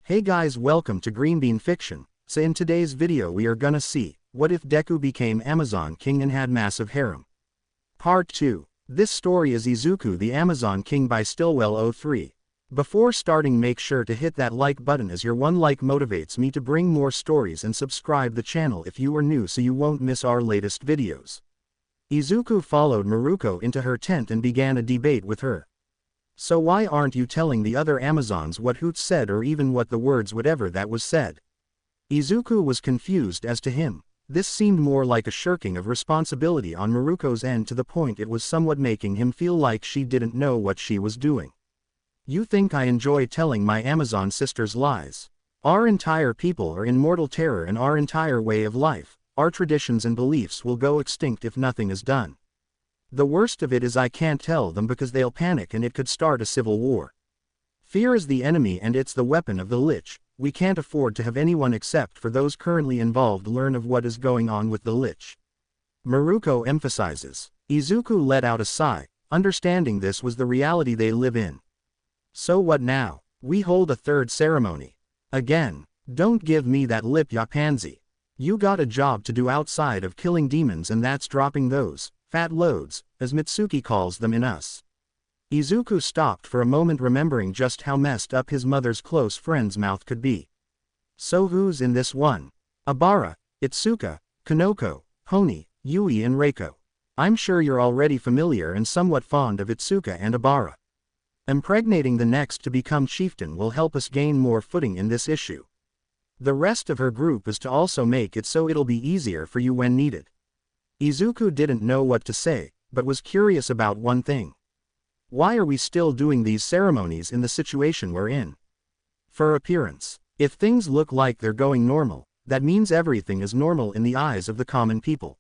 Hey guys, welcome to Green Bean Fiction. So in today's video we are gonna see, what if Deku became Amazon King and had massive harem? Part 2. This story is Izuku the Amazon King by Stillwell03. Before starting, make sure to hit that like button, as your one like motivates me to bring more stories, and subscribe the channel if you are new so you won't miss our latest videos. Izuku followed Maruko into her tent and began a debate with her. So why aren't you telling the other Amazons what Hoots said, or even what the words whatever that was said? Izuku was confused as to him. This seemed more like a shirking of responsibility on Maruko's end, to the point it was somewhat making him feel like she didn't know what she was doing. You think I enjoy telling my Amazon sisters lies? Our entire people are in mortal terror, and our entire way of life, our traditions and beliefs will go extinct if nothing is done. The worst of it is I can't tell them because they'll panic and it could start a civil war. Fear is the enemy and it's the weapon of the Lich. We can't afford to have anyone except for those currently involved learn of what is going on with the Lich. Maruko emphasizes. Izuku let out a sigh, understanding this was the reality they live in. So what now? We hold a third ceremony. Again. Don't give me that lip, ya pansy. You got a job to do outside of killing demons, and that's dropping those fat loads, as Mitsuki calls them in us. Izuku stopped for a moment, remembering just how messed up his mother's close friend's mouth could be. So who's in this one? Abara, Itsuka, Kanoko, Honi, Yui and Reiko. I'm sure you're already familiar and somewhat fond of Itsuka and Abara. Impregnating the next to become chieftain will help us gain more footing in this issue. The rest of her group is to also make it so it'll be easier for you when needed. Izuku didn't know what to say, but was curious about one thing. Why are we still doing these ceremonies in the situation we're in? For appearance. If things look like they're going normal, that means everything is normal in the eyes of the common people.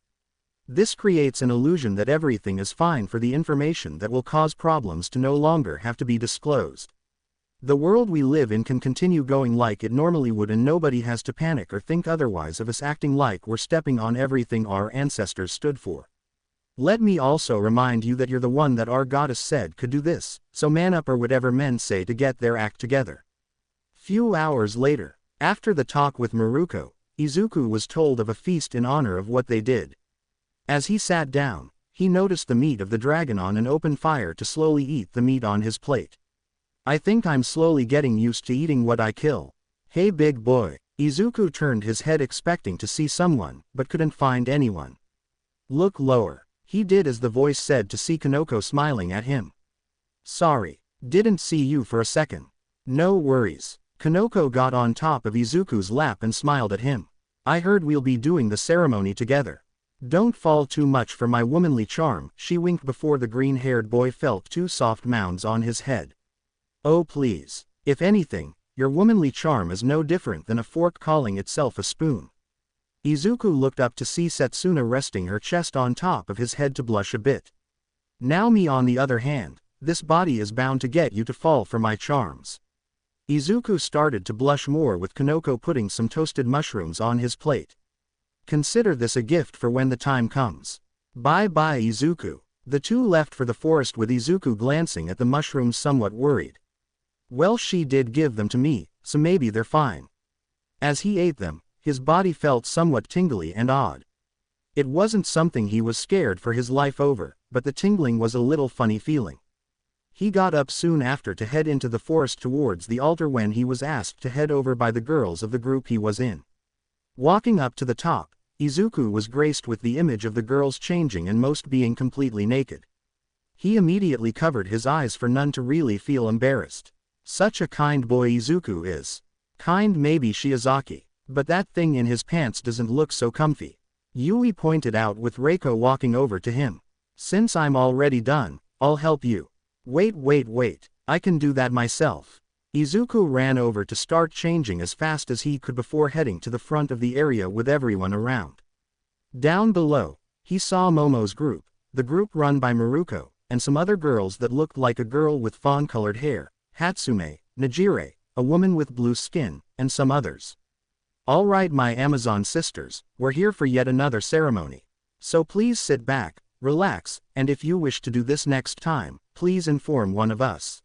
This creates an illusion that everything is fine, for the information that will cause problems to no longer have to be disclosed. The world we live in can continue going like it normally would, and nobody has to panic or think otherwise of us acting like we're stepping on everything our ancestors stood for. Let me also remind you that you're the one that our goddess said could do this, so man up, or whatever men say, to get their act together. Few hours later, after the talk with Maruko, Izuku was told of a feast in honor of what they did. As he sat down, he noticed the meat of the dragon on an open fire to slowly eat the meat on his plate. I think I'm slowly getting used to eating what I kill. Hey big boy. Izuku turned his head expecting to see someone, but couldn't find anyone. Look lower. He did as the voice said, to see Kanoko smiling at him. Sorry. Didn't see you for a second. No worries. Kanoko got on top of Izuku's lap and smiled at him. I heard we'll be doing the ceremony together. Don't fall too much for my womanly charm, she winked before the green-haired boy felt two soft mounds on his head. Oh please. If anything, your womanly charm is no different than a fork calling itself a spoon. Izuku looked up to see Setsuna resting her chest on top of his head to blush a bit. Now me, on the other hand, this body is bound to get you to fall for my charms. Izuku started to blush more with Kanoko putting some toasted mushrooms on his plate. Consider this a gift for when the time comes. Bye bye Izuku. The two left for the forest, with Izuku glancing at the mushrooms somewhat worried. Well, she did give them to me, so maybe they're fine. As he ate them, his body felt somewhat tingly and odd. It wasn't something he was scared for his life over, but the tingling was a little funny feeling. He got up soon after to head into the forest towards the altar, when he was asked to head over by the girls of the group he was in. Walking up to the top, Izuku was graced with the image of the girls changing and most being completely naked. He immediately covered his eyes for none to really feel embarrassed. Such a kind boy Izuku is. Kind maybe Shiozaki, but that thing in his pants doesn't look so comfy. Yui pointed out, with Reiko walking over to him. Since I'm already done, I'll help you. Wait, I can do that myself. Izuku ran over to start changing as fast as he could before heading to the front of the area with everyone around. Down below, he saw Momo's group, the group run by Maruko, and some other girls that looked like a girl with fawn-colored hair, Hatsume, Najire, a woman with blue skin, and some others. Alright my Amazon sisters, we're here for yet another ceremony. So please sit back, relax, and if you wish to do this next time, please inform one of us.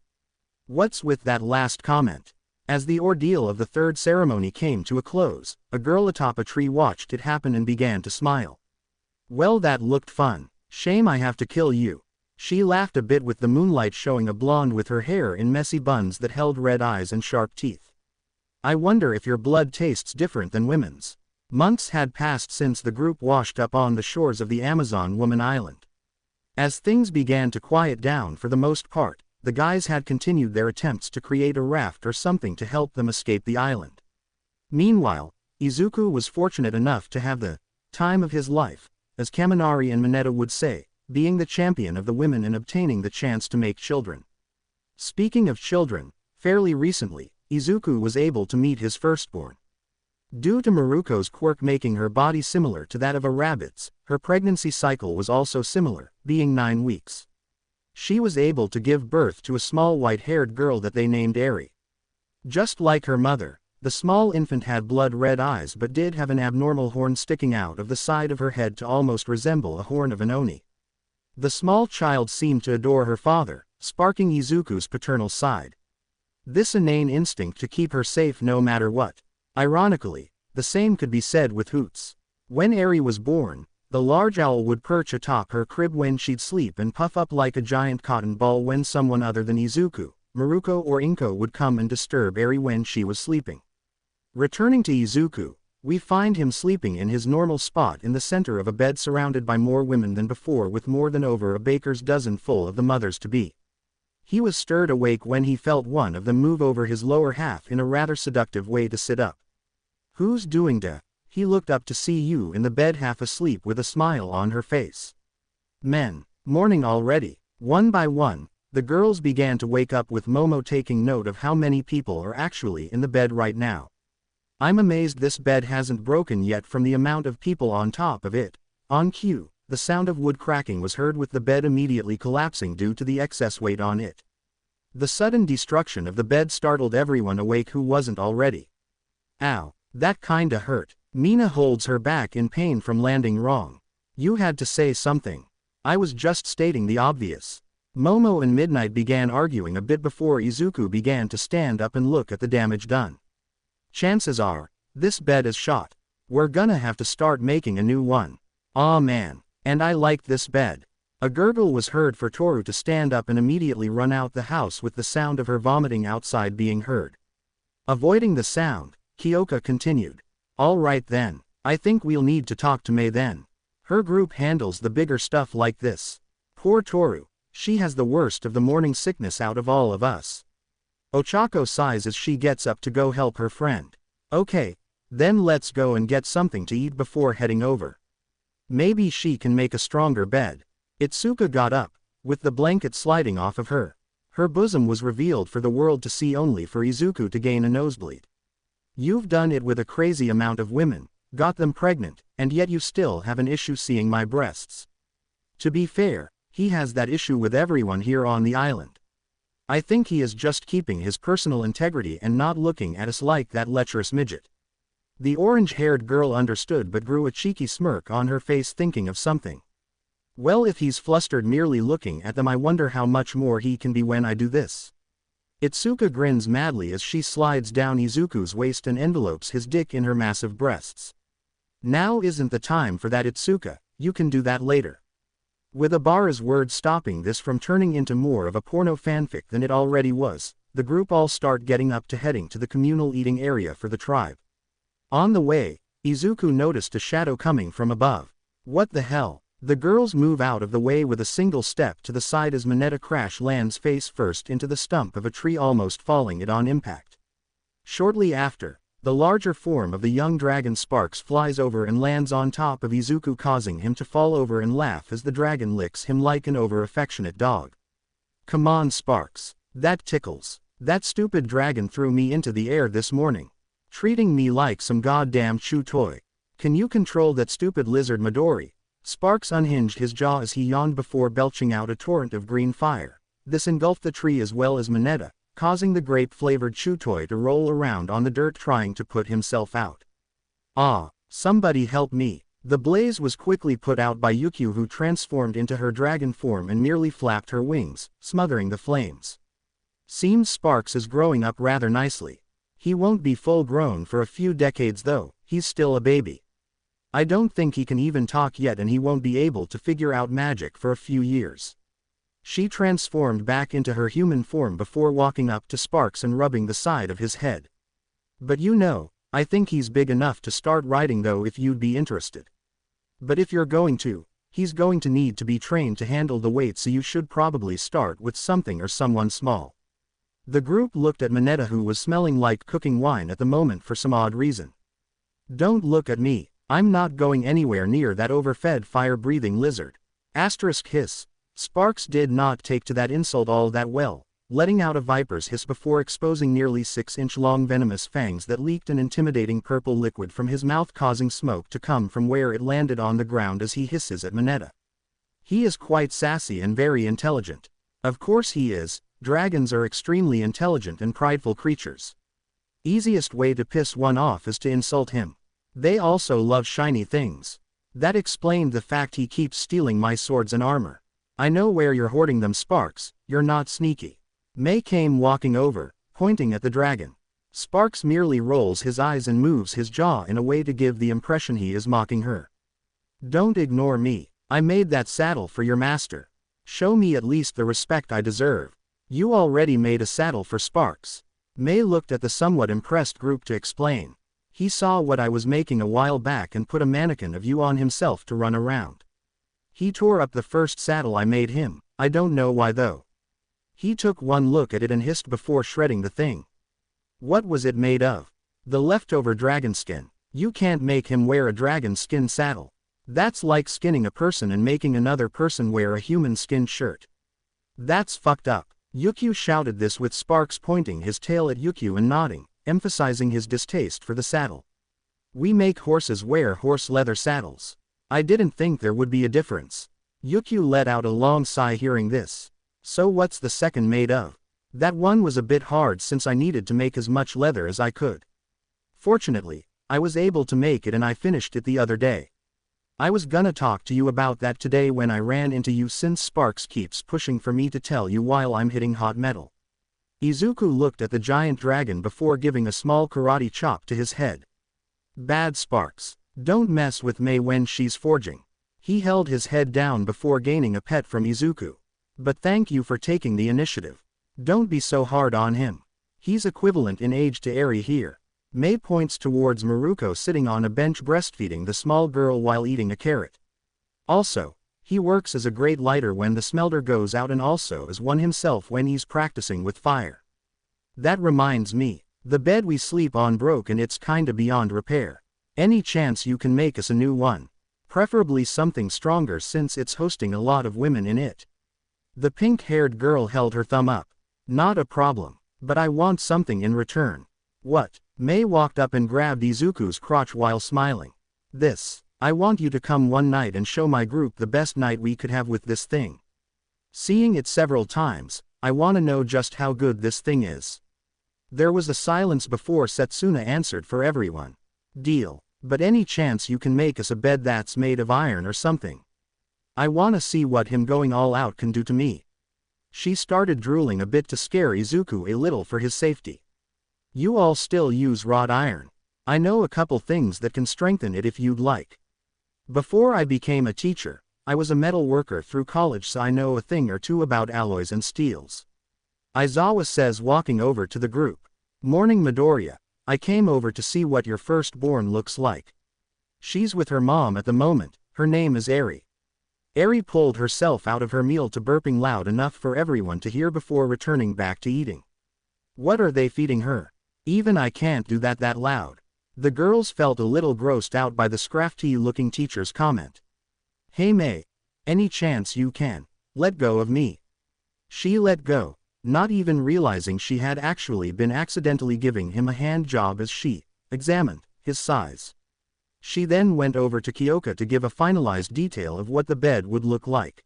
What's with that last comment? As the ordeal of the third ceremony came to a close, a girl atop a tree watched it happen and began to smile. Well, that looked fun. Shame I have to kill you. She laughed a bit with the moonlight showing a blonde with her hair in messy buns that held red eyes and sharp teeth. I wonder if your blood tastes different than women's. Months had passed since the group washed up on the shores of the Amazon woman island. As things began to quiet down for the most part, the guys had continued their attempts to create a raft or something to help them escape the island. Meanwhile, Izuku was fortunate enough to have the time of his life, as Kaminari and Mineta would say, being the champion of the women and obtaining the chance to make children. Speaking of children, fairly recently, Izuku was able to meet his firstborn. Due to Maruko's quirk making her body similar to that of a rabbit's, her pregnancy cycle was also similar, being 9 weeks. She was able to give birth to a small white-haired girl that they named Eri. Just like her mother, the small infant had blood-red eyes but did have an abnormal horn sticking out of the side of her head to almost resemble a horn of an oni. The small child seemed to adore her father, sparking Izuku's paternal side. This inane instinct to keep her safe no matter what. Ironically, the same could be said with Hoots. When Eri was born, the large owl would perch atop her crib when she'd sleep and puff up like a giant cotton ball when someone other than Izuku, Maruko or Inko would come and disturb Eri when she was sleeping. Returning to Izuku, we find him sleeping in his normal spot in the center of a bed surrounded by more women than before with more than over a baker's dozen full of the mothers-to-be. He was stirred awake when he felt one of them move over his lower half in a rather seductive way to sit up. Who's doing that? He looked up to see you in the bed half asleep with a smile on her face. Men. Morning already. One by one, the girls began to wake up with Momo taking note of how many people are actually in the bed right now. I'm amazed this bed hasn't broken yet from the amount of people on top of it. On cue, the sound of wood cracking was heard with the bed immediately collapsing due to the excess weight on it. The sudden destruction of the bed startled everyone awake who wasn't already. Ow, that kinda hurt. Mina holds her back in pain from landing wrong. You had to say something. I was just stating the obvious. Momo and Midnight began arguing a bit before Izuku began to stand up and look at the damage done. Chances are, this bed is shot. We're gonna have to start making a new one. Aw man, and I like this bed. A gurgle was heard for Toru to stand up and immediately run out the house with the sound of her vomiting outside being heard. Avoiding the sound, Kyoka continued. All right then, I think we'll need to talk to Mei then. Her group handles the bigger stuff like this. Poor Toru, she has the worst of the morning sickness out of all of us. Ochako sighs as she gets up to go help her friend. Okay, then let's go and get something to eat before heading over. Maybe she can make a stronger bed. Itsuka got up, with the blanket sliding off of her. Her bosom was revealed for the world to see only for Izuku to gain a nosebleed. You've done it with a crazy amount of women, got them pregnant, and yet you still have an issue seeing my breasts. To be fair, he has that issue with everyone here on the island. I think he is just keeping his personal integrity and not looking at us like that lecherous midget. The orange-haired girl understood but grew a cheeky smirk on her face thinking of something. Well, if he's flustered merely looking at them, I wonder how much more he can be when I do this. Itsuka grins madly as she slides down Izuku's waist and envelopes his dick in her massive breasts. Now isn't the time for that, Itsuka, you can do that later. With Abara's words stopping this from turning into more of a porno fanfic than it already was, the group all start getting up to heading to the communal eating area for the tribe. On the way, Izuku noticed a shadow coming from above. What the hell? The girls move out of the way with a single step to the side as Mineta crash lands face first into the stump of a tree, almost falling it on impact. Shortly after, the larger form of the young dragon Sparks flies over and lands on top of Izuku, causing him to fall over and laugh as the dragon licks him like an over-affectionate dog. Come on Sparks, that tickles. That stupid dragon threw me into the air this morning. Treating me like some goddamn chew toy. Can you control that stupid lizard Midori? Sparks unhinged his jaw as he yawned before belching out a torrent of green fire. This engulfed the tree as well as Mineta, causing the grape-flavored chew toy to roll around on the dirt trying to put himself out. Ah, somebody help me. The blaze was quickly put out by Yukio, who transformed into her dragon form and merely flapped her wings, smothering the flames. Seems Sparks is growing up rather nicely. He won't be full grown for a few decades though, he's still a baby. I don't think he can even talk yet and he won't be able to figure out magic for a few years. She transformed back into her human form before walking up to Sparks and rubbing the side of his head. But you know, I think he's big enough to start riding though if you'd be interested. But if you're going to, he's going to need to be trained to handle the weight, so you should probably start with something or someone small. The group looked at Mineta, who was smelling like cooking wine at the moment for some odd reason. Don't look at me, I'm not going anywhere near that overfed fire-breathing lizard. Asterisk hiss. Sparks did not take to that insult all that well, letting out a viper's hiss before exposing nearly 6-inch-long venomous fangs that leaked an intimidating purple liquid from his mouth, causing smoke to come from where it landed on the ground as he hisses at Mineta. He is quite sassy and very intelligent. Of course he is, dragons are extremely intelligent and prideful creatures. Easiest way to piss one off is to insult him. They also love shiny things. That explained the fact he keeps stealing my swords and armor. I know where you're hoarding them, Sparks, you're not sneaky. May came walking over, pointing at the dragon. Sparks merely rolls his eyes and moves his jaw in a way to give the impression he is mocking her. Don't ignore me, I made that saddle for your master. Show me at least the respect I deserve. You already made a saddle for Sparks. May looked at the somewhat impressed group to explain. He saw what I was making a while back and put a mannequin of you on himself to run around. He tore up the first saddle I made him, I don't know why though. He took one look at it and hissed before shredding the thing. What was it made of? The leftover dragon skin. You can't make him wear a dragon skin saddle. That's like skinning a person and making another person wear a human skin shirt. That's fucked up. Yukio shouted this with Sparks pointing his tail at Yukio and nodding, emphasizing his distaste for the saddle. We make horses wear horse leather saddles. I didn't think there would be a difference. Yukio let out a long sigh hearing this. So what's the second made of? That one was a bit hard since I needed to make as much leather as I could. Fortunately, I was able to make it and I finished it the other day. I was gonna talk to you about that today when I ran into you, since Sparks keeps pushing for me to tell you while I'm hitting hot metal. Izuku looked at the giant dragon before giving a small karate chop to his head. Bad Sparks. Don't mess with May when she's forging. He held his head down before gaining a pet from Izuku. But thank you for taking the initiative. Don't be so hard on him. He's equivalent in age to Eri here. May points towards Maruko sitting on a bench breastfeeding the small girl while eating a carrot. Also, he works as a great lighter when the smelter goes out and also as one himself when he's practicing with fire. That reminds me, the bed we sleep on broke and it's kinda beyond repair. Any chance you can make us a new one? Preferably something stronger since it's hosting a lot of women in it. The pink-haired girl held her thumb up. Not a problem, but I want something in return. What? May walked up and grabbed Izuku's crotch while smiling. This. I want you to come one night and show my group the best night we could have with this thing. Seeing it several times, I wanna know just how good this thing is. There was a silence before Setsuna answered for everyone. Deal. But any chance you can make us a bed that's made of iron or something? I wanna see what him going all out can do to me. She started drooling a bit to scare Izuku a little for his safety. You all still use wrought iron. I know a couple things that can strengthen it if you'd like. Before I became a teacher, I was a metal worker through college, so I know a thing or two about alloys and steels. Aizawa says, walking over to the group. Morning Midoriya, I came over to see what your firstborn looks like. She's with her mom at the moment, her name is Eri. Eri pulled herself out of her meal to burping loud enough for everyone to hear before returning back to eating. What are they feeding her? Even I can't do that loud. The girls felt a little grossed out by the scrafty-looking teacher's comment. Hey May, any chance you can let go of me? She let go, not even realizing she had actually been accidentally giving him a hand job as she examined his size. She then went over to Kyoka to give a finalized detail of what the bed would look like.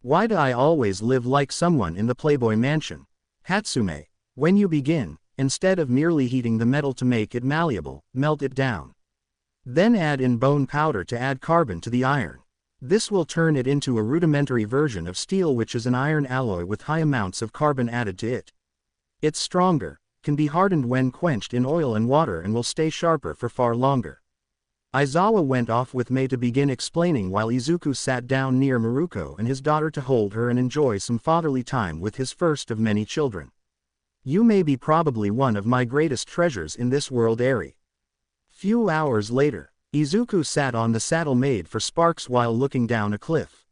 Why do I always live like someone in the Playboy Mansion? Hatsume, when you begin, instead of merely heating the metal to make it malleable, melt it down. Then add in bone powder to add carbon to the iron. This will turn it into a rudimentary version of steel, which is an iron alloy with high amounts of carbon added to it. It's stronger, can be hardened when quenched in oil and water and will stay sharper for far longer. Aizawa went off with Mei to begin explaining while Izuku sat down near Maruko and his daughter to hold her and enjoy some fatherly time with his first of many children. You may be probably one of my greatest treasures in this world, Eri. Few hours later, Izuku sat on the saddle made for Sparks while looking down a cliff.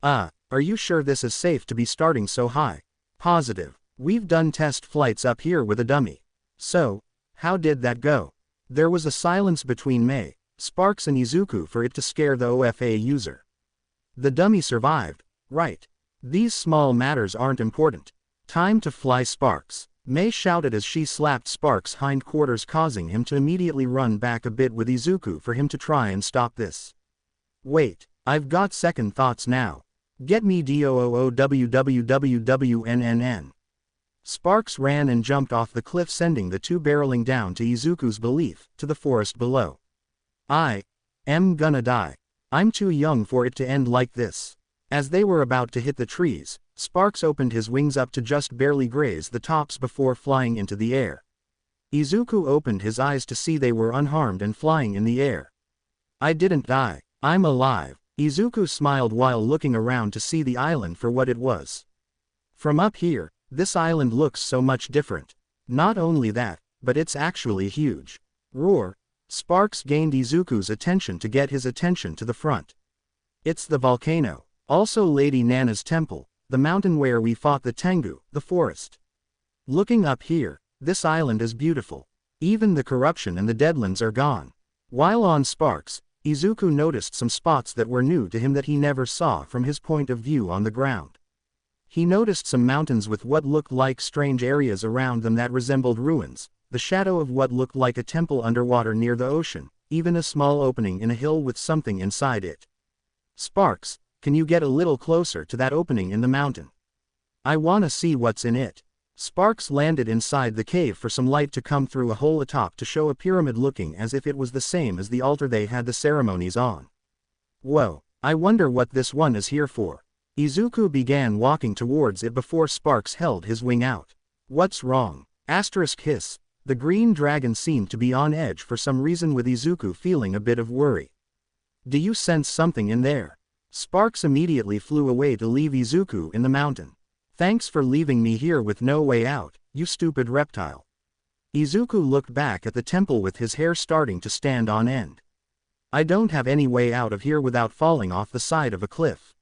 Are you sure this is safe to be starting so high? Positive. We've done test flights up here with a dummy. So, how did that go? There was a silence between Mei, Sparks and Izuku for it to scare the OFA user. The dummy survived, right? These small matters aren't important. Time to fly, Sparks, Mei shouted as she slapped Sparks' hindquarters, causing him to immediately run back a bit with Izuku for him to try and stop this. Wait, I've got second thoughts now. Get me DOOOWWWWNNN. Sparks ran and jumped off the cliff, sending the two barreling down to Izuku's belief, to the forest below. I am gonna die. I'm too young for it to end like this. As they were about to hit the trees, Sparks opened his wings up to just barely graze the tops before flying into the air. Izuku opened his eyes to see they were unharmed and flying in the air. I didn't die. I'm alive. Izuku smiled while looking around to see the island for what it was. From up here, this island looks so much different. Not only that, but it's actually huge. Roar! Sparks gained Izuku's attention to get his attention to the front. It's the volcano. Also Lady Nana's temple, the mountain where we fought the Tengu, the forest. Looking up here, this island is beautiful. Even the corruption and the deadlands are gone. While on Sparks, Izuku noticed some spots that were new to him that he never saw from his point of view on the ground. He noticed some mountains with what looked like strange areas around them that resembled ruins, the shadow of what looked like a temple underwater near the ocean, even a small opening in a hill with something inside it. Sparks, can you get a little closer to that opening in the mountain? I wanna see what's in it. Sparks landed inside the cave for some light to come through a hole atop to show a pyramid looking as if it was the same as the altar they had the ceremonies on. Whoa, I wonder what this one is here for. Izuku began walking towards it before Sparks held his wing out. What's wrong? Hiss. The green dragon seemed to be on edge for some reason, with Izuku feeling a bit of worry. Do you sense something in there? Sparks immediately flew away to leave Izuku in the mountain. Thanks for leaving me here with no way out, you stupid reptile. Izuku looked back at the temple with his hair starting to stand on end. I don't have any way out of here without falling off the side of a cliff.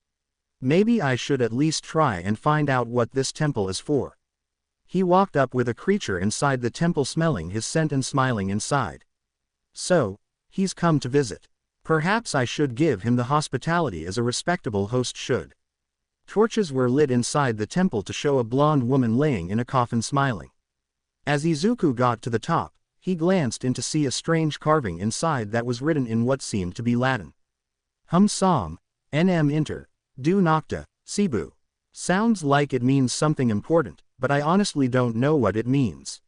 Maybe I should at least try and find out what this temple is for. He walked up with a creature inside the temple, smelling his scent and smiling inside. So, he's come to visit. Perhaps I should give him the hospitality as a respectable host should. Torches were lit inside the temple to show a blonde woman laying in a coffin smiling. As Izuku got to the top, he glanced in to see a strange carving inside that was written in what seemed to be Latin. Hum Som, Nm Inter, Du Nocta, Cebu. Sounds like it means something important, but I honestly don't know what it means.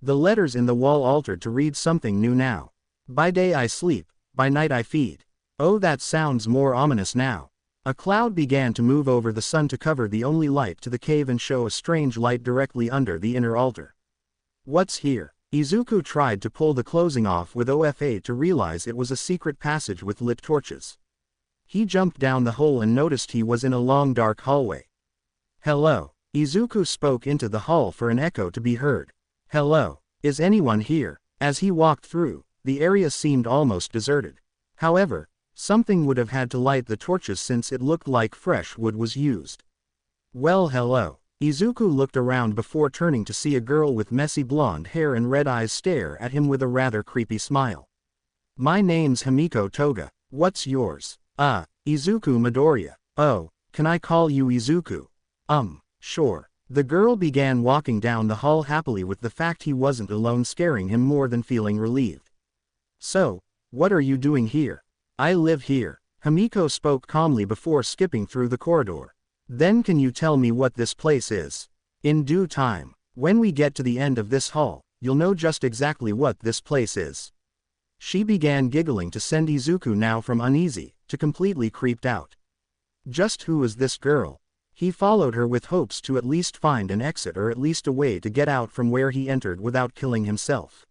The letters in the wall altered to read something new now. By day I sleep, by night I feed. Oh, that sounds more ominous now. A cloud began to move over the sun to cover the only light to the cave and show a strange light directly under the inner altar. What's here? Izuku tried to pull the closing off with OFA to realize it was a secret passage with lit torches. He jumped down the hole and noticed he was in a long dark hallway. Hello. Izuku spoke into the hall for an echo to be heard. Hello. Is anyone here? As he walked through, the area seemed almost deserted. However, something would have had to light the torches since it looked like fresh wood was used. Well, hello. Izuku looked around before turning to see a girl with messy blonde hair and red eyes stare at him with a rather creepy smile. My name's Hamiko Toga. What's yours? Izuku Midoriya. Oh, can I call you Izuku? Sure. The girl began walking down the hall happily with the fact he wasn't alone scaring him more than feeling relieved. So, what are you doing here? I live here. Hamiko spoke calmly before skipping through the corridor. Then can you tell me what this place is? In due time. When we get to the end of this hall, you'll know just exactly what this place is. She began giggling to send Izuku now from uneasy to completely creeped out. Just who is this girl? He followed her with hopes to at least find an exit or at least a way to get out from where he entered without killing himself.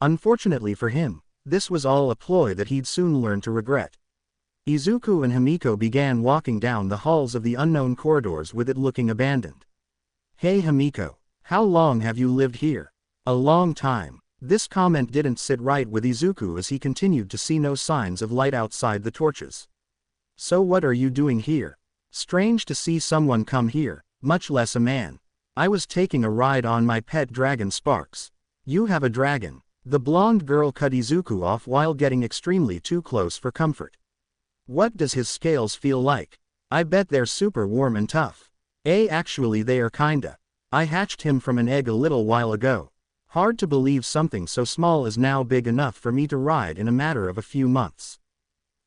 Unfortunately for him, this was all a ploy that he'd soon learn to regret. Izuku and Hamiko began walking down the halls of the unknown corridors with it looking abandoned. "Hey Hamiko, how long have you lived here?" "A long time." This comment didn't sit right with Izuku as he continued to see no signs of light outside the torches. "So what are you doing here? Strange to see someone come here, much less a man." "I was taking a ride on my pet dragon Sparks." "You have a dragon?" The blonde girl cut Izuku off while getting extremely too close for comfort. "What does his scales feel like?" "I bet they're super warm and tough." Actually they are kinda. I hatched him from an egg a little while ago. Hard to believe something so small is now big enough for me to ride in a matter of a few months."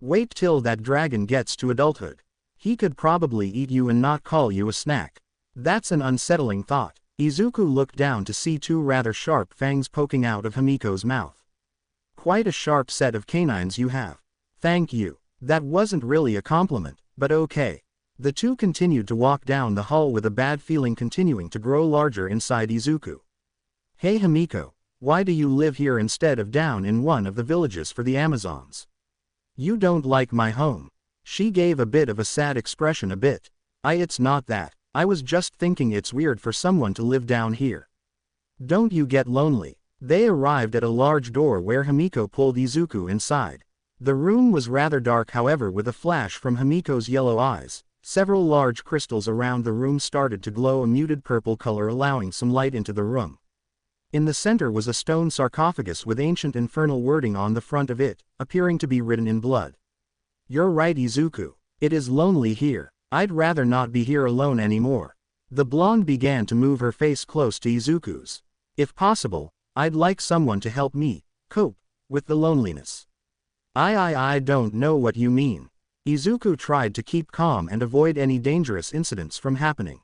"Wait till that dragon gets to adulthood. He could probably eat you and not call you a snack." "That's an unsettling thought." Izuku looked down to see two rather sharp fangs poking out of Hamiko's mouth. "Quite a sharp set of canines you have." "Thank you." That wasn't really a compliment, but okay. The two continued to walk down the hall with a bad feeling continuing to grow larger inside Izuku. "Hey Hamiko, why do you live here instead of down in one of the villages for the Amazons?" "You don't like my home." She gave a bit of a sad expression. It's not that. I was just thinking it's weird for someone to live down here." "Don't you get lonely?" They arrived at a large door where Hamiko pulled Izuku inside. The room was rather dark, however, with a flash from Hamiko's yellow eyes. Several large crystals around the room started to glow a muted purple color, allowing some light into the room. In the center was a stone sarcophagus with ancient infernal wording on the front of it, appearing to be written in blood. "You're right Izuku. It is lonely here. I'd rather not be here alone anymore." The blonde began to move her face close to Izuku's. "If possible, I'd like someone to help me cope with the loneliness." I don't know what you mean." Izuku tried to keep calm and avoid any dangerous incidents from happening.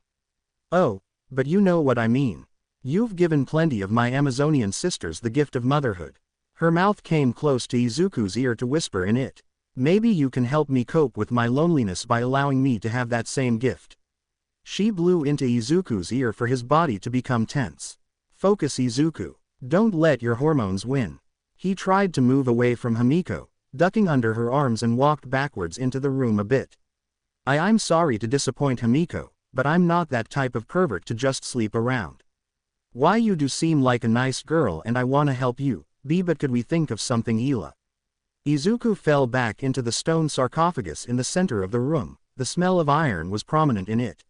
"Oh, but you know what I mean. You've given plenty of my Amazonian sisters the gift of motherhood." Her mouth came close to Izuku's ear to whisper in it. "Maybe you can help me cope with my loneliness by allowing me to have that same gift." She blew into Izuku's ear for his body to become tense. "Focus Izuku. Don't let your hormones win." He tried to move away from Hamiko, ducking under her arms, and walked backwards into the room a bit. I'm sorry to disappoint Hamiko, but I'm not that type of pervert to just sleep around. Why, you do seem like a nice girl and I wanna help you, but could we think of something Ela?" Izuku fell back into the stone sarcophagus in the center of the room. The smell of iron was prominent in it.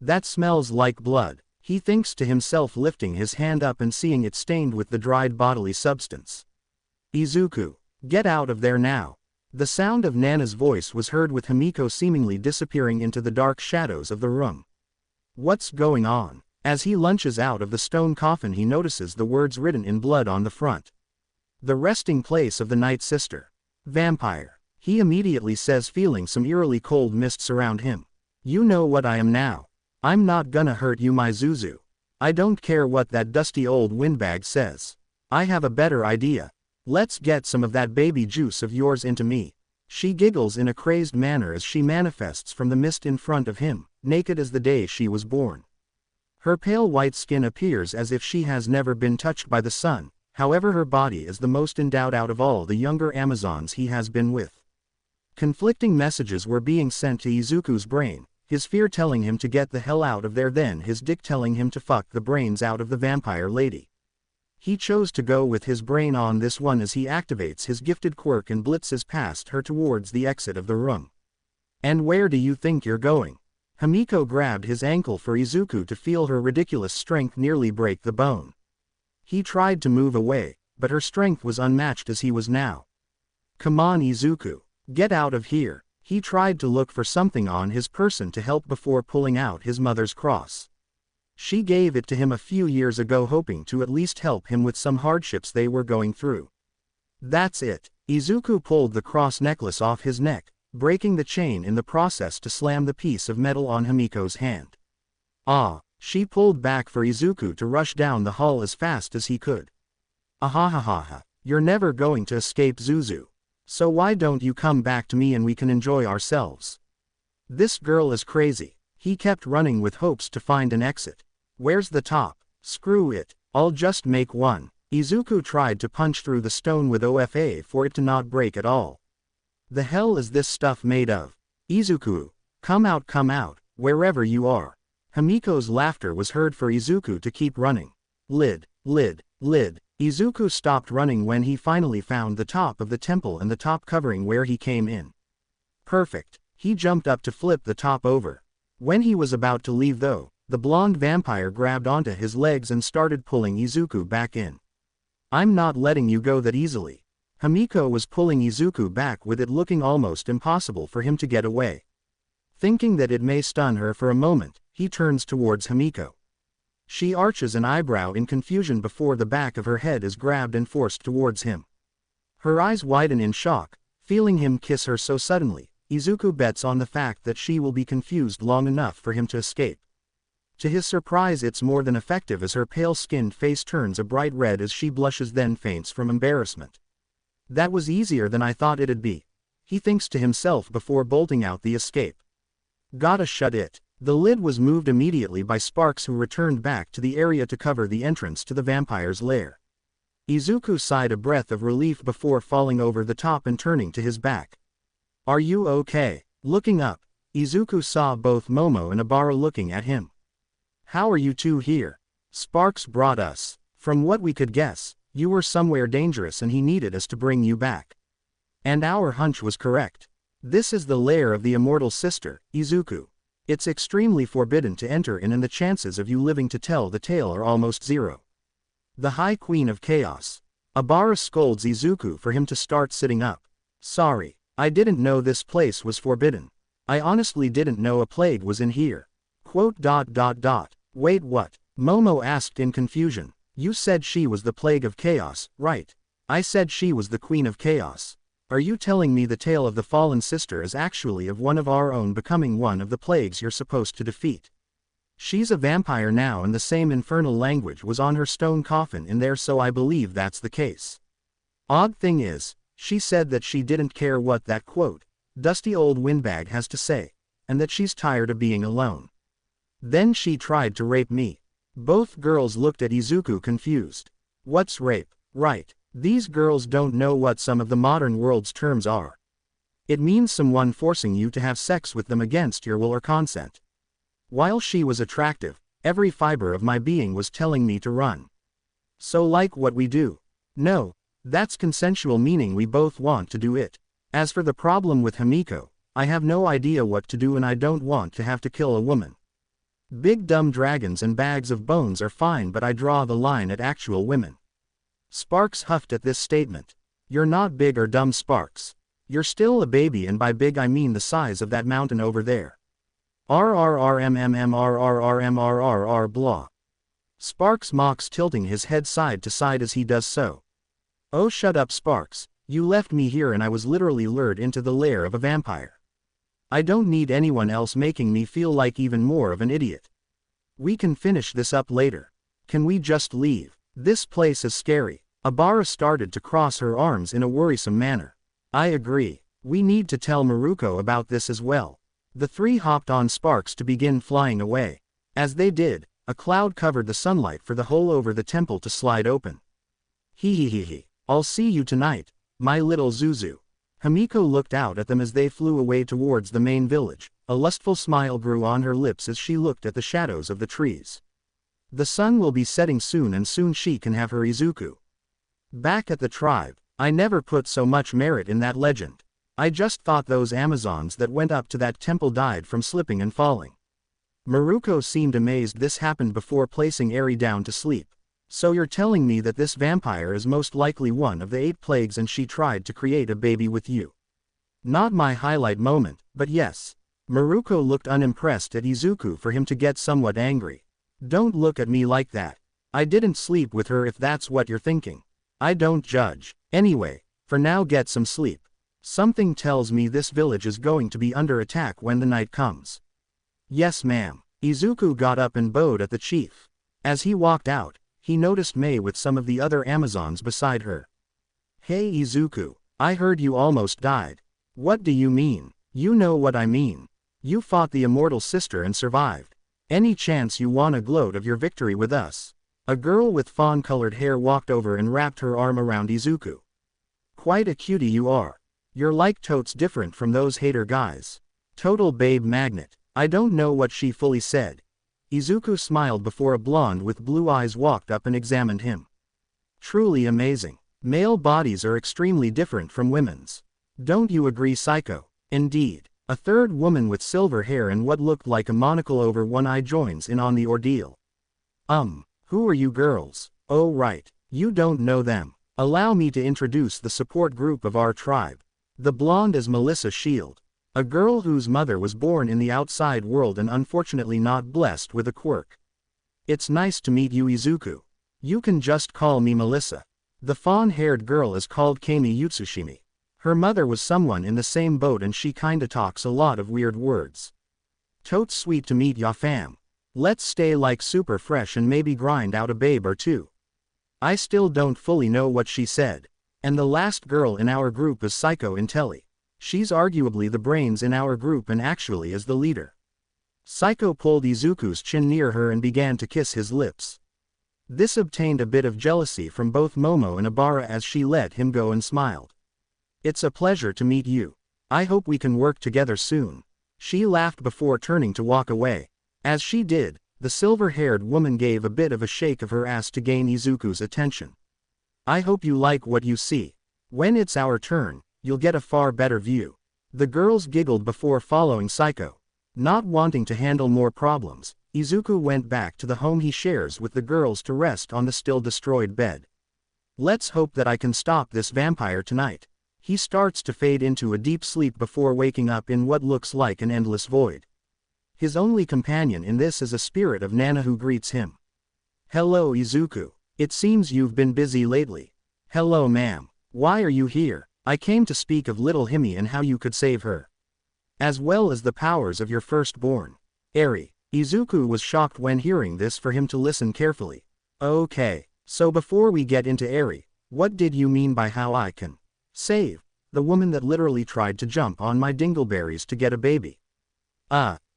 "That smells like blood," he thinks to himself, lifting his hand up and seeing it stained with the dried bodily substance. "Izuku, get out of there now." The sound of Nana's voice was heard, with Hamiko seemingly disappearing into the dark shadows of the room. "What's going on?" As he lunges out of the stone coffin, he notices the words written in blood on the front. "The resting place of the Night Sister. Vampire," he immediately says, feeling some eerily cold mists around him. "You know what I am now. I'm not gonna hurt you, my Zuzu. I don't care what that dusty old windbag says. I have a better idea. Let's get some of that baby juice of yours into me." She giggles in a crazed manner as she manifests from the mist in front of him, naked as the day she was born. Her pale white skin appears as if she has never been touched by the sun, however her body is the most endowed out of all the younger Amazons he has been with. Conflicting messages were being sent to Izuku's brain, his fear telling him to get the hell out of there, then his dick telling him to fuck the brains out of the vampire lady. He chose to go with his brain on this one as he activates his gifted quirk and blitzes past her towards the exit of the room. "And where do you think you're going?" Hamiko grabbed his ankle for Izuku to feel her ridiculous strength nearly break the bone. He tried to move away, but her strength was unmatched as he was now. "Come on Izuku, get out of here." He tried to look for something on his person to help before pulling out his mother's cross. She gave it to him a few years ago, hoping to at least help him with some hardships they were going through. That's it. Izuku pulled the cross necklace off his neck, breaking the chain in the process to slam the piece of metal on Hamiko's hand. She pulled back for Izuku to rush down the hall as fast as he could. Ahahaha, you're never going to escape, Zuzu. So why don't you come back to me and we can enjoy ourselves? This girl is crazy. He kept running with hopes to find an exit. Where's the top? Screw it. I'll just make one. Izuku tried to punch through the stone with OFA for it to not break at all. The hell is this stuff made of? Izuku, come out, wherever you are. Hamiko's laughter was heard for Izuku to keep running. Lid. Izuku stopped running when he finally found the top of the temple and the top covering where he came in. Perfect. He jumped up to flip the top over. When he was about to leave though, the blonde vampire grabbed onto his legs and started pulling Izuku back in. I'm not letting you go that easily. Hamiko was pulling Izuku back with it looking almost impossible for him to get away. Thinking that it may stun her for a moment, he turns towards Hamiko. She arches an eyebrow in confusion before the back of her head is grabbed and forced towards him. Her eyes widen in shock, feeling him kiss her so suddenly. Izuku bets on the fact that she will be confused long enough for him to escape. To his surprise, it's more than effective as her pale-skinned face turns a bright red as she blushes then faints from embarrassment. That was easier than I thought it'd be. He thinks to himself before bolting out the escape. Gotta shut it. The lid was moved immediately by Sparks, who returned back to the area to cover the entrance to the vampire's lair. Izuku sighed a breath of relief before falling over the top and turning to his back. Are you okay? Looking up, Izuku saw both Momo and Abara looking at him. How are you two here? Sparks brought us. From what we could guess, you were somewhere dangerous and he needed us to bring you back. And our hunch was correct. This is the lair of the immortal sister, Izuku. It's extremely forbidden to enter in and the chances of you living to tell the tale are almost zero. The High Queen of Chaos. Abara scolds Izuku for him to start sitting up. Sorry, I didn't know this place was forbidden. I honestly didn't know a plague was in here. Quote. Wait, what? Momo asked in confusion. You said she was the plague of chaos, right? I said she was the queen of chaos. Are you telling me the tale of the fallen sister is actually of one of our own becoming one of the plagues you're supposed to defeat? She's a vampire now and the same infernal language was on her stone coffin in there, so I believe that's the case. Odd thing is, she said that she didn't care what that quote, dusty old windbag has to say, and that she's tired of being alone. Then she tried to rape me. Both girls looked at Izuku confused. What's rape? Right. These girls don't know what some of the modern world's terms are. It means someone forcing you to have sex with them against your will or consent. While she was attractive, every fiber of my being was telling me to run. So like what we do. No, that's consensual, meaning we both want to do it. As for the problem with Hamiko, I have no idea what to do and I don't want to have to kill a woman. Big dumb dragons and bags of bones are fine, but I draw the line at actual women. Sparks huffed at this statement. You're not big or dumb, Sparks. You're still a baby, and by big I mean the size of that mountain over there. RRRMMMRRRMRRR blah. Sparks mocks, tilting his head side to side as he does so. Oh, shut up, Sparks. You left me here and I was literally lured into the lair of a vampire. I don't need anyone else making me feel like even more of an idiot. We can finish this up later. Can we just leave? This place is scary. Abara started to cross her arms in a worrisome manner. I agree. We need to tell Maruko about this as well. The three hopped on Sparks to begin flying away. As they did, a cloud covered the sunlight for the hole over the temple to slide open. Hehehehe. I'll see you tonight, my little Zuzu. Hamiko looked out at them as they flew away towards the main village. A lustful smile grew on her lips as she looked at the shadows of the trees. The sun will be setting soon and soon she can have her Izuku. Back at the tribe, I never put so much merit in that legend. I just thought those Amazons that went up to that temple died from slipping and falling. Maruko seemed amazed this happened before placing Eri down to sleep. So you're telling me that this vampire is most likely one of the 8 plagues and she tried to create a baby with you? Not my highlight moment, but yes. Maruko looked unimpressed at Izuku for him to get somewhat angry. Don't look at me like that. I didn't sleep with her if that's what you're thinking. I don't judge. Anyway, for now get some sleep. Something tells me this village is going to be under attack when the night comes. Yes, ma'am. Izuku got up and bowed at the chief. As he walked out, he noticed Mei with some of the other Amazons beside her. Hey Izuku, I heard you almost died. What do you mean? You know what I mean. You fought the immortal sister and survived. Any chance you wanna gloat of your victory with us? A girl with fawn-colored hair walked over and wrapped her arm around Izuku. Quite a cutie you are. You're like totes different from those hater guys. Total babe magnet. I don't know what she fully said. Izuku smiled before a blonde with blue eyes walked up and examined him. Truly amazing. Male bodies are extremely different from women's. Don't you agree, Psycho? Indeed. A third woman with silver hair and what looked like a monocle over one eye joins in on the ordeal. Who are you girls? Oh right, you don't know them. Allow me to introduce the support group of our tribe. The blonde is Melissa Shield. A girl whose mother was born in the outside world and unfortunately not blessed with a quirk. It's nice to meet you, Izuku. You can just call me Melissa. The fawn-haired girl is called Kami Yutsushimi. Her mother was someone in the same boat and she kinda talks a lot of weird words. Totes sweet to meet ya fam. Let's stay like super fresh and maybe grind out a babe or two. I still don't fully know what she said. And the last girl in our group is Psycho Intelli. She's arguably the brains in our group and actually is the leader. Psycho pulled Izuku's chin near her and began to kiss his lips. This obtained a bit of jealousy from both Momo and Abara as she let him go and smiled. It's a pleasure to meet you. I hope we can work together soon. She laughed before turning to walk away. As she did, the silver-haired woman gave a bit of a shake of her ass to gain Izuku's attention. I hope you like what you see. When it's our turn, you'll get a far better view. The girls giggled before following Psycho. Not wanting to handle more problems, Izuku went back to the home he shares with the girls to rest on the still destroyed bed. Let's hope that I can stop this vampire tonight. He starts to fade into a deep sleep before waking up in what looks like an endless void. His only companion in this is a spirit of Nana who greets him. Hello Izuku. It seems you've been busy lately. Hello ma'am. Why are you here? I came to speak of little Himi and how you could save her. As well as the powers of your firstborn. Eri. Izuku was shocked when hearing this for him to listen carefully. Okay, so before we get into Eri, what did you mean by how I can save the woman that literally tried to jump on my dingleberries to get a baby?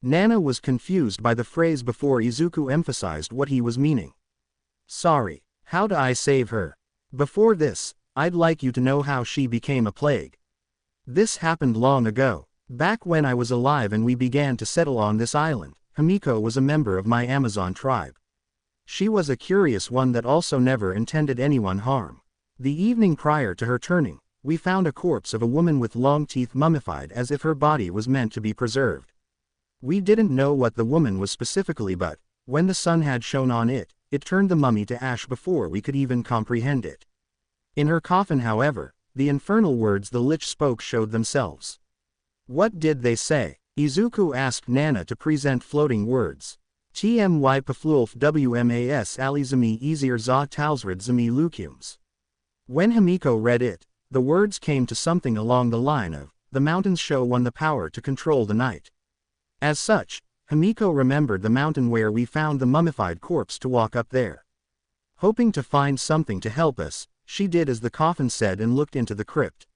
Nana was confused by the phrase before Izuku emphasized what he was meaning. Sorry, how do I save her? Before this, I'd like you to know how she became a plague. This happened long ago, back when I was alive and we began to settle on this island. Hamiko was a member of my Amazon tribe. She was a curious one that also never intended anyone harm. The evening prior to her turning, we found a corpse of a woman with long teeth mummified as if her body was meant to be preserved. We didn't know what the woman was specifically, but when the sun had shone on it, it turned the mummy to ash before we could even comprehend it. In her coffin, however, the infernal words the lich spoke showed themselves. What did they say? Izuku asked Nana to present floating words. Tmy paflulf wmas alizami easier za talsrid zami luciums. When Hamiko read it, the words came to something along the line of, the mountains show one the power to control the night. As such, Hamiko remembered the mountain where we found the mummified corpse to walk up there. Hoping to find something to help us, she did as the coffin said and looked into the crypt.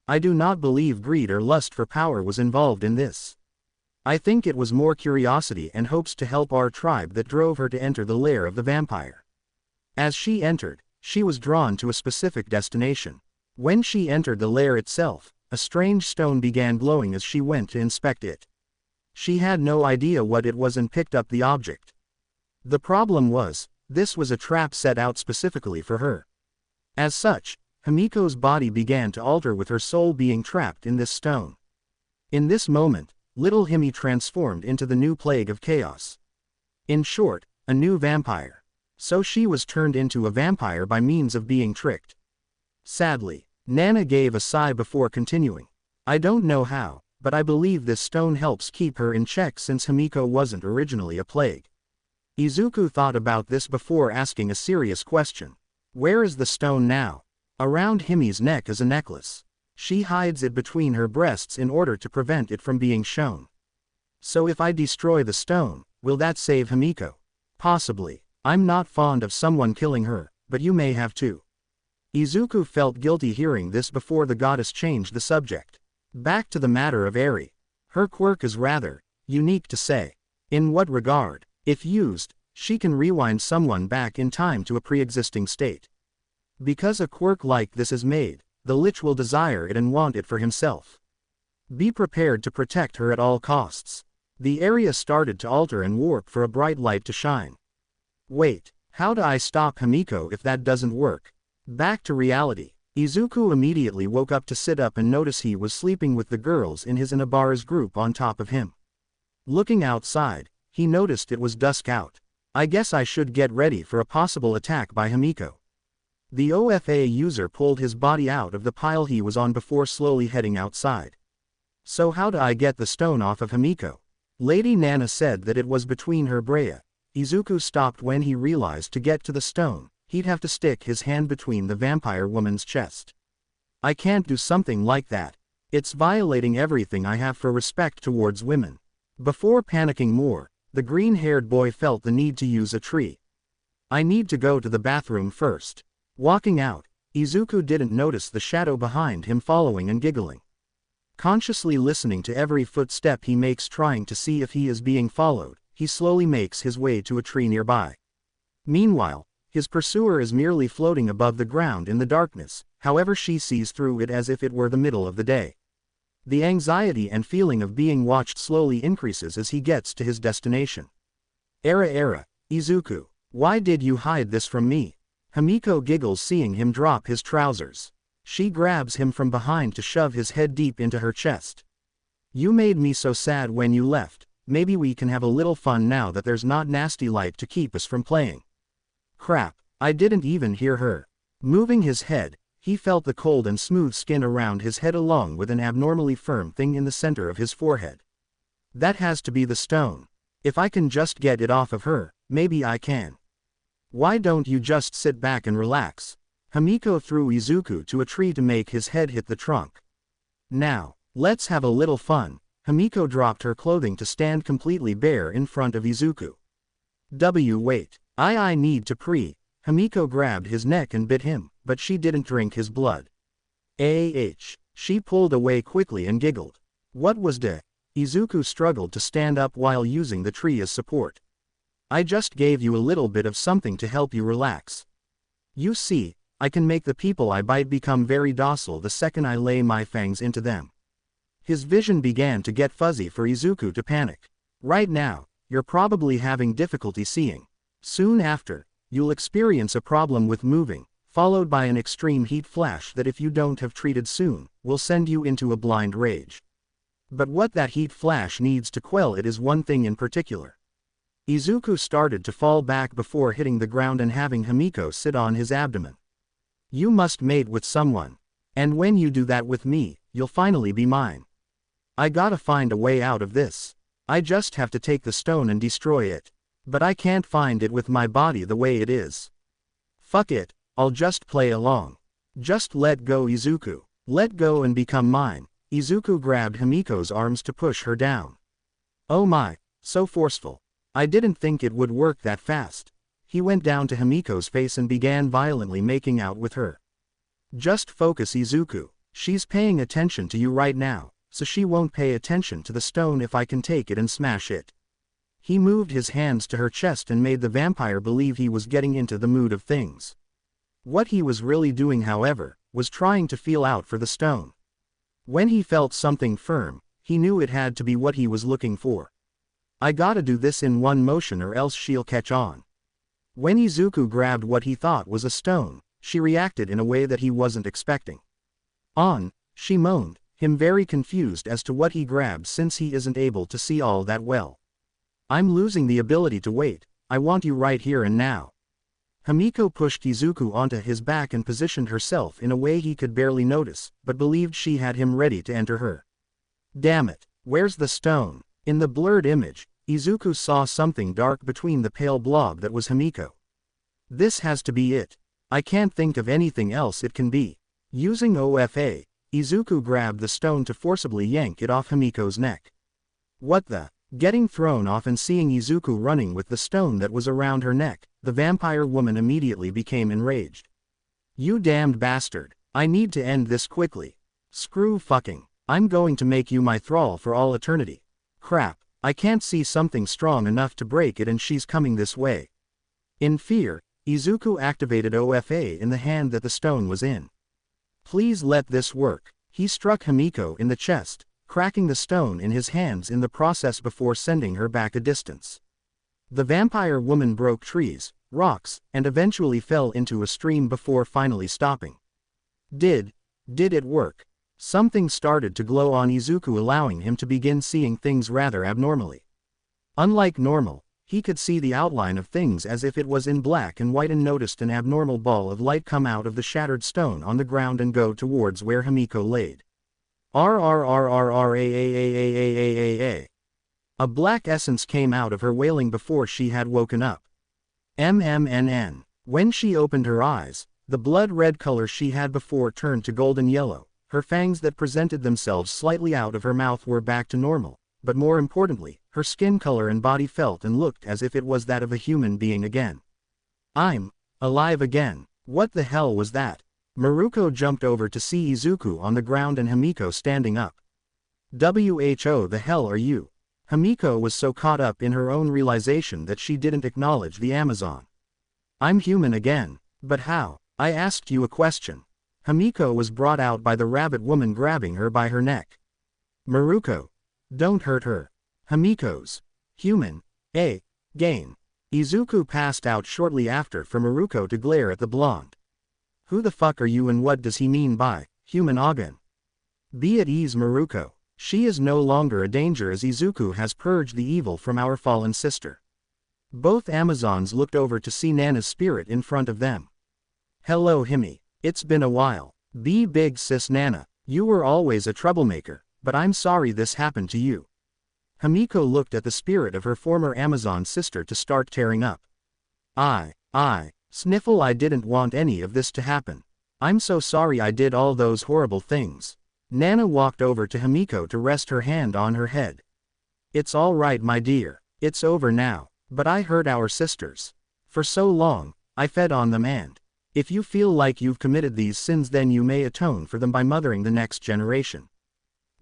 I do not believe greed or lust for power was involved in this. I think it was more curiosity and hopes to help our tribe that drove her to enter the lair of the vampire. As she entered, she was drawn to a specific destination. When she entered the lair itself, a strange stone began glowing as she went to inspect it. She had no idea what it was and picked up the object. The problem was, this was a trap set out specifically for her. As such, Hamiko's body began to alter with her soul being trapped in this stone. In this moment, little Himi transformed into the new plague of chaos. In short, a new vampire. So she was turned into a vampire by means of being tricked. Sadly, Nana gave a sigh before continuing. I don't know how, but I believe this stone helps keep her in check since Hamiko wasn't originally a plague. Izuku thought about this before asking a serious question. Where is the stone now? Around Himi's neck is a necklace. She hides it between her breasts in order to prevent it from being shown. So if I destroy the stone, will that save Hamiko? Possibly. I'm not fond of someone killing her, but you may have too. Izuku felt guilty hearing this before the goddess changed the subject. Back to the matter of Eri. Her quirk is rather Unique to say. In what regard? If used, she can rewind someone back in time to a pre-existing state. Because a quirk like this is made, the Lich will desire it and want it for himself. Be prepared to protect her at all costs. The area started to alter and warp for a bright light to shine. Wait, how do I stop Hamiko if that doesn't work? Back to reality. Izuku immediately woke up to sit up and notice he was sleeping with the girls in his and Abara's group on top of him. Looking outside, he noticed it was dusk out. I guess I should get ready for a possible attack by Hamiko. The OFA user pulled his body out of the pile he was on before slowly heading outside. So how do I get the stone off of Hamiko? Lady Nana said that it was between her brea. Izuku stopped when he realized to get to the stone, he'd have to stick his hand between the vampire woman's chest. I can't do something like that. It's violating everything I have for respect towards women. Before panicking more, the green-haired boy felt the need to use a tree. I need to go to the bathroom first. Walking out, Izuku didn't notice the shadow behind him following and giggling. Consciously listening to every footstep he makes trying to see if he is being followed, he slowly makes his way to a tree nearby. Meanwhile, his pursuer is merely floating above the ground in the darkness, however she sees through it as if it were the middle of the day. The anxiety and feeling of being watched slowly increases as he gets to his destination. Izuku, why did you hide this from me? Hamiko giggles seeing him drop his trousers. She grabs him from behind to shove his head deep into her chest. You made me so sad when you left, maybe we can have a little fun now that there's not nasty light to keep us from playing. Crap, I didn't even hear her. Moving his head, he felt the cold and smooth skin around his head along with an abnormally firm thing in the center of his forehead. That has to be the stone. If I can just get it off of her, maybe I can. Why don't you just sit back and relax? Hamiko threw Izuku to a tree to make his head hit the trunk. Now, let's have a little fun. Hamiko dropped her clothing to stand completely bare in front of Izuku. Wait. I need to pee. Hamiko grabbed his neck and bit him, but she didn't drink his blood. She pulled away quickly and giggled. What was that? Izuku struggled to stand up while using the tree as support. I just gave you a little bit of something to help you relax. You see, I can make the people I bite become very docile the second I lay my fangs into them. His vision began to get fuzzy for Izuku to panic. Right now, you're probably having difficulty seeing. Soon after, you'll experience a problem with moving, followed by an extreme heat flash that if you don't have treated soon, will send you into a blind rage. But what that heat flash needs to quell it is one thing in particular. Izuku started to fall back before hitting the ground and having Hamiko sit on his abdomen. You must mate with someone. And when you do that with me, you'll finally be mine. I gotta find a way out of this. I just have to take the stone and destroy it. But I can't find it with my body the way it is. Fuck it, I'll just play along. Just let go, Izuku. Let go and become mine. Izuku grabbed Hamiko's arms to push her down. Oh my, so forceful. I didn't think it would work that fast. He went down to Hamiko's face and began violently making out with her. Just focus, Izuku. She's paying attention to you right now, so she won't pay attention to the stone if I can take it and smash it. He moved his hands to her chest and made the vampire believe he was getting into the mood of things. What he was really doing, however, was trying to feel out for the stone. When he felt something firm, he knew it had to be what he was looking for. I gotta do this in one motion or else she'll catch on. When Izuku grabbed what he thought was a stone, she reacted in a way that he wasn't expecting. She moaned, him very confused as to what he grabbed since he isn't able to see all that well. I'm losing the ability to wait, I want you right here and now. Hamiko pushed Izuku onto his back and positioned herself in a way he could barely notice, but believed she had him ready to enter her. Damn it, where's the stone? In the blurred image, Izuku saw something dark between the pale blob that was Hamiko. This has to be it. I can't think of anything else it can be. Using OFA, Izuku grabbed the stone to forcibly yank it off Hamiko's neck. What the? Getting thrown off and seeing Izuku running with the stone that was around her neck, the vampire woman immediately became enraged. You damned bastard, I need to end this quickly. Screw fucking, I'm going to make you my thrall for all eternity. Crap, I can't see something strong enough to break it and she's coming this way. In fear, Izuku activated OFA in the hand that the stone was in. Please let this work. He struck Hamiko in the chest, cracking the stone in his hands in the process before sending her back a distance. The vampire woman broke trees, rocks, and eventually fell into a stream before finally stopping. Did it work? Something started to glow on Izuku, allowing him to begin seeing things rather abnormally. Unlike normal, he could see the outline of things as if it was in black and white and noticed an abnormal ball of light come out of the shattered stone on the ground and go towards where Hamiko laid. RRRRRAAAAAAAA. A black essence came out of her wailing before she had woken up. MMNN. When she opened her eyes, the blood-red color she had before turned to golden yellow. Her fangs that presented themselves slightly out of her mouth were back to normal, but more importantly, her skin color and body felt and looked as if it was that of a human being again. I'm alive again. What the hell was that? Maruko jumped over to see Izuku on the ground and Hamiko standing up. Who the hell are you? Hamiko was so caught up in her own realization that she didn't acknowledge the Amazon. I'm human again. But how? I asked you a question. Hamiko was brought out by the rabbit woman grabbing her by her neck. Maruko. Don't hurt her. Hamiko's human gain. Izuku passed out shortly after for Maruko to glare at the blonde. Who the fuck are you and what does he mean by human again? Be at ease, Maruko. She is no longer a danger as Izuku has purged the evil from our fallen sister. Both Amazons looked over to see Nana's spirit in front of them. Hello Himi. It's been a while. Be big sis Nana. You were always a troublemaker, but I'm sorry this happened to you. Hamiko looked at the spirit of her former Amazon sister to start tearing up. Sniffle, I didn't want any of this to happen. I'm so sorry I did all those horrible things. Nana walked over to Hamiko to rest her hand on her head. It's all right my dear. It's over now. But I hurt our sisters. For so long, I fed on them and if you feel like you've committed these sins then you may atone for them by mothering the next generation.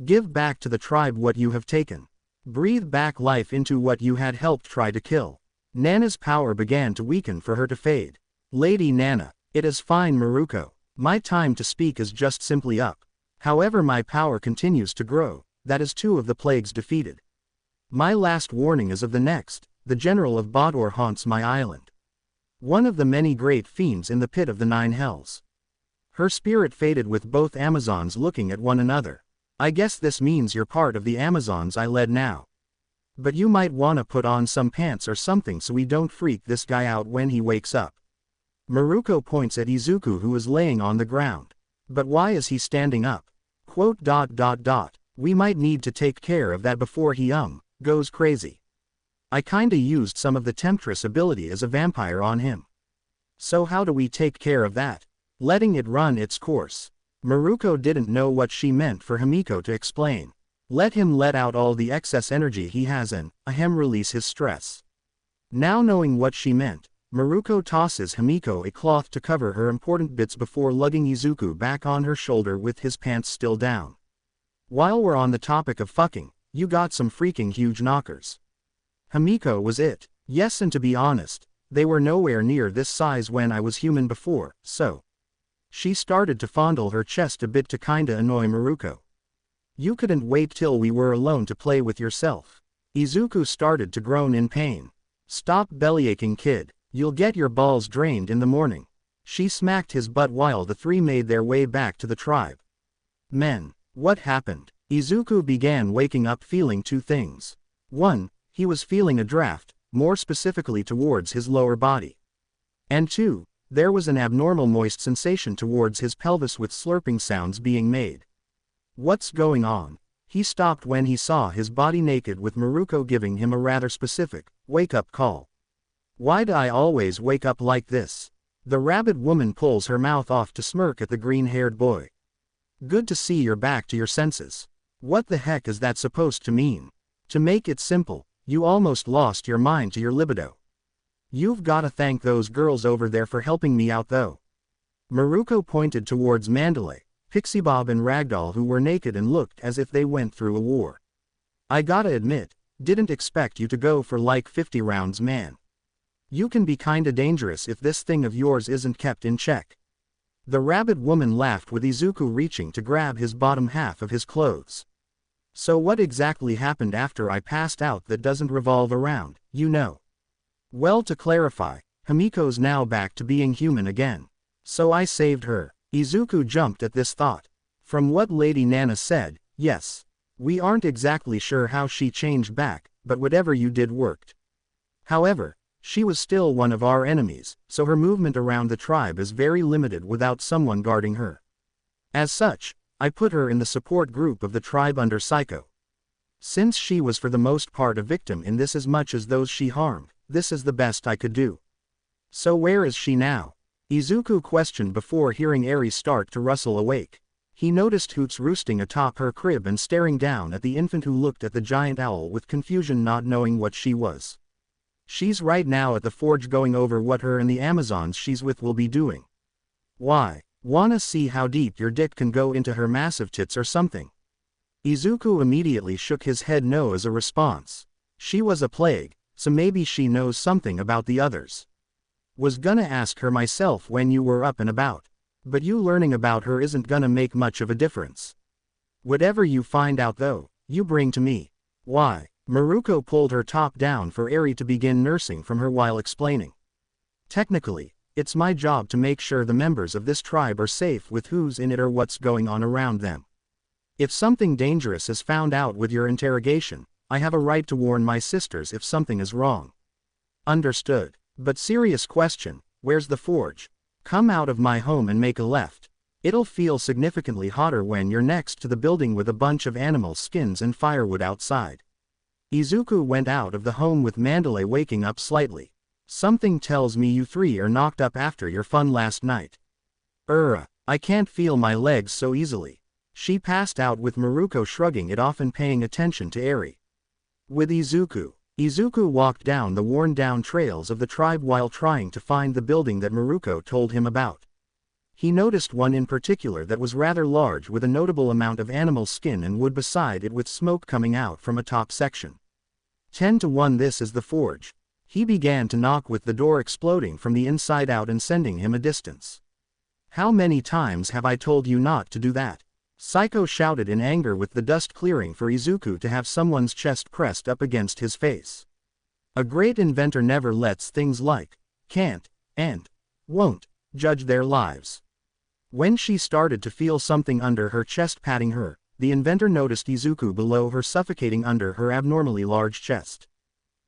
Give back to the tribe what you have taken. Breathe back life into what you had helped try to kill. Nana's power began to weaken for her to fade. Lady Nana, it is fine Maruko. My time to speak is just simply up. However my power continues to grow, that is 2 of the plagues defeated. My last warning is of the next, the general of Bodor haunts my island. One of the many great fiends in the pit of the 9 hells. Her spirit faded with both Amazons looking at one another. I guess this means you're part of the Amazons I led now. But you might wanna put on some pants or something so we don't freak this guy out when he wakes up. Maruko points at Izuku who is laying on the ground. But why is he standing up? Quote. We might need to take care of that before he goes crazy. I kinda used some of the Temptress ability as a vampire on him. So how do we take care of that? Letting it run its course. Maruko didn't know what she meant for Hamiko to explain. Let him let out all the excess energy he has and release his stress. Now knowing what she meant, Maruko tosses Hamiko a cloth to cover her important bits before lugging Izuku back on her shoulder with his pants still down. While we're on the topic of fucking, you got some freaking huge knockers. Hamiko was it. Yes, and to be honest, they were nowhere near this size when I was human before, so. She started to fondle her chest a bit to kinda annoy Maruko. You couldn't wait till we were alone to play with yourself. Izuku started to groan in pain. Stop bellyaching kid, you'll get your balls drained in the morning. She smacked his butt while the 3 made their way back to the tribe. Men, what happened? Izuku began waking up feeling 2 things. 1, he was feeling a draft, more specifically towards his lower body. And 2, there was an abnormal moist sensation towards his pelvis with slurping sounds being made. What's going on? He stopped when he saw his body naked with Maruko giving him a rather specific, wake-up call. Why do I always wake up like this? The rabbit woman pulls her mouth off to smirk at the green-haired boy. Good to see you're back to your senses. What the heck is that supposed to mean? To make it simple, you almost lost your mind to your libido. You've gotta thank those girls over there for helping me out though. Maruko pointed towards Mandalay, Pixiebob and Ragdoll who were naked and looked as if they went through a war. I gotta admit, Didn't expect you to go for like 50 rounds, man. You can be kinda dangerous if this thing of yours isn't kept in check." The rabbit woman laughed, with Izuku reaching to grab his bottom half of his clothes. "So what exactly happened after I passed out that doesn't revolve around, you know?" "Well, to clarify, Hamiko's now back to being human again. So I saved her." Izuku jumped at this thought. "From what Lady Nana said, yes. We aren't exactly sure how she changed back, but whatever you did worked. However, she was still one of our enemies, so her movement around the tribe is very limited without someone guarding her. As such, I put her in the support group of the tribe under Psycho. Since she was for the most part a victim in this as much as those she harmed, this is the best I could do." "So where is she now?" Izuku questioned before hearing Eri start to rustle awake. He noticed Hoots roosting atop her crib and staring down at the infant, who looked at the giant owl with confusion, not knowing what she was. "She's right now at the forge going over what her and the Amazons she's with will be doing." "Why? Wanna see how deep your dick can go into her massive tits or something?" Izuku immediately shook his head no as a response. She was a plague, so maybe she knows something about the others. "Was gonna ask her myself when you were up and about. But you learning about her isn't gonna make much of a difference. Whatever you find out though, you bring to me." "Why?" Maruko pulled her top down for Eri to begin nursing from her while explaining. "Technically, it's my job to make sure the members of this tribe are safe with who's in it or what's going on around them. If something dangerous is found out with your interrogation, I have a right to warn my sisters if something is wrong." "Understood. But serious question, where's the forge?" "Come out of my home and make a left. It'll feel significantly hotter when you're next to the building with a bunch of animal skins and firewood outside." Izuku went out of the home with Mandalay waking up slightly. "Something tells me you three are knocked up after your fun last night." I can't feel my legs so easily." She passed out, with Maruko shrugging it off and paying attention to Eri. With Izuku walked down the worn-down trails of the tribe while trying to find the building that Maruko told him about. He noticed one in particular that was rather large, with a notable amount of animal skin and wood beside it, with smoke coming out from a top section. 10-1, this is the forge. He began to knock, with the door exploding from the inside out and sending him a distance. "How many times have I told you not to do that?" Psycho shouted in anger, with the dust clearing for Izuku to have someone's chest pressed up against his face. A great inventor never lets things like can't and won't judge their lives. When she started to feel something under her chest patting her, the inventor noticed Izuku below her, suffocating under her abnormally large chest.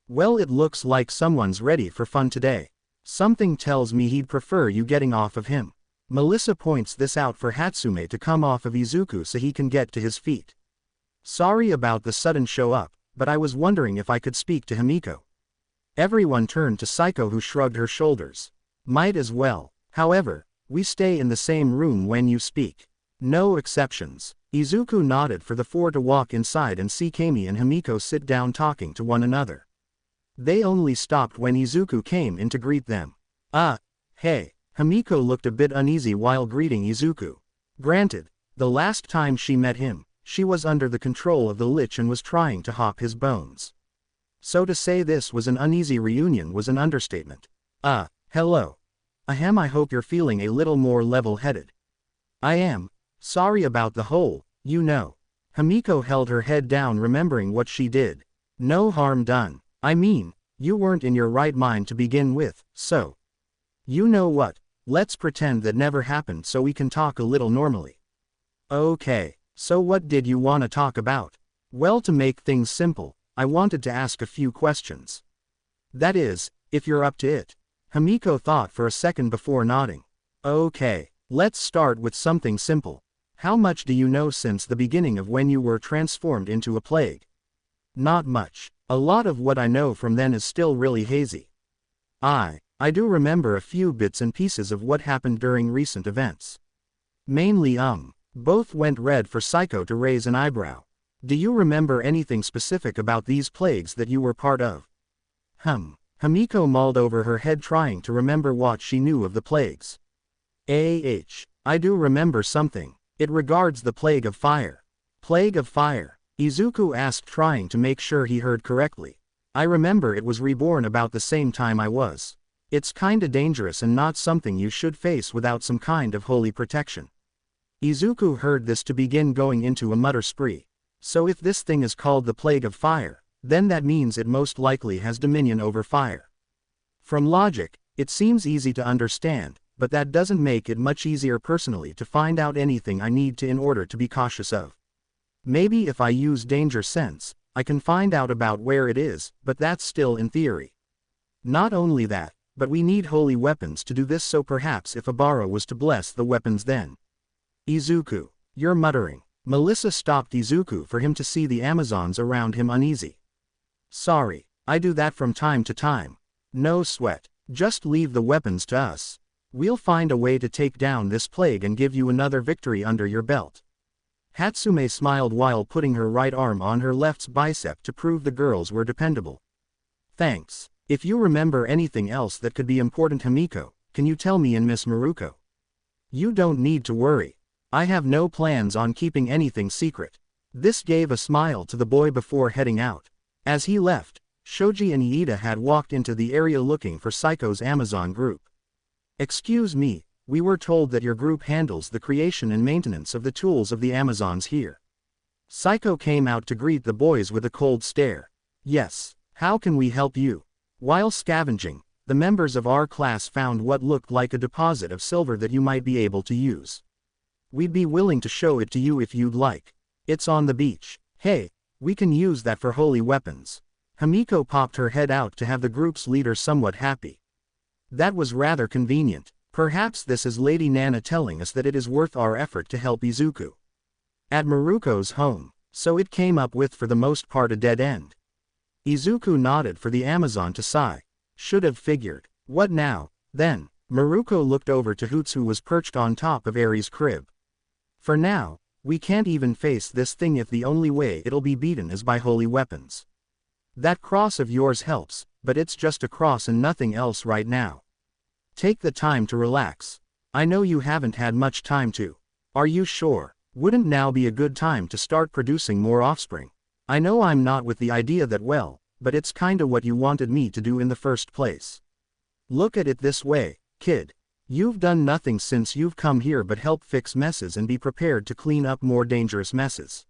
"Well, it looks like someone's ready for fun today. Something tells me he'd prefer you getting off of him." Melissa points this out for Hatsume to come off of Izuku so he can get to his feet. "Sorry about the sudden show up, but I was wondering if I could speak to Hamiko." Everyone turned to Psycho, who shrugged her shoulders. "Might as well. However, we stay in the same room when you speak. No exceptions." Izuku nodded for the four to walk inside and see Kami and Hamiko sit down talking to one another. They only stopped when Izuku came in to greet them. Hey." Hamiko looked a bit uneasy while greeting Izuku. Granted, the last time she met him, she was under the control of the Lich and was trying to hop his bones. So to say this was an uneasy reunion was an understatement. Hello. Ahem, I hope you're feeling a little more level-headed." "I am. Sorry about the whole, you know." Hamiko held her head down, remembering what she did. "No harm done. I mean, you weren't in your right mind to begin with, so. You know what? Let's pretend that never happened so we can talk a little normally." "Okay, so what did you want to talk about?" "Well, to make things simple, I wanted to ask a few questions. That is, if you're up to it." Hamiko thought for a second before nodding. "Okay, let's start with something simple. How much do you know since the beginning of when you were transformed into a plague?" "Not much. A lot of what I know from then is still really hazy. I do remember a few bits and pieces of what happened during recent events. Mainly Both went red for Psycho to raise an eyebrow. "Do you remember anything specific about these plagues that you were part of?" Hamiko mulled over her head, trying to remember what she knew of the plagues. I do remember something. It regards the Plague of Fire." "Plague of Fire. Izuku asked, trying to make sure he heard correctly. I remember it was reborn about the same time I was. It's kinda dangerous and not something you should face without some kind of holy protection. Izuku heard this to begin going into a mutter spree. So if this thing is called the Plague of Fire, then that means it most likely has dominion over fire. From logic, it seems easy to understand, but that doesn't make it much easier personally to find out anything I need to in order to be cautious of. Maybe if I use danger sense, I can find out about where it is, but that's still in theory. Not only that, but we need holy weapons to do this, so perhaps if Abara was to bless the weapons then. Izuku, you're muttering. Melissa stopped Izuku for him to see the Amazons around him uneasy. Sorry, I do that from time to time. No sweat, just leave the weapons to us. We'll find a way to take down this plague and give you another victory under your belt. Hatsume smiled while putting her right arm on her left's bicep to prove the girls were dependable. Thanks. If you remember anything else that could be important, Hamiko, can you tell me and Miss Maruko? You don't need to worry. I have no plans on keeping anything secret. This gave a smile to the boy before heading out. As he left, Shoji and Iida had walked into the area looking for Saiko's Amazon group. Excuse me, we were told that your group handles the creation and maintenance of the tools of the Amazons here. Saiko came out to greet the boys with a cold stare. Yes, how can we help you? While scavenging, the members of our class found what looked like a deposit of silver that you might be able to use. We'd be willing to show it to you if you'd like. It's on the beach. Hey, we can use that for holy weapons. Hamiko popped her head out to have the group's leader somewhat happy. That was rather convenient. Perhaps this is Lady Nana telling us that it is worth our effort to help Izuku. At Maruko's home, so it came up with for the most part a dead end. Izuku nodded for the Amazon to sigh. Should have figured. What now, then? Maruko looked over to Hoots, who was perched on top of Eri's crib. For now, we can't even face this thing if the only way it'll be beaten is by holy weapons. That cross of yours helps, but it's just a cross and nothing else right now. Take the time to relax. I know you haven't had much time to. Are you sure? Wouldn't now be a good time to start producing more offspring? I know I'm not with the idea that well, but it's kinda what you wanted me to do in the first place. Look at it this way, kid. You've done nothing since you've come here but help fix messes and be prepared to clean up more dangerous messes.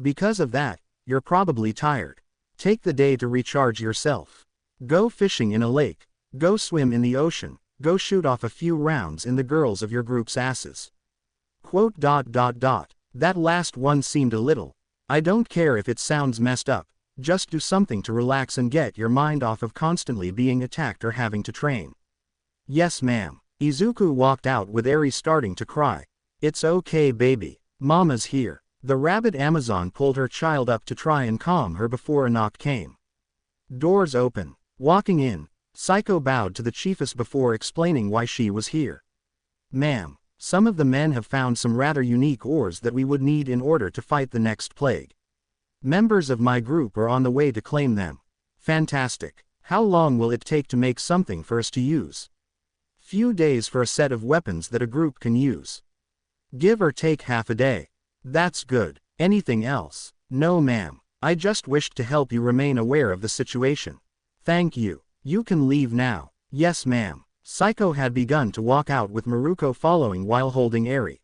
Because of that, you're probably tired. Take the day to recharge yourself. Go fishing in a lake. Go swim in the ocean. Go shoot off a few rounds in the girls of your group's asses. That last one seemed a little. I don't care if it sounds messed up. Just do something to relax and get your mind off of constantly being attacked or having to train. Yes, ma'am. Izuku walked out with Eri starting to cry. It's okay, baby. Mama's here. The rabbit Amazon pulled her child up to try and calm her before a knock came. Doors open. Walking in, Saiko bowed to the chiefess before explaining why she was here. Ma'am, some of the men have found some rather unique ores that we would need in order to fight the next plague. Members of my group are on the way to claim them. Fantastic. How long will it take to make something for us to use? Few days for a set of weapons that a group can use. Give or take half a day. That's good. Anything else? No, ma'am. I just wished to help you remain aware of the situation. Thank you. You can leave now. Yes, ma'am. Saiko had begun to walk out with Maruko following while holding Eri.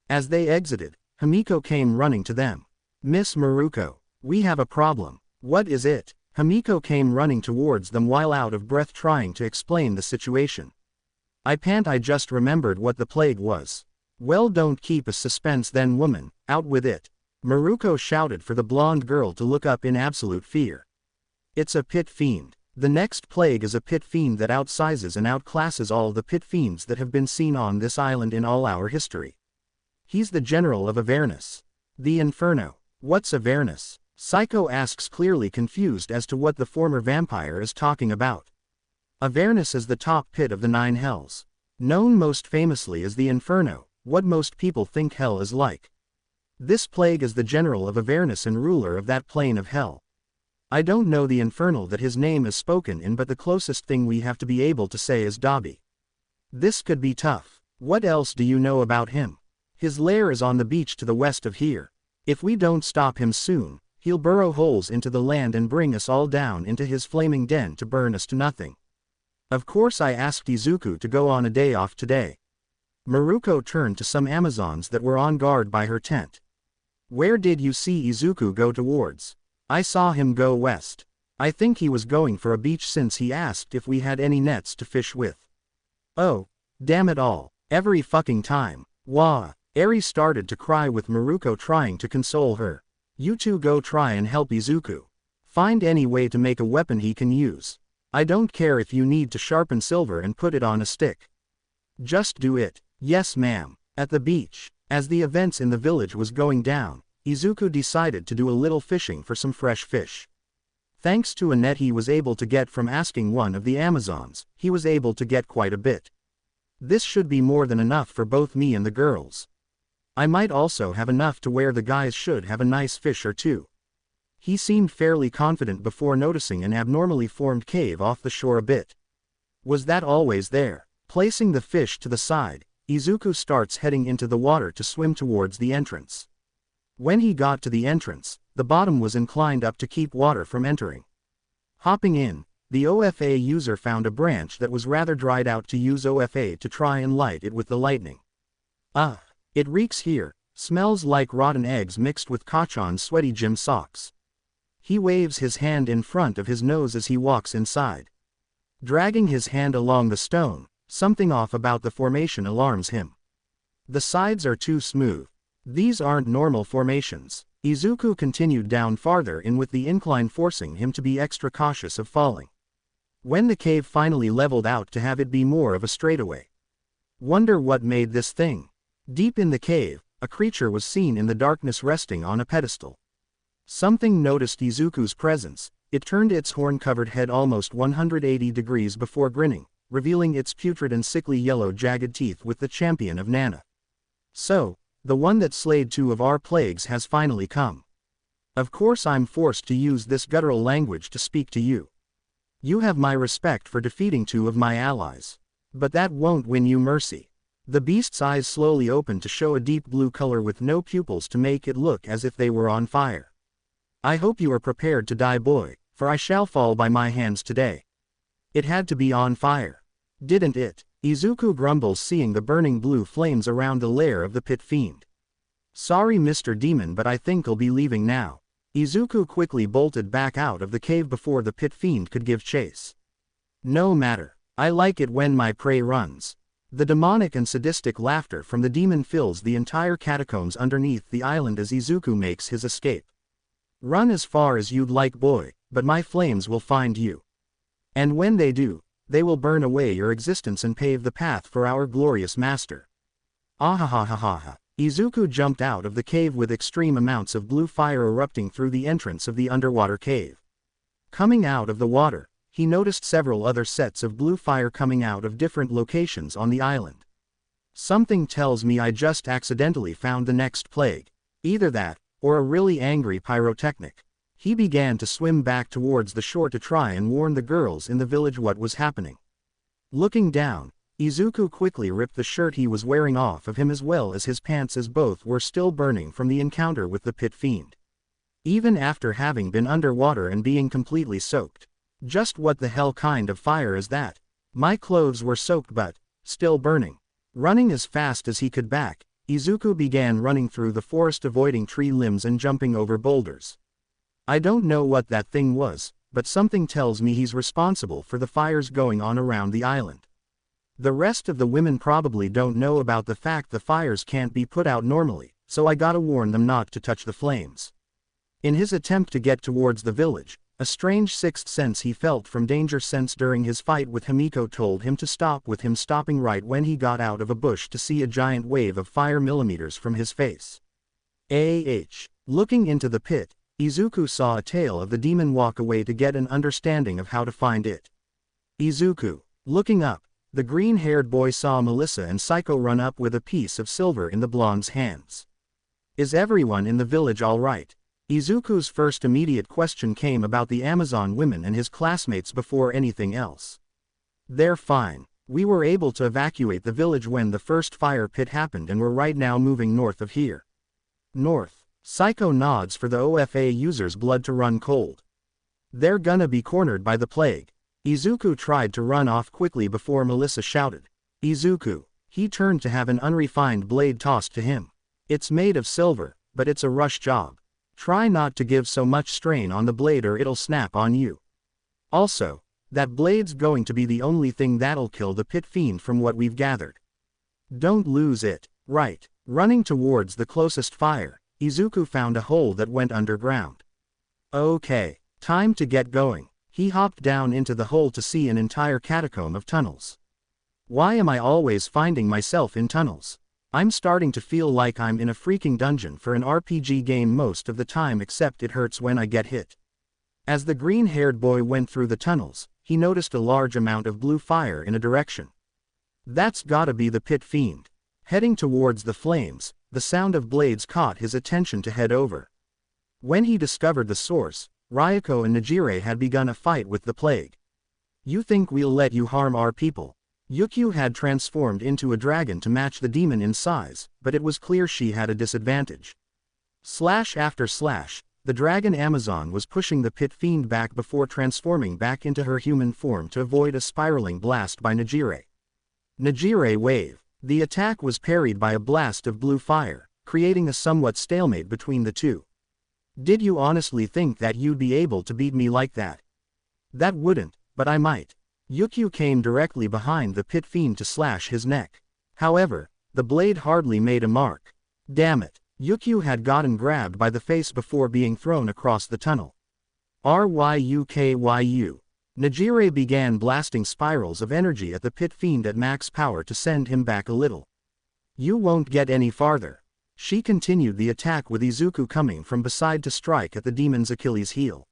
As they exited, Hamiko came running to them. Miss Maruko, we have a problem. What is it? Hamiko came running towards them while out of breath trying to explain the situation. I just remembered what the plague was. Well, don't keep a suspense then, woman, out with it. Maruko shouted for the blonde girl to look up in absolute fear. It's a pit fiend. The next plague is a pit fiend that outsizes and outclasses all the pit fiends that have been seen on this island in all our history. He's the general of Avernus. The Inferno. What's Avernus? Saiko asks, clearly confused as to what the former vampire is talking about. Avernus is the top pit of the 9 hells. Known most famously as the Inferno, what most people think hell is like. This plague is the general of Avernus and ruler of that plane of hell. I don't know the infernal that his name is spoken in, but the closest thing we have to be able to say is Dobby. This could be tough. What else do you know about him? His lair is on the beach to the west of here. If we don't stop him soon, he'll burrow holes into the land and bring us all down into his flaming den to burn us to nothing. Of course I asked Izuku to go on a day off today. Maruko turned to some Amazons that were on guard by her tent. Where did you see Izuku go towards? I saw him go west. I think he was going for a beach since he asked if we had any nets to fish with. Oh, damn it all, every fucking time. Wah. Eri started to cry with Maruko trying to console her. You two go try and help Izuku. Find any way to make a weapon he can use. I don't care if you need to sharpen silver and put it on a stick. Just do it. Yes ma'am. At the beach, as the events in the village was going down, Izuku decided to do a little fishing for some fresh fish. Thanks to a net he was able to get from asking one of the Amazons, he was able to get quite a bit. This should be more than enough for both me and the girls. I might also have enough to where the guys should have a nice fish or two. He seemed fairly confident before noticing an abnormally formed cave off the shore a bit. Was that always there? Placing the fish to the side, Izuku starts heading into the water to swim towards the entrance. When he got to the entrance, the bottom was inclined up to keep water from entering. Hopping in, the OFA user found a branch that was rather dried out to use OFA to try and light it with the lightning. It reeks here, smells like rotten eggs mixed with Kachan's sweaty gym socks. He waves his hand in front of his nose as he walks inside. Dragging his hand along the stone, something off about the formation alarms him. The sides are too smooth. These aren't normal formations. Izuku continued down farther in with the incline forcing him to be extra cautious of falling. When the cave finally leveled out to have it be more of a straightaway. Wonder what made this thing. Deep in the cave, a creature was seen in the darkness resting on a pedestal. Something noticed Izuku's presence. It turned its horn-covered head almost 180 degrees before grinning, revealing its putrid and sickly yellow jagged teeth with the champion of Nana. So, the one that slayed 2 of our plagues has finally come. Of course I'm forced to use this guttural language to speak to you. You have my respect for defeating 2 of my allies. But that won't win you mercy. The beast's eyes slowly opened to show a deep blue color with no pupils to make it look as if they were on fire. I hope you are prepared to die, boy, for I shall fall by my hands today. It had to be on fire. Didn't it? Izuku grumbles seeing the burning blue flames around the lair of the pit fiend. Sorry Mr. Demon, but I think I'll be leaving now. Izuku quickly bolted back out of the cave before the pit fiend could give chase. No matter. I like it when my prey runs. The demonic and sadistic laughter from the demon fills the entire catacombs underneath the island as Izuku makes his escape. Run as far as you'd like, boy, but my flames will find you. And when they do, they will burn away your existence and pave the path for our glorious master. Ahahahaha. Izuku jumped out of the cave with extreme amounts of blue fire erupting through the entrance of the underwater cave. Coming out of the water, he noticed several other sets of blue fire coming out of different locations on the island. Something tells me I just accidentally found the next plague. Either that, or a really angry pyrotechnic. He began to swim back towards the shore to try and warn the girls in the village what was happening. Looking down, Izuku quickly ripped the shirt he was wearing off of him as well as his pants, as both were still burning from the encounter with the pit fiend. Even after having been underwater and being completely soaked. Just what the hell kind of fire is that? My clothes were soaked but still burning. Running as fast as he could back, Izuku began running through the forest, avoiding tree limbs and jumping over boulders. I don't know what that thing was, but something tells me he's responsible for the fires going on around the island. The rest of the women probably don't know about the fact the fires can't be put out normally, so I gotta warn them not to touch the flames. In his attempt to get towards the village, a strange sixth sense he felt from danger sense during his fight with Hamiko told him to stop, with him stopping right when he got out of a bush to see a giant wave of fire millimeters from his face. Looking into the pit, Izuku saw a tail of the demon walk away to get an understanding of how to find it. Izuku. Looking up, the green-haired boy saw Melissa and Psycho run up with a piece of silver in the blonde's hands. Is everyone in the village all right? Izuku's first immediate question came about the Amazon women and his classmates before anything else. They're fine. We were able to evacuate the village when the first fire pit happened and we're right now moving north of here. North? Psycho nods for the OFA user's blood to run cold. They're gonna be cornered by the plague. Izuku tried to run off quickly before Melissa shouted. Izuku. He turned to have an unrefined blade tossed to him. It's made of silver, but it's a rush job. Try not to give so much strain on the blade or it'll snap on you. Also, that blade's going to be the only thing that'll kill the pit fiend from what we've gathered. Don't lose it. Right. Running towards the closest fire, Izuku found a hole that went underground. Okay, time to get going. He hopped down into the hole to see an entire catacomb of tunnels. Why am I always finding myself in tunnels? I'm starting to feel like I'm in a freaking dungeon for an RPG game most of the time, except it hurts when I get hit. As the green-haired boy went through the tunnels, he noticed a large amount of blue fire in a direction. That's gotta be the pit fiend. Heading towards the flames, the sound of blades caught his attention to head over. When he discovered the source, Ryuko and Nejire had begun a fight with the plague. You think we'll let you harm our people? Yukio had transformed into a dragon to match the demon in size, but it was clear she had a disadvantage. Slash after slash, the dragon Amazon was pushing the pit fiend back before transforming back into her human form to avoid a spiraling blast by Nejire. Nejire wave. The attack was parried by a blast of blue fire, creating a somewhat stalemate between the two. Did you honestly think that you'd be able to beat me like that? That wouldn't, but I might. Yukio came directly behind the pit fiend to slash his neck. However, the blade hardly made a mark. Damn it. Yukio had gotten grabbed by the face before being thrown across the tunnel. Ryukyu. Nejire began blasting spirals of energy at the pit fiend at max power to send him back a little. You won't get any farther. She continued the attack with Izuku coming from beside to strike at the demon's Achilles heel.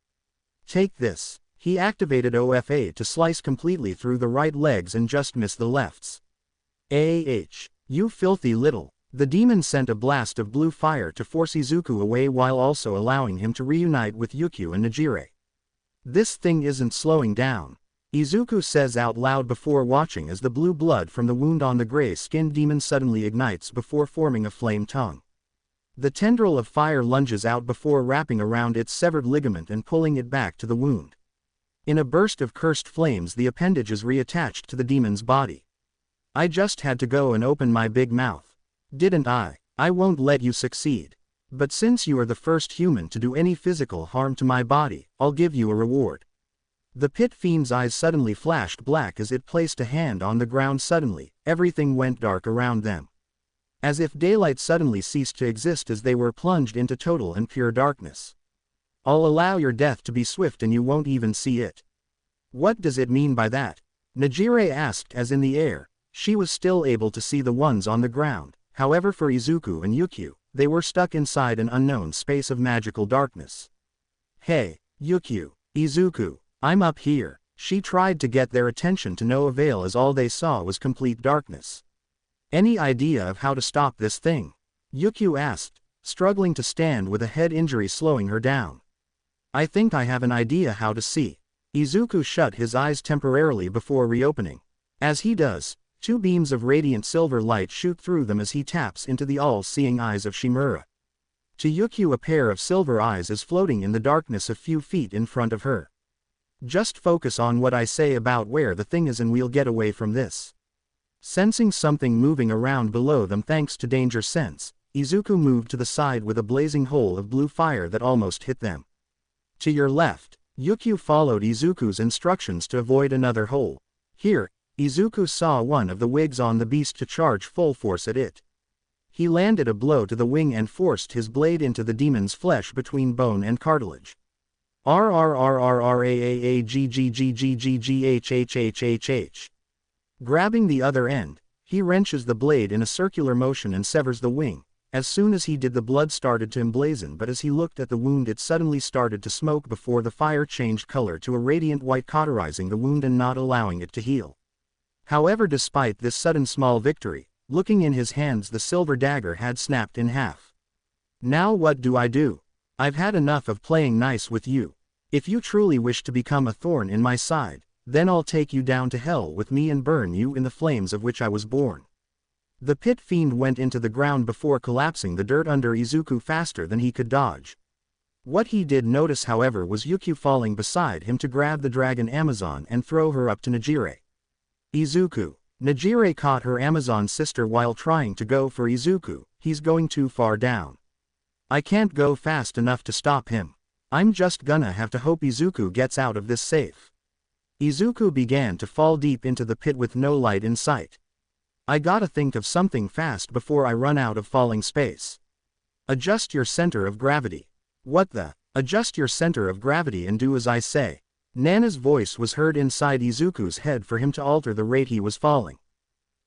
Take this. He activated OFA to slice completely through the right legs and just miss the lefts. You filthy little. The demon sent a blast of blue fire to force Izuku away while also allowing him to reunite with Yukio and Nejire. This thing isn't slowing down. Izuku says out loud before watching as the blue blood from the wound on the gray-skinned demon suddenly ignites before forming a flame tongue. The tendril of fire lunges out before wrapping around its severed ligament and pulling it back to the wound. In a burst of cursed flames, the appendage is reattached to the demon's body. I just had to go and open my big mouth. Didn't I? I won't let you succeed. But since you are the first human to do any physical harm to my body, I'll give you a reward. The pit fiend's eyes suddenly flashed black as it placed a hand on the ground. Suddenly, everything went dark around them. As if daylight suddenly ceased to exist as they were plunged into total and pure darkness. I'll allow your death to be swift and you won't even see it. What does it mean by that? Nejire asked as in the air, she was still able to see the ones on the ground. However, for Izuku and Yukio, they were stuck inside an unknown space of magical darkness. Hey, Yukio, Izuku, I'm up here. She tried to get their attention to no avail as all they saw was complete darkness. Any idea of how to stop this thing? Yukio asked, struggling to stand with a head injury slowing her down. I think I have an idea how to see. Izuku shut his eyes temporarily before reopening. As he does, two beams of radiant silver light shoot through them as he taps into the all-seeing eyes of Shimura. To Yukio, a pair of silver eyes is floating in the darkness a few feet in front of her. Just focus on what I say about where the thing is and we'll get away from this. Sensing something moving around below them thanks to danger sense, Izuku moved to the side with a blazing hole of blue fire that almost hit them. To your left, Yukio followed Izuku's instructions to avoid another hole. Here, Izuku saw one of the wigs on the beast to charge full force at it. He landed a blow to the wing and forced his blade into the demon's flesh between bone and cartilage. RRRRRAAAGGGGGGHHHHH. Grabbing the other end, he wrenches the blade in a circular motion and severs the wing. As soon as he did, the blood started to emblazon, but as he looked at the wound it suddenly started to smoke before the fire changed color to a radiant white, cauterizing the wound and not allowing it to heal. However, despite this sudden small victory, looking in his hands, the silver dagger had snapped in half. Now what do I do? I've had enough of playing nice with you. If you truly wish to become a thorn in my side, then I'll take you down to hell with me and burn you in the flames of which I was born. The pit fiend went into the ground before collapsing the dirt under Izuku faster than he could dodge. What he did notice however was Yuki falling beside him to grab the dragon Amazon and throw her up to Nejire. Izuku. Nejire caught her Amazon sister while trying to go for Izuku. He's going too far down. I can't go fast enough to stop him. I'm just gonna have to hope Izuku gets out of this safe. Izuku began to fall deep into the pit with no light in sight. I gotta think of something fast before I run out of falling space. Adjust your center of gravity. What the? Adjust your center of gravity and do as I say. Nana's voice was heard inside Izuku's head for him to alter the rate he was falling.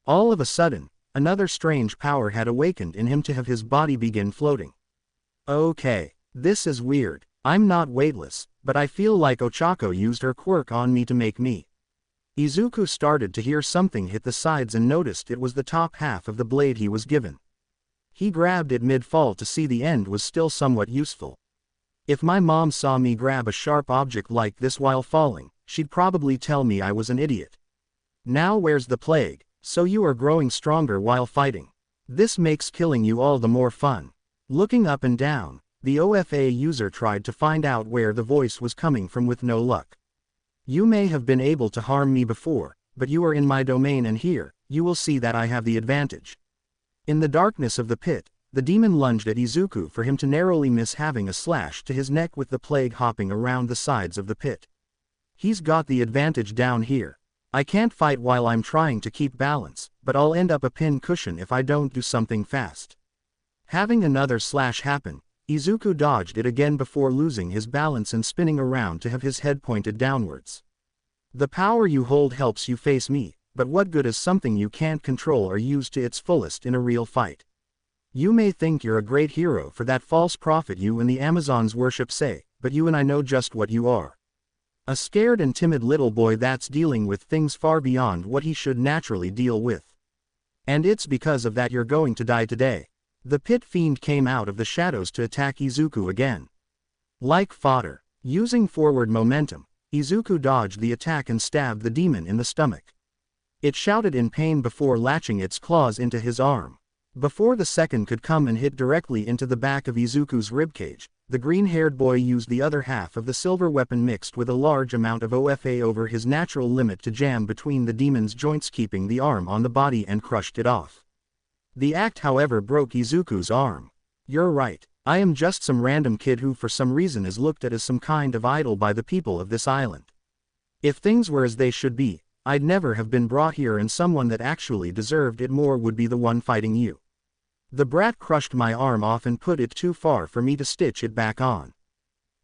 All of a sudden, another strange power had awakened in him to have his body begin floating. Okay, this is weird. I'm not weightless, but I feel like Ochako used her quirk on me to make me. Izuku started to hear something hit the sides and noticed it was the top half of the blade he was given. He grabbed it mid-fall to see the end was still somewhat useful. If my mom saw me grab a sharp object like this while falling, she'd probably tell me I was an idiot. Now where's the plague? So you are growing stronger while fighting. This makes killing you all the more fun. Looking up and down, the OFA user tried to find out where the voice was coming from with no luck. You may have been able to harm me before, but you are in my domain and here, you will see that I have the advantage. In the darkness of the pit, the demon lunged at Izuku for him to narrowly miss having a slash to his neck with the plague hopping around the sides of the pit. He's got the advantage down here. I can't fight while I'm trying to keep balance, but I'll end up a pin cushion if I don't do something fast. Having another slash happen, Izuku dodged it again before losing his balance and spinning around to have his head pointed downwards. The power you hold helps you face me, but what good is something you can't control or use to its fullest in a real fight? You may think you're a great hero for that false prophet you and the Amazons worship say, but you and I know just what you are. A scared and timid little boy that's dealing with things far beyond what he should naturally deal with. And it's because of that you're going to die today. The pit fiend came out of the shadows to attack Izuku again. Like fodder, using forward momentum, Izuku dodged the attack and stabbed the demon in the stomach. It shouted in pain before latching its claws into his arm. Before the second could come and hit directly into the back of Izuku's ribcage, the green-haired boy used the other half of the silver weapon mixed with a large amount of OFA over his natural limit to jam between the demon's joints, keeping the arm on the body, and crushed it off. The act however broke Izuku's arm. You're right, I am just some random kid who for some reason is looked at as some kind of idol by the people of this island. If things were as they should be, I'd never have been brought here, and someone that actually deserved it more would be the one fighting you. The brat crushed my arm off and put it too far for me to stitch it back on.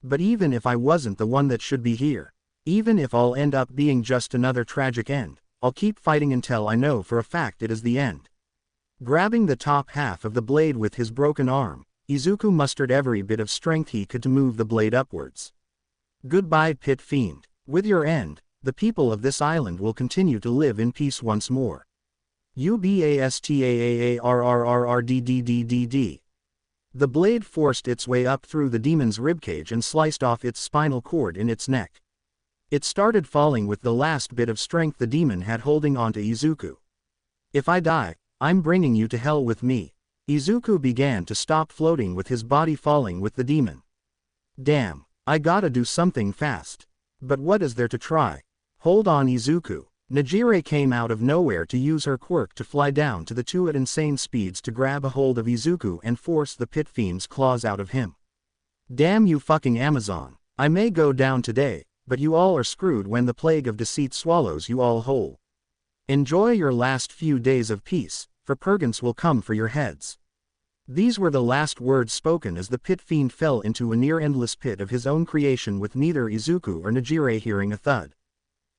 But even if I wasn't the one that should be here, even if I'll end up being just another tragic end, I'll keep fighting until I know for a fact it is the end. Grabbing the top half of the blade with his broken arm, Izuku mustered every bit of strength he could to move the blade upwards. Goodbye, pit fiend. With your end, the people of this island will continue to live in peace once more. UBASTAAARRRRDDDDD. The blade forced its way up through the demon's ribcage and sliced off its spinal cord in its neck. It started falling with the last bit of strength the demon had holding onto Izuku. If I die, I'm bringing you to hell with me. Izuku began to stop floating with his body falling with the demon. Damn, I gotta do something fast. But what is there to try? Hold on, Izuku. Nejire came out of nowhere to use her quirk to fly down to the two at insane speeds to grab a hold of Izuku and force the pit fiend's claws out of him. Damn you fucking Amazon. I may go down today, but you all are screwed when the plague of deceit swallows you all whole. Enjoy your last few days of peace, for Purgance will come for your heads. These were the last words spoken as the pit fiend fell into a near-endless pit of his own creation, with neither Izuku or Nejire hearing a thud.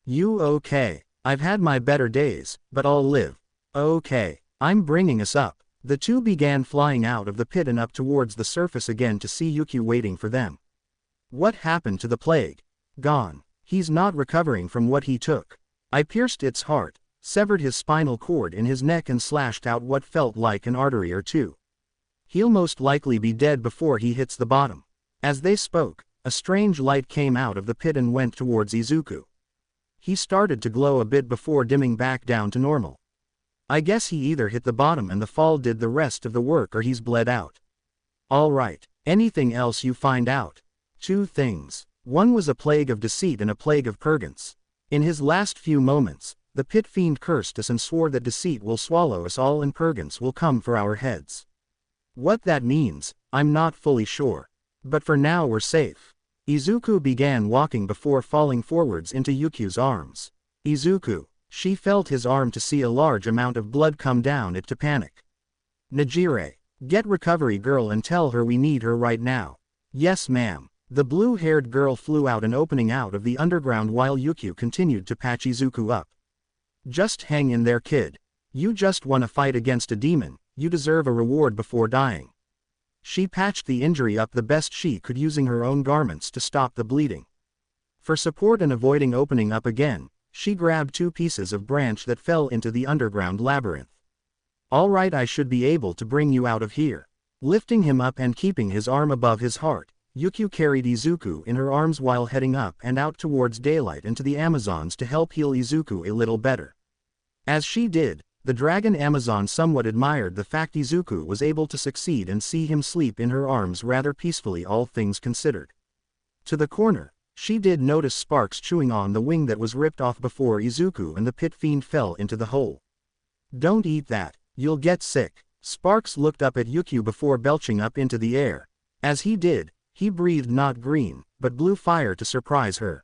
You okay? I've had my better days, but I'll live. Okay, I'm bringing us up. The two began flying out of the pit and up towards the surface again to see Yuki waiting for them. What happened to the plague? Gone. He's not recovering from what he took. I pierced its heart, severed his spinal cord in his neck and slashed out what felt like an artery or two. He'll most likely be dead before he hits the bottom. As they spoke, a strange light came out of the pit and went towards Izuku. He started to glow a bit before dimming back down to normal. I guess he either hit the bottom and the fall did the rest of the work or he's bled out. Alright, anything else you find out? 2 things. One was a plague of deceit and a plague of purgance. In his last few moments, the pit fiend cursed us and swore that deceit will swallow us all and purgance will come for our heads. What that means, I'm not fully sure. But for now we're safe. Izuku began walking before falling forwards into Yukyu's arms. Izuku. She felt his arm to see a large amount of blood come down it to panic. Nejire. Get recovery girl and tell her we need her right now. Yes ma'am. The blue-haired girl flew out an opening out of the underground while Yukyu continued to patch Izuku up. Just hang in there kid. You just wanna fight against a demon, you deserve a reward before dying. She patched the injury up the best she could using her own garments to stop the bleeding. For support and avoiding opening up again, she grabbed 2 pieces of branch that fell into the underground labyrinth. Alright, I should be able to bring you out of here. Lifting him up and keeping his arm above his heart, Yukyu carried Izuku in her arms while heading up and out towards daylight and to the Amazons to help heal Izuku a little better. As she did, the dragon Amazon somewhat admired the fact Izuku was able to succeed and see him sleep in her arms rather peacefully, all things considered. To the corner, she did notice Sparks chewing on the wing that was ripped off before Izuku and the pit fiend fell into the hole. Don't eat that, you'll get sick. Sparks looked up at Yukyu before belching up into the air. As he did, he breathed not green, but blue fire to surprise her.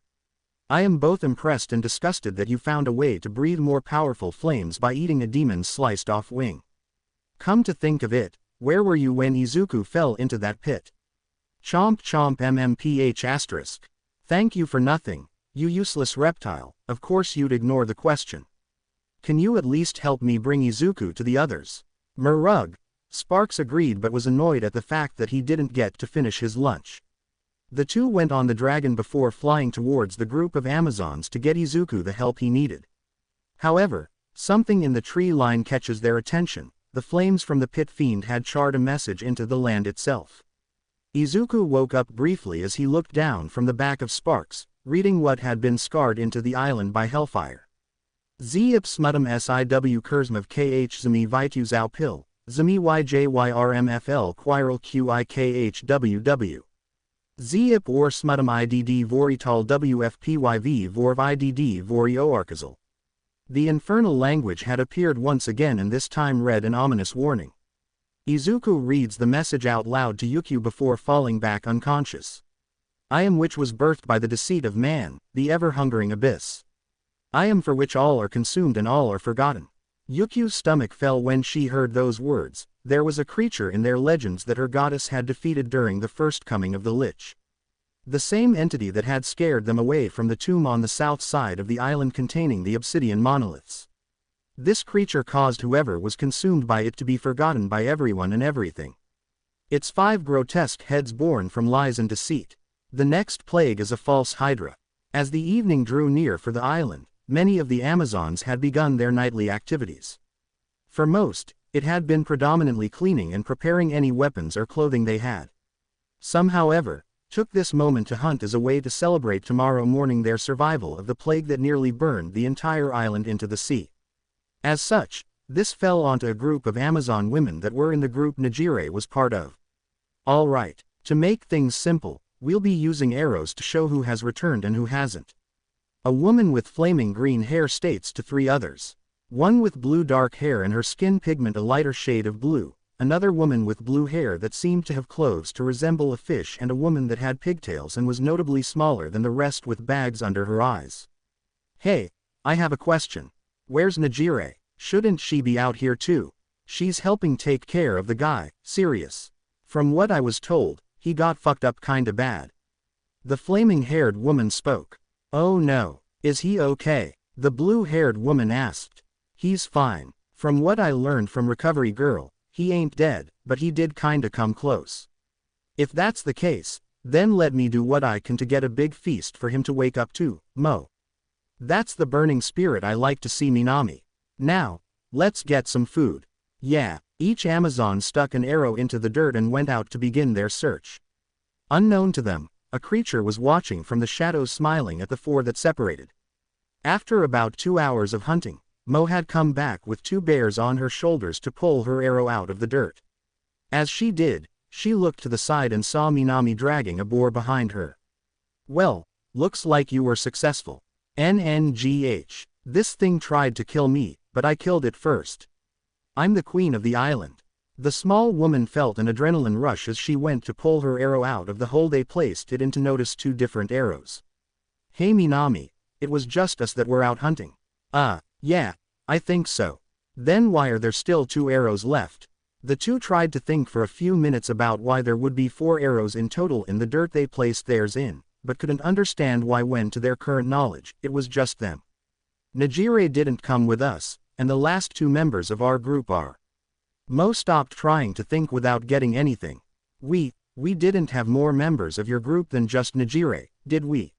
I am both impressed and disgusted that you found a way to breathe more powerful flames by eating a demon's sliced off wing. Come to think of it, where were you when Izuku fell into that pit? Chomp chomp mmph*. Thank you for nothing, you useless reptile. Of course you'd ignore the question. Can you at least help me bring Izuku to the others? Murug. Sparks agreed but was annoyed at the fact that he didn't get to finish his lunch. The 2 went on the dragon before flying towards the group of Amazons to get Izuku the help he needed. However, something in the tree line catches their attention. The flames from the pit fiend had charred a message into the land itself. Izuku woke up briefly as he looked down from the back of Sparks, reading what had been scarred into the island by Hellfire. Zip smuttum siw kurzmav kh zmi vitu zau pil, zmi yjyrmfl quiral qikhww. Zip or smuttum idd vorital wfpyv vorv idd vorioarkazal. The infernal language had appeared once again and this time read an ominous warning. Izuku reads the message out loud to Yukyu before falling back unconscious. I am which was birthed by the deceit of man, the ever-hungering abyss. I am for which all are consumed and all are forgotten. Yukyu's stomach fell when she heard those words. There was a creature in their legends that her goddess had defeated during the first coming of the Lich. The same entity that had scared them away from the tomb on the south side of the island containing the obsidian monoliths. This creature caused whoever was consumed by it to be forgotten by everyone and everything. Its 5 grotesque heads born from lies and deceit. The next plague is a false hydra. As the evening drew near for the island, many of the Amazons had begun their nightly activities. For most, it had been predominantly cleaning and preparing any weapons or clothing they had. Some, however, took this moment to hunt as a way to celebrate tomorrow morning their survival of the plague that nearly burned the entire island into the sea. As such, this fell onto a group of Amazon women that were in the group Nejire was part of. Alright, to make things simple, we'll be using arrows to show who has returned and who hasn't. A woman with flaming green hair states to 3 others. One with blue dark hair and her skin pigment a lighter shade of blue, another woman with blue hair that seemed to have clothes to resemble a fish and a woman that had pigtails and was notably smaller than the rest with bags under her eyes. Hey, I have a question. Where's Nejire? Shouldn't she be out here too? She's helping take care of the guy, Sirius. From what I was told, he got fucked up kinda bad. The flaming-haired woman spoke. Oh no, is he okay? The blue-haired woman asked. He's fine. From what I learned from Recovery Girl, he ain't dead, but he did kinda come close. If that's the case, then let me do what I can to get a big feast for him to wake up to, Mo. That's the burning spirit I like to see, Minami. Now, let's get some food. Yeah, each Amazon stuck an arrow into the dirt and went out to begin their search. Unknown to them, a creature was watching from the shadows smiling at the 4 that separated. After about 2 hours of hunting, Mo had come back with 2 bears on her shoulders to pull her arrow out of the dirt. As she did, she looked to the side and saw Minami dragging a boar behind her. Well, looks like you were successful. NNGH. This thing tried to kill me, but I killed it first. I'm the queen of the island. The small woman felt an adrenaline rush as she went to pull her arrow out of the hole they placed it in to notice 2 different arrows. Hey Minami, it was just us that were out hunting. Yeah, I think so. Then why are there still 2 arrows left? The 2 tried to think for a few minutes about why there would be 4 arrows in total in the dirt they placed theirs in, but couldn't understand why when to their current knowledge, it was just them. Najire didn't come with us, and the last 2 members of our group are. Mo stopped trying to think without getting anything. We didn't have more members of your group than just Najire, did we?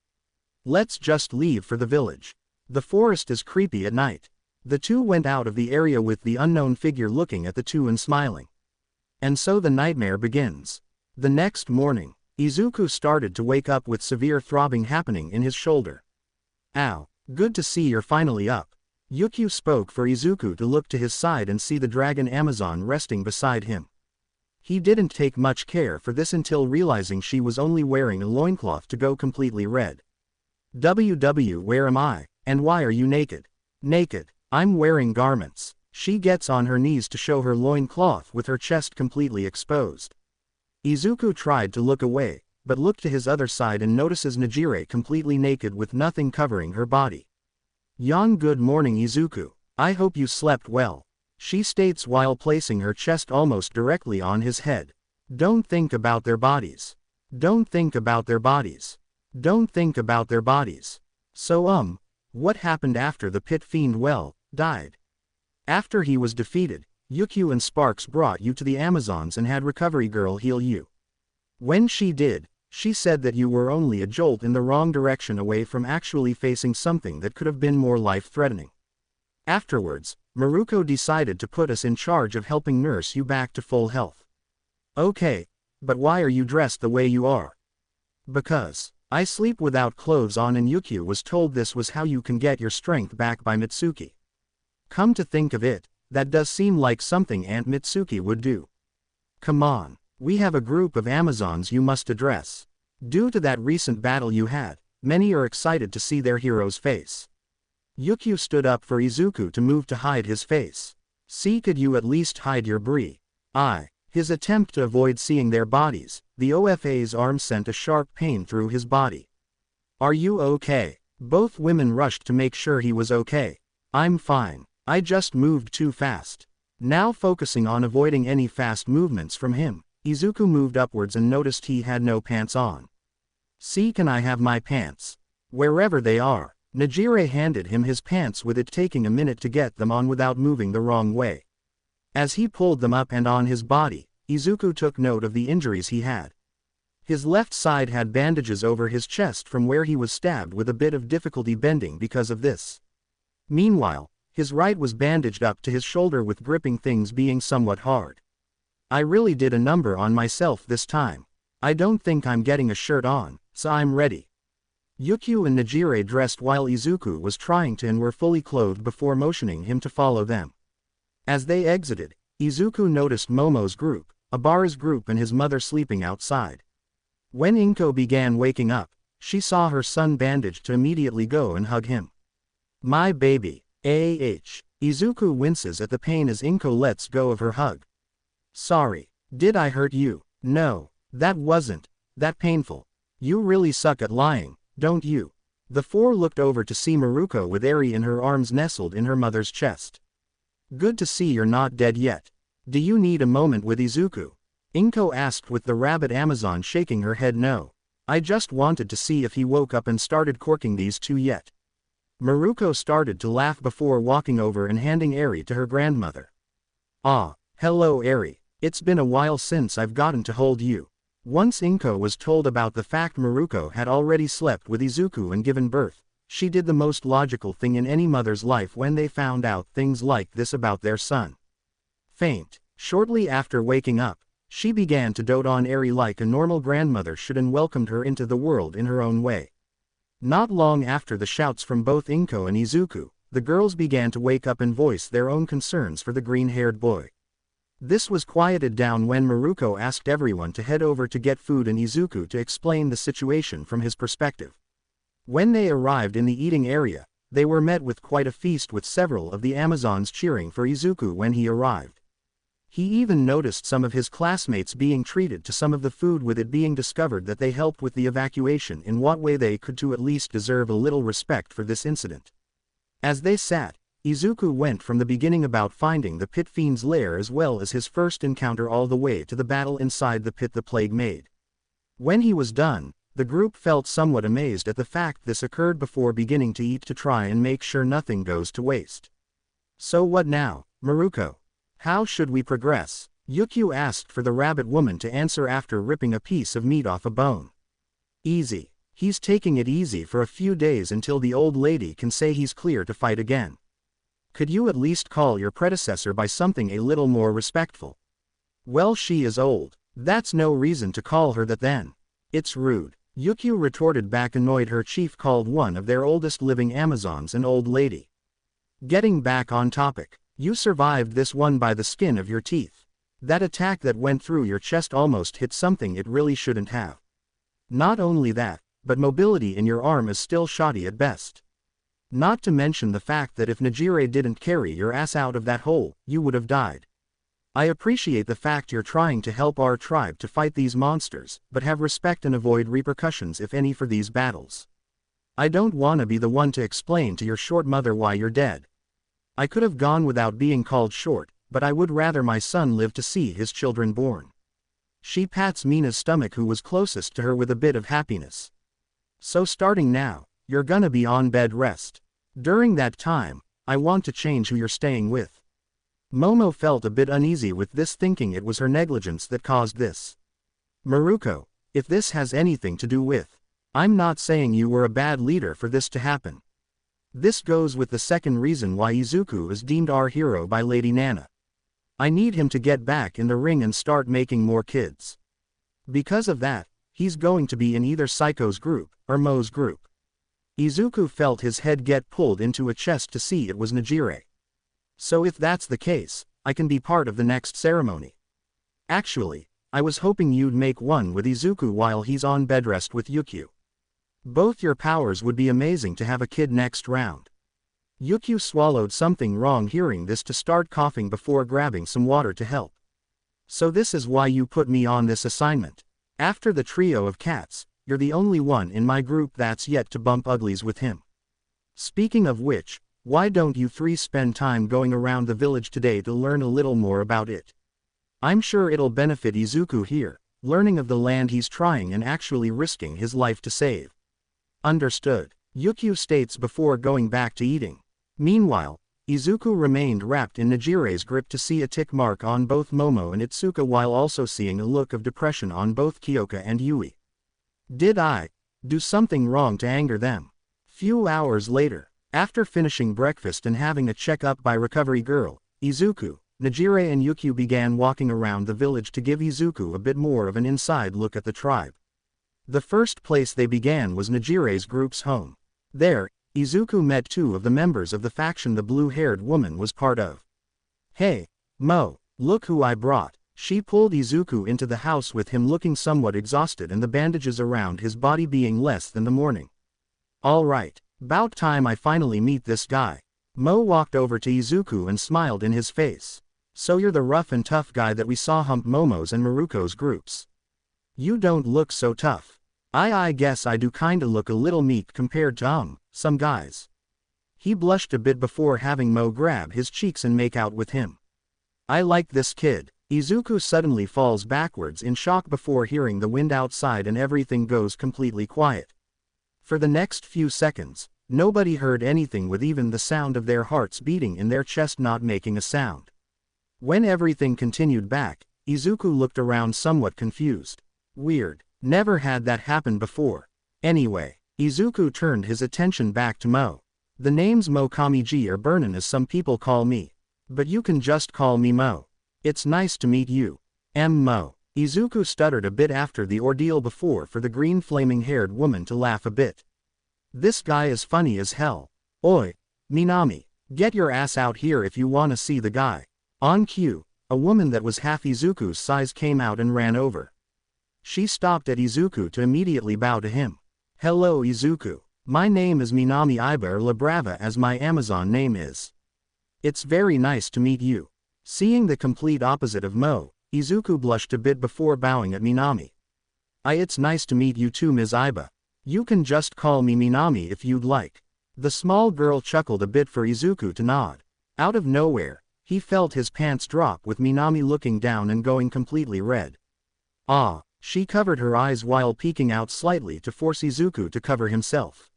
Let's just leave for the village. The forest is creepy at night. The 2 went out of the area with the unknown figure looking at the 2 and smiling. And so the nightmare begins. The next morning, Izuku started to wake up with severe throbbing happening in his shoulder. Ow, good to see you're finally up. Yukio spoke for Izuku to look to his side and see the dragon Amazon resting beside him. He didn't take much care for this until realizing she was only wearing a loincloth to go completely red. Where am I, and why are you naked? Naked. I'm wearing garments. She gets on her knees to show her loincloth with her chest completely exposed. Izuku tried to look away, but looked to his other side and notices Najire completely naked with nothing covering her body. Good morning Izuku. I hope you slept well. She states while placing her chest almost directly on his head. Don't think about their bodies. Don't think about their bodies. Don't think about their bodies. So what happened after the pit fiend died? After he was defeated, Yukio and Sparks brought you to the Amazons and had Recovery Girl heal you. When she did, she said that you were only a jolt in the wrong direction away from actually facing something that could have been more life-threatening. Afterwards, Maruko decided to put us in charge of helping nurse you back to full health. Okay, but why are you dressed the way you are? Because I sleep without clothes on and Yukio was told this was how you can get your strength back by Mitsuki. Come to think of it, that does seem like something Aunt Mitsuki would do. Come on, we have a group of Amazons you must address. Due to that recent battle you had, many are excited to see their hero's face. Yukio stood up for Izuku to move to hide his face. See, could you at least hide your brie? His attempt to avoid seeing their bodies, the OFA's arm sent a sharp pain through his body. Are you okay? Both women rushed to make sure he was okay. I'm fine. I just moved too fast. Now focusing on avoiding any fast movements from him, Izuku moved upwards and noticed he had no pants on. See, can I have my pants? Wherever they are. Najire handed him his pants with it taking a minute to get them on without moving the wrong way. As he pulled them up and on his body, Izuku took note of the injuries he had. His left side had bandages over his chest from where he was stabbed with a bit of difficulty bending because of this. Meanwhile, his right was bandaged up to his shoulder with gripping things being somewhat hard. I really did a number on myself this time. I don't think I'm getting a shirt on, so I'm ready. Yukio and Najire dressed while Izuku was trying to and were fully clothed before motioning him to follow them. As they exited, Izuku noticed Momo's group, Abara's group and his mother sleeping outside. When Inko began waking up, she saw her son bandaged to immediately go and hug him. My baby. Izuku winces at the pain as Inko lets go of her hug. Sorry. Did I hurt you? No, that wasn't that painful. You really suck at lying, don't you? The 4 looked over to see Maruko with Eri in her arms nestled in her mother's chest. Good to see you're not dead yet. Do you need a moment with Izuku? Inko asked with the rabbit Amazon shaking her head no. I just wanted to see if he woke up and started corking these 2 yet. Maruko started to laugh before walking over and handing Eri to her grandmother. Hello Eri. It's been a while since I've gotten to hold you. Once Inko was told about the fact Maruko had already slept with Izuku and given birth, she did the most logical thing in any mother's life when they found out things like this about their son. Faint. Shortly after waking up, she began to dote on Eri like a normal grandmother should and welcomed her into the world in her own way. Not long after the shouts from both Inko and Izuku, the girls began to wake up and voice their own concerns for the green-haired boy. This was quieted down when Maruko asked everyone to head over to get food and Izuku to explain the situation from his perspective. When they arrived in the eating area, they were met with quite a feast with several of the Amazons cheering for Izuku when he arrived. He even noticed some of his classmates being treated to some of the food, with it being discovered that they helped with the evacuation in what way they could to at least deserve a little respect for this incident. As they sat, Izuku went from the beginning about finding the pit fiend's lair as well as his first encounter all the way to the battle inside the pit the plague made. When he was done, the group felt somewhat amazed at the fact this occurred before beginning to eat to try and make sure nothing goes to waste. So what now, Maruko? How should we progress? Yukio asked for the rabbit woman to answer after ripping a piece of meat off a bone. Easy. He's taking it easy for a few days until the old lady can say he's clear to fight again. Could you at least call your predecessor by something a little more respectful? Well, she is old. That's no reason to call her that then. It's rude. Yukio retorted back, annoyed her chief called one of their oldest living Amazons an old lady. Getting back on topic. You survived this one by the skin of your teeth. That attack that went through your chest almost hit something it really shouldn't have. Not only that, but mobility in your arm is still shoddy at best. Not to mention the fact that if Najire didn't carry your ass out of that hole, you would have died. I appreciate the fact you're trying to help our tribe to fight these monsters, but have respect and avoid repercussions if any for these battles. I don't wanna be the one to explain to your short mother why you're dead. I could have gone without being called short, but I would rather my son live to see his children born. She pats Mina's stomach, who was closest to her, with a bit of happiness. So starting now, you're gonna be on bed rest. During that time, I want to change who you're staying with. Momo felt a bit uneasy with this, thinking it was her negligence that caused this. Maruko, if this has anything to do with, I'm not saying you were a bad leader for this to happen. This goes with the second reason why Izuku is deemed our hero by Lady Nana. I need him to get back in the ring and start making more kids. Because of that, he's going to be in either Psycho's group, or Mo's group. Izuku felt his head get pulled into a chest to see it was Najire. So if that's the case, I can be part of the next ceremony. Actually, I was hoping you'd make one with Izuku while he's on bedrest with Yukio. Both your powers would be amazing to have a kid next round. Yukio swallowed something wrong hearing this to start coughing before grabbing some water to help. So this is why you put me on this assignment. After the trio of cats, you're the only one in my group that's yet to bump uglies with him. Speaking of which, why don't you three spend time going around the village today to learn a little more about it? I'm sure it'll benefit Izuku here, learning of the land he's trying and actually risking his life to save. Understood, Yukio states before going back to eating. Meanwhile, Izuku remained wrapped in Najire's grip to see a tick mark on both Momo and Itsuka, while also seeing a look of depression on both Kyoka and Yui. Did I do something wrong to anger them? Few hours later, after finishing breakfast and having a check-up by Recovery Girl, Izuku, Najire and Yukio began walking around the village to give Izuku a bit more of an inside look at the tribe. The first place they began was Najire's group's home. There, Izuku met two of the members of the faction the blue-haired woman was part of. Hey, Mo, look who I brought. She pulled Izuku into the house with him looking somewhat exhausted and the bandages around his body being less than the morning. Alright, about time I finally meet this guy. Mo walked over to Izuku and smiled in his face. So you're the rough and tough guy that we saw hump Momo's and Maruko's groups. You don't look so tough. I guess I do kinda look a little meek compared to some guys. He blushed a bit before having Mo grab his cheeks and make out with him. I like this kid. Izuku suddenly falls backwards in shock before hearing the wind outside and everything goes completely quiet. For the next few seconds, nobody heard anything, with even the sound of their hearts beating in their chest not making a sound. When everything continued back, Izuku looked around somewhat confused. Weird. Never had that happen before. Anyway, Izuku turned his attention back to Mo. The name's Mo Kamiji, or Burnin as some people call me. But you can just call me Mo. It's nice to meet you. Mo. Izuku stuttered a bit after the ordeal before for the green flaming-haired woman to laugh a bit. This guy is funny as hell. Oi, Minami, get your ass out here if you wanna see the guy. On cue, a woman that was half Izuku's size came out and ran over. She stopped at Izuku to immediately bow to him. Hello Izuku. My name is Minami Iba or La Brava as my Amazon name is. It's very nice to meet you. Seeing the complete opposite of Mo, Izuku blushed a bit before bowing at Minami. It's nice to meet you too Ms. Iba. You can just call me Minami if you'd like. The small girl chuckled a bit for Izuku to nod. Out of nowhere, he felt his pants drop with Minami looking down and going completely red. Ah, she covered her eyes while peeking out slightly to force Izuku to cover himself.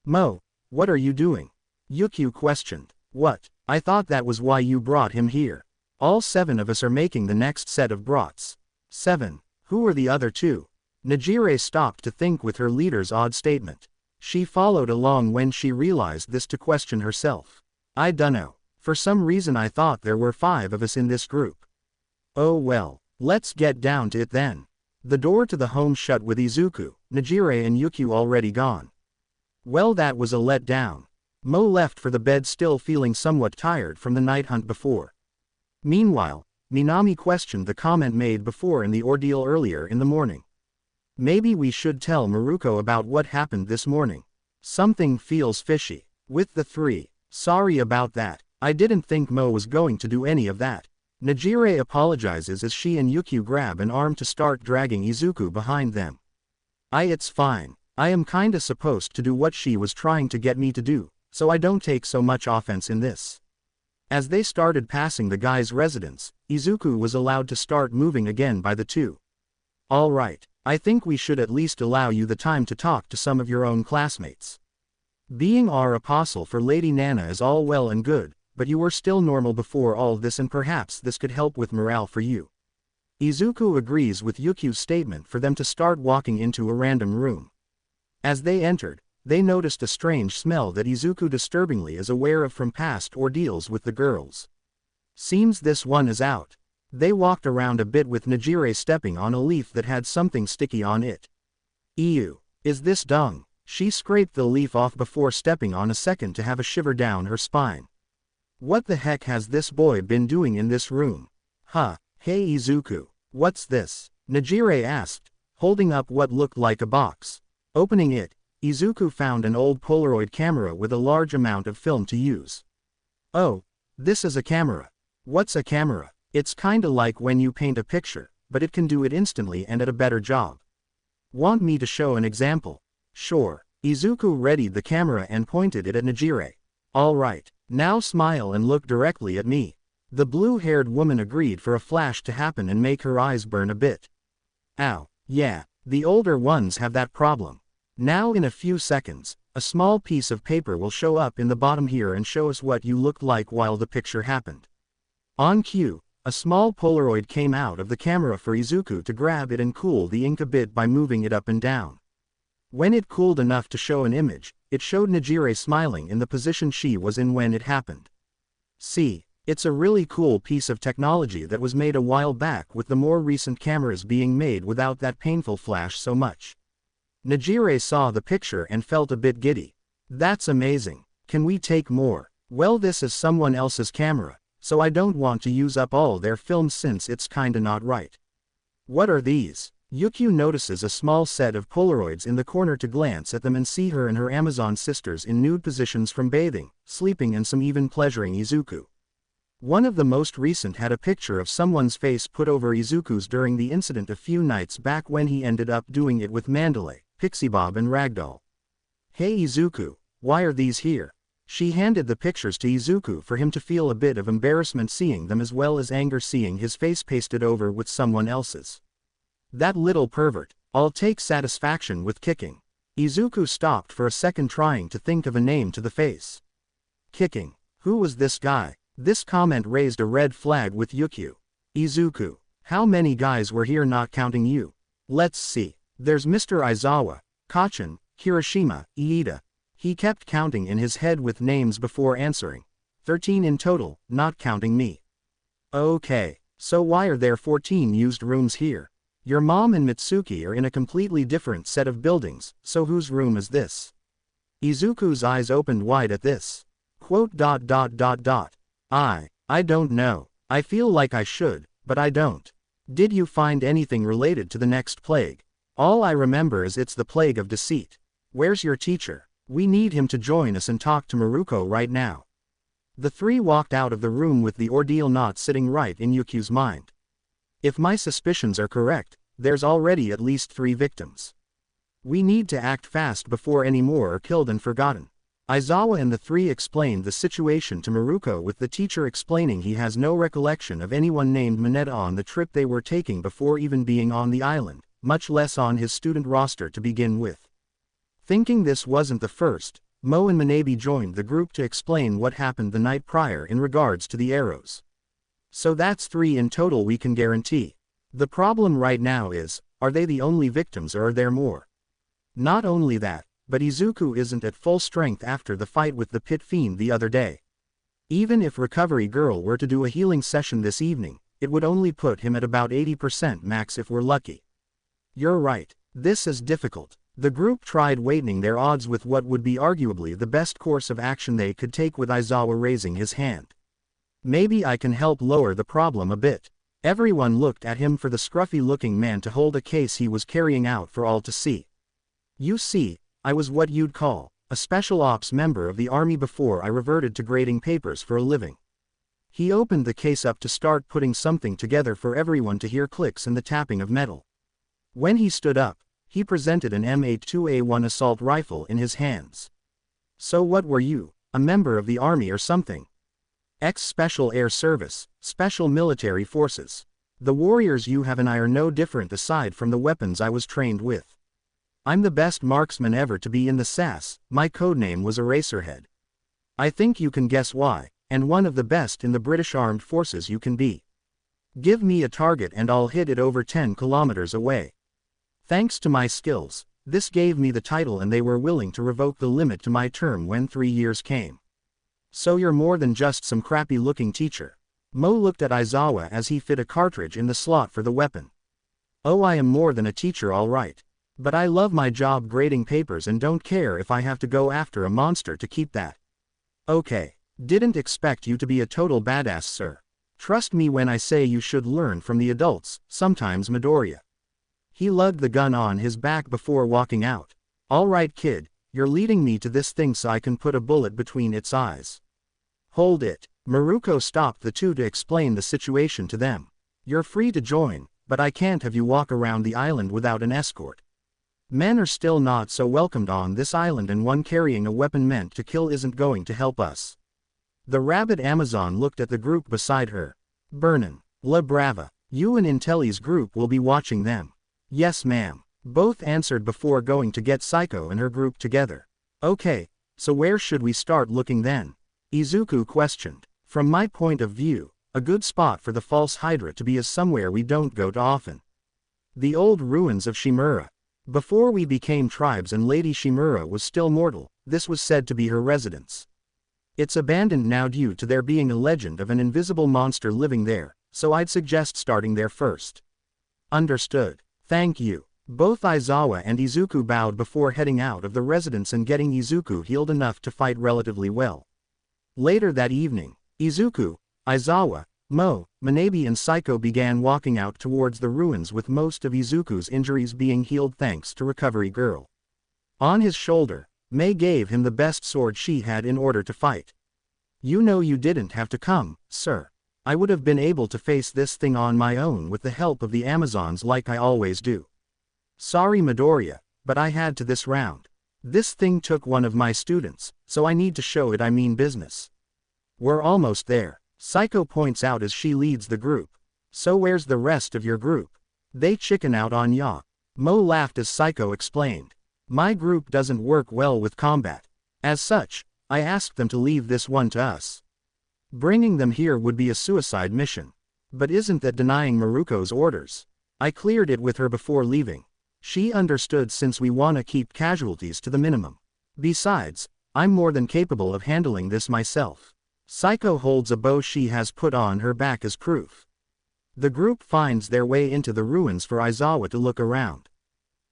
Mo, what are you doing? Yukio questioned. What? I thought that was why you brought him here. All 7 of us are making the next set of brats. 7. Who are the other 2? Nejire stopped to think with her leader's odd statement. She followed along when she realized this to question herself. I dunno. For some reason I thought there were 5 of us in this group. Oh well, let's get down to it then. The door to the home shut with Izuku, Nejire and Yukio already gone. Well, that was a letdown. Mo left for the bed still feeling somewhat tired from the night hunt before. Meanwhile, Minami questioned the comment made before in the ordeal earlier in the morning. Maybe we should tell Maruko about what happened this morning. Something feels fishy. With the 3. Sorry about that. I didn't think Mo was going to do any of that. Nejire apologizes as she and Yukio grab an arm to start dragging Izuku behind them. It's fine. I am kinda supposed to do what she was trying to get me to do, so I don't take so much offense in this. As they started passing the guy's residence, Izuku was allowed to start moving again by the 2. Alright, I think we should at least allow you the time to talk to some of your own classmates. Being our apostle for Lady Nana is all well and good, but you were still normal before all this and perhaps this could help with morale for you. Izuku agrees with Yukio's statement for them to start walking into a random room. As they entered, they noticed a strange smell that Izuku disturbingly is aware of from past ordeals with the girls. Seems this one is out. They walked around a bit with Nejire stepping on a leaf that had something sticky on it. Ew, is this dung? She scraped the leaf off before stepping on a second to have a shiver down her spine. What the heck has this boy been doing in this room? Huh, hey Izuku, what's this? Nejire asked, holding up what looked like a box. Opening it, Izuku found an old Polaroid camera with a large amount of film to use. Oh, this is a camera. What's a camera? It's kinda like when you paint a picture, but it can do it instantly and at a better job. Want me to show an example? Sure. Izuku readied the camera and pointed it at Nejire. Alright, now smile and look directly at me. The blue-haired woman agreed for a flash to happen and make her eyes burn a bit. Ow, yeah, the older ones have that problem. Now in a few seconds, a small piece of paper will show up in the bottom here and show us what you looked like while the picture happened. On cue, a small Polaroid came out of the camera for Izuku to grab it and cool the ink a bit by moving it up and down. When it cooled enough to show an image, it showed Nejire smiling in the position she was in when it happened. See, it's a really cool piece of technology that was made a while back with the more recent cameras being made without that painful flash so much. Nejire saw the picture and felt a bit giddy. That's amazing. Can we take more? Well, this is someone else's camera, so I don't want to use up all their film since it's kinda not right. What are these? Yukio notices a small set of Polaroids in the corner to glance at them and see her and her Amazon sisters in nude positions from bathing, sleeping and some even pleasuring Izuku. One of the most recent had a picture of someone's face put over Izuku's during the incident a few nights back when he ended up doing it with Mandalay, Pixie Bob and Ragdoll. Hey Izuku, why are these here? She handed the pictures to Izuku for him to feel a bit of embarrassment seeing them as well as anger seeing his face pasted over with someone else's. That little pervert, I'll take satisfaction with kicking. Izuku stopped for a second trying to think of a name to the face. Kicking. Who was this guy? This comment raised a red flag with Yukio. Izuku, how many guys were here not counting you? Let's see. There's Mr. Aizawa, Kachin, Kirishima, Iida. He kept counting in his head with names before answering. 13 in total, not counting me. Okay, so why are there 14 used rooms here? Your mom and Mitsuki are in a completely different set of buildings, so whose room is this? Izuku's eyes opened wide at this. Quote dot dot dot dot. I don't know. I feel like I should, but I don't. Did you find anything related to the next plague? All I remember is it's the plague of deceit. Where's your teacher? We need him to join us and talk to Maruko right now. The three walked out of the room with the ordeal not sitting right in Yuki's mind. If my suspicions are correct, there's already at least 3 victims. We need to act fast before any more are killed and forgotten. Aizawa and the 3 explained the situation to Maruko, with the teacher explaining he has no recollection of anyone named Mineta on the trip they were taking before even being on the island, much less on his student roster to begin with. Thinking this wasn't the first, Mo and Manabe joined the group to explain what happened the night prior in regards to the arrows. So that's 3 in total we can guarantee. The problem right now is, are they the only victims or are there more? Not only that, but Izuku isn't at full strength after the fight with the pit fiend the other day. Even if Recovery Girl were to do a healing session this evening, it would only put him at about 80% max if we're lucky. You're right, this is difficult. The group tried weighting their odds with what would be arguably the best course of action they could take, with Aizawa raising his hand. Maybe I can help lower the problem a bit. Everyone looked at him for the scruffy-looking man to hold a case he was carrying out for all to see. You see, I was what you'd call a special ops member of the army before I reverted to grading papers for a living. He opened the case up to start putting something together for everyone to hear clicks and the tapping of metal. When he stood up, he presented an M82A1 assault rifle in his hands. So what were you, a member of the army or something? Special Air Service, Special Military Forces. The warriors you have and I are no different aside from the weapons I was trained with. I'm the best marksman ever to be in the SAS, my codename was Eraserhead. I think you can guess why, and one of the best in the British Armed Forces you can be. Give me a target and I'll hit it over 10 kilometers away. Thanks to my skills, this gave me the title and they were willing to revoke the limit to my term when 3 years came. So you're more than just some crappy-looking teacher. Mo looked at Aizawa as he fit a cartridge in the slot for the weapon. Oh, I am more than a teacher, all right. But I love my job grading papers and don't care if I have to go after a monster to keep that. Okay, didn't expect you to be a total badass, sir. Trust me when I say you should learn from the adults, sometimes Midoriya. He lugged the gun on his back before walking out. All right, kid, you're leading me to this thing so I can put a bullet between its eyes. Hold it. Maruko stopped the two to explain the situation to them. You're free to join, but I can't have you walk around the island without an escort. Men are still not so welcomed on this island, and one carrying a weapon meant to kill isn't going to help us. The rabid Amazon looked at the group beside her. Burnin, La Brava, you and Intelli's group will be watching them. Yes, ma'am. Both answered before going to get Psycho and her group together. Okay, so where should we start looking then? Izuku questioned. From my point of view, a good spot for the false hydra to be is somewhere we don't go to often. The old ruins of Shimura. Before we became tribes and Lady Shimura was still mortal, this was said to be her residence. It's abandoned now due to there being a legend of an invisible monster living there, so I'd suggest starting there first. Understood. Thank you. Both Aizawa and Izuku bowed before heading out of the residence and getting Izuku healed enough to fight relatively well. Later that evening, Izuku, Aizawa, Mo, Manabe and Psycho began walking out towards the ruins, with most of Izuku's injuries being healed thanks to Recovery Girl. On his shoulder, Mei gave him the best sword she had in order to fight. You know, you didn't have to come, sir. I would have been able to face this thing on my own with the help of the Amazons like I always do. Sorry Midoriya, but I had to this round. This thing took one of my students, so I need to show it I mean business. We're almost there, Psycho points out as she leads the group. So where's the rest of your group? They chicken out on ya. Mo laughed as Psycho explained. My group doesn't work well with combat. As such, I asked them to leave this one to us. Bringing them here would be a suicide mission. But isn't that denying Maruko's orders? I cleared it with her before leaving. She understood since we wanna keep casualties to the minimum. Besides, I'm more than capable of handling this myself. Psycho holds a bow she has put on her back as proof. The group finds their way into the ruins for Aizawa to look around.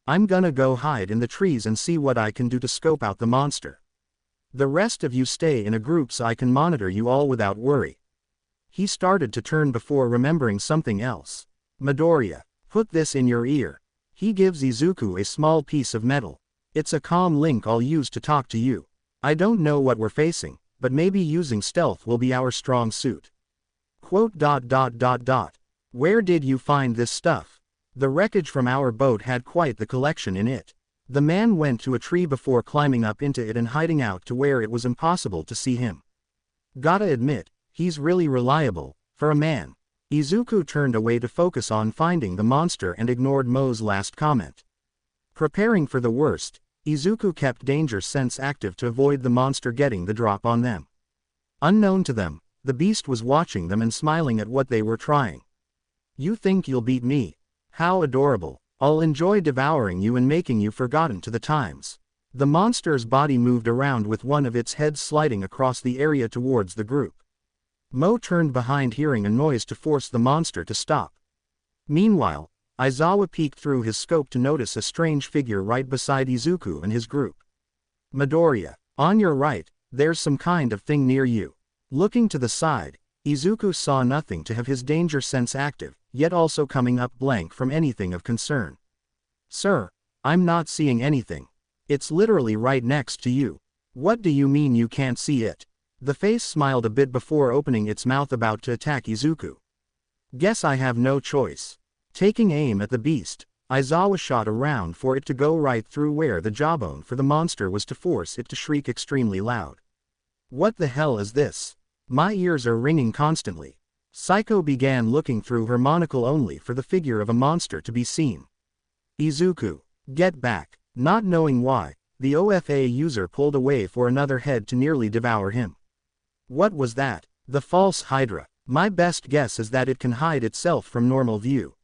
I'm gonna go hide in the trees and see what I can do to scope out the monster. The rest of you stay in a group so I can monitor you all without worry. He started to turn before remembering something else. Midoriya, put this in your ear. He gives Izuku a small piece of metal. It's a comm link I'll use to talk to you. I don't know what we're facing, but maybe using stealth will be our strong suit. Quote. Where did you find this stuff? The wreckage from our boat had quite the collection in it. The man went to a tree before climbing up into it and hiding out to where it was impossible to see him. Gotta admit, he's really reliable, for a man. Izuku turned away to focus on finding the monster and ignored Mo's last comment. Preparing for the worst, Izuku kept danger sense active to avoid the monster getting the drop on them. Unknown to them, the beast was watching them and smiling at what they were trying. You think you'll beat me? How adorable. I'll enjoy devouring you and making you forgotten to the times. The monster's body moved around with one of its heads sliding across the area towards the group. Mo turned behind hearing a noise to force the monster to stop. Meanwhile, Aizawa peeked through his scope to notice a strange figure right beside Izuku and his group. Midoriya, on your right, there's some kind of thing near you. Looking to the side, Izuku saw nothing to have his danger sense active, yet also coming up blank from anything of concern. Sir, I'm not seeing anything. It's literally right next to you. What do you mean you can't see it? The face smiled a bit before opening its mouth about to attack Izuku. Guess I have no choice. Taking aim at the beast, Aizawa shot around for it to go right through where the jawbone for the monster was to force it to shriek extremely loud. What the hell is this? My ears are ringing constantly. Psycho began looking through her monocle only for the figure of a monster to be seen. Izuku, get back. Not knowing why, the OFA user pulled away for another head to nearly devour him. What was that? The false hydra. My best guess is that it can hide itself from normal view.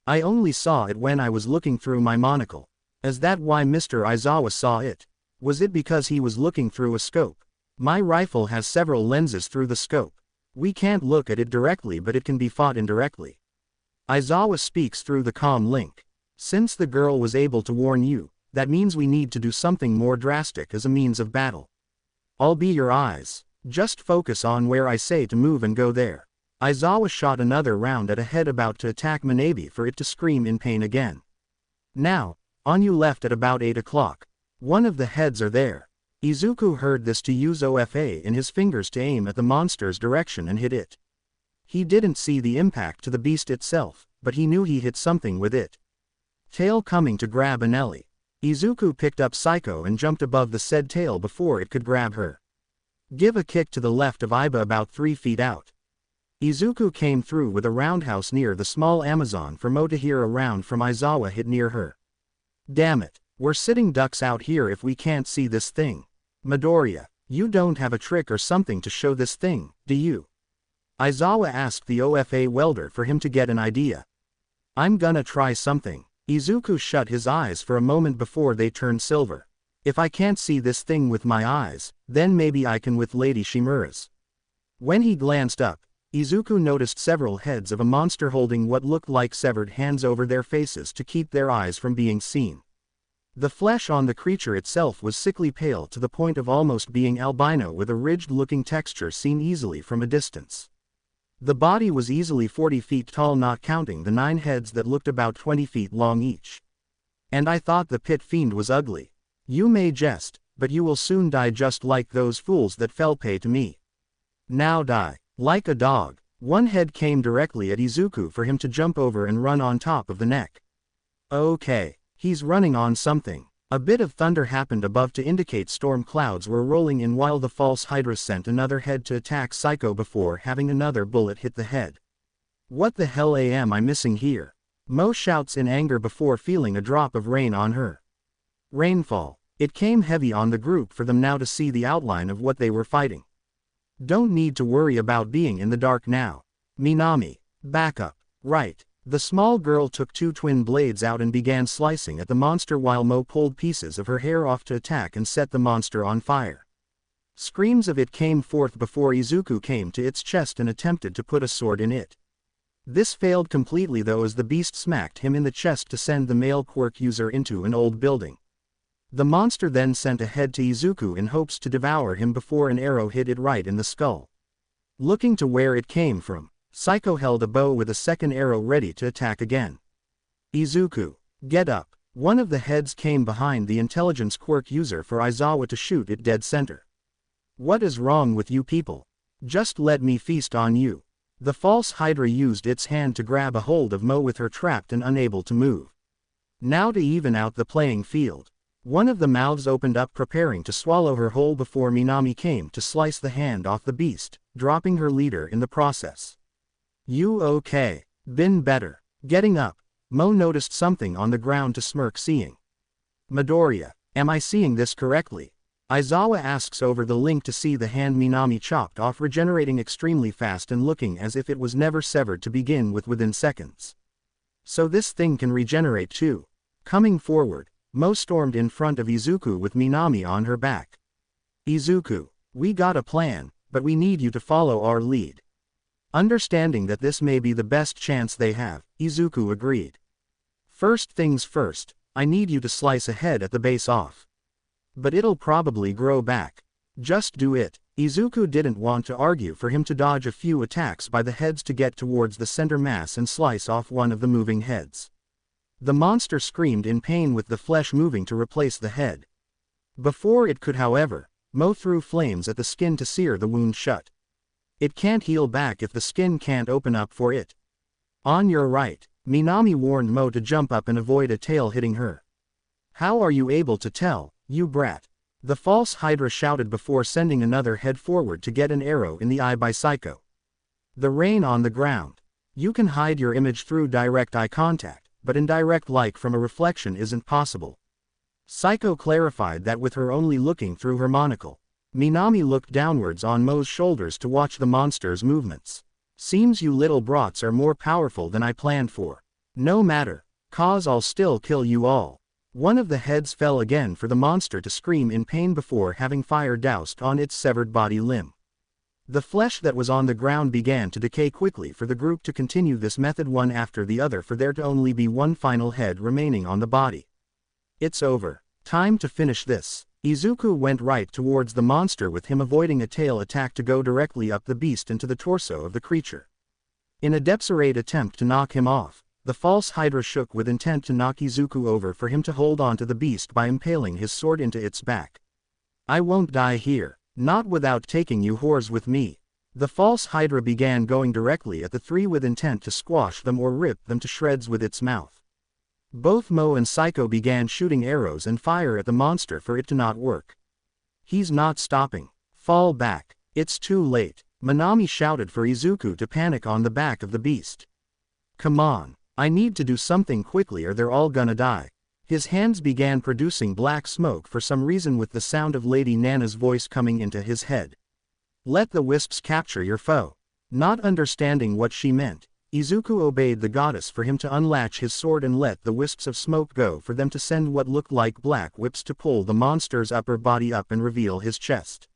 I only saw it when I was looking through my monocle. Is that why Mr. Aizawa saw it? Was it because he was looking through a scope? My rifle has several lenses through the scope. We can't look at it directly, but it can be fought indirectly. Aizawa speaks through the comm link. Since the girl was able to warn you, that means we need to do something more drastic as a means of battle. I'll be your eyes. Just focus on where I say to move and go there. Aizawa shot another round at a head about to attack Manabe for it to scream in pain again. Now, on you left at about 8 o'clock. One of the heads are there. Izuku heard this to use OFA in his fingers to aim at the monster's direction and hit it. He didn't see the impact to the beast itself, but he knew he hit something with it. Tail coming to grab Anelli. Izuku picked up Psycho and jumped above the said tail before it could grab her. Give a kick to the left of Iba about 3 feet out. Izuku came through with a roundhouse near the small Amazon for Mo to hear a round from Aizawa hit near her. Damn it, we're sitting ducks out here if we can't see this thing. Midoriya, you don't have a trick or something to show this thing, do you? Aizawa asked the OFA welder for him to get an idea. I'm gonna try something. Izuku shut his eyes for a moment before they turned silver. If I can't see this thing with my eyes, then maybe I can with Lady Shimura's. When he glanced up, Izuku noticed several heads of a monster holding what looked like severed hands over their faces to keep their eyes from being seen. The flesh on the creature itself was sickly pale to the point of almost being albino with a ridged-looking texture seen easily from a distance. The body was easily 40 feet tall, not counting the 9 heads that looked about 20 feet long each. And I thought the pit fiend was ugly. You may jest, but you will soon die just like those fools that fell prey to me. Now die. Like a dog. One head came directly at Izuku for him to jump over and run on top of the neck. Okay, he's running on something. A bit of thunder happened above to indicate storm clouds were rolling in while the false hydra sent another head to attack Psycho before having another bullet hit the head. What the hell am I missing here? Mo shouts in anger before feeling a drop of rain on her. Rainfall. It came heavy on the group for them now to see the outline of what they were fighting. Don't need to worry about being in the dark now. Minami, back up. Right. The small girl took 2 twin blades out and began slicing at the monster while Mo pulled pieces of her hair off to attack and set the monster on fire. Screams of it came forth before Izuku came to its chest and attempted to put a sword in it. This failed completely though as the beast smacked him in the chest to send the male quirk user into an old building. The monster then sent a head to Izuku in hopes to devour him before an arrow hit it right in the skull. Looking to where it came from, Psycho held a bow with a second arrow ready to attack again. Izuku, get up. One of the heads came behind the intelligence quirk user for Aizawa to shoot it dead center. What is wrong with you people? Just let me feast on you. The false hydra used its hand to grab a hold of Mo with her trapped and unable to move. Now to even out the playing field, one of the mouths opened up preparing to swallow her whole before Minami came to slice the hand off the beast, dropping her leader in the process. You okay? Been better. Getting up, Mo noticed something on the ground to smirk seeing. Midoriya, am I seeing this correctly? Aizawa asks over the link to see the hand Minami chopped off regenerating extremely fast and looking as if it was never severed to begin with within seconds. So this thing can regenerate too. Coming forward, Mo stormed in front of Izuku with Minami on her back. Izuku, we got a plan, but we need you to follow our lead. Understanding that this may be the best chance they have, Izuku agreed. First things first, I need you to slice a head at the base off. But it'll probably grow back. Just do it. Izuku didn't want to argue for him to dodge a few attacks by the heads to get towards the center mass and slice off one of the moving heads. The monster screamed in pain with the flesh moving to replace the head. Before it could, however, Mo threw flames at the skin to sear the wound shut. It can't heal back if the skin can't open up for it. On your right, Minami warned Mo to jump up and avoid a tail hitting her. How are you able to tell, you brat? The false hydra shouted before sending another head forward to get an arrow in the eye by Psycho. The rain on the ground. You can hide your image through direct eye contact, but indirect like from a reflection isn't possible. Psycho clarified that with her only looking through her monocle. Minami looked downwards on Mo's shoulders to watch the monster's movements. Seems you little brats are more powerful than I planned for. No matter, cause I'll still kill you all. One of the heads fell again for the monster to scream in pain before having fire doused on its severed body limb. The flesh that was on the ground began to decay quickly for the group to continue this method one after the other for there to only be one final head remaining on the body. It's over. Time to finish this. Izuku went right towards the monster with him avoiding a tail attack to go directly up the beast into the torso of the creature. In a desperate attempt to knock him off, the false hydra shook with intent to knock Izuku over for him to hold on to the beast by impaling his sword into its back. I won't die here, not without taking you whores with me. The false hydra began going directly at the three with intent to squash them or rip them to shreds with its mouth. Both Mo and Psycho began shooting arrows and fire at the monster for it to not work. He's not stopping. Fall back. It's too late. Minami shouted for Izuku to panic on the back of the beast. Come on. I need to do something quickly or they're all gonna die. His hands began producing black smoke for some reason with the sound of Lady Nana's voice coming into his head. Let the wisps capture your foe. Not understanding what she meant, Izuku obeyed the goddess for him to unlatch his sword and let the wisps of smoke go for them to send what looked like black whips to pull the monster's upper body up and reveal his chest.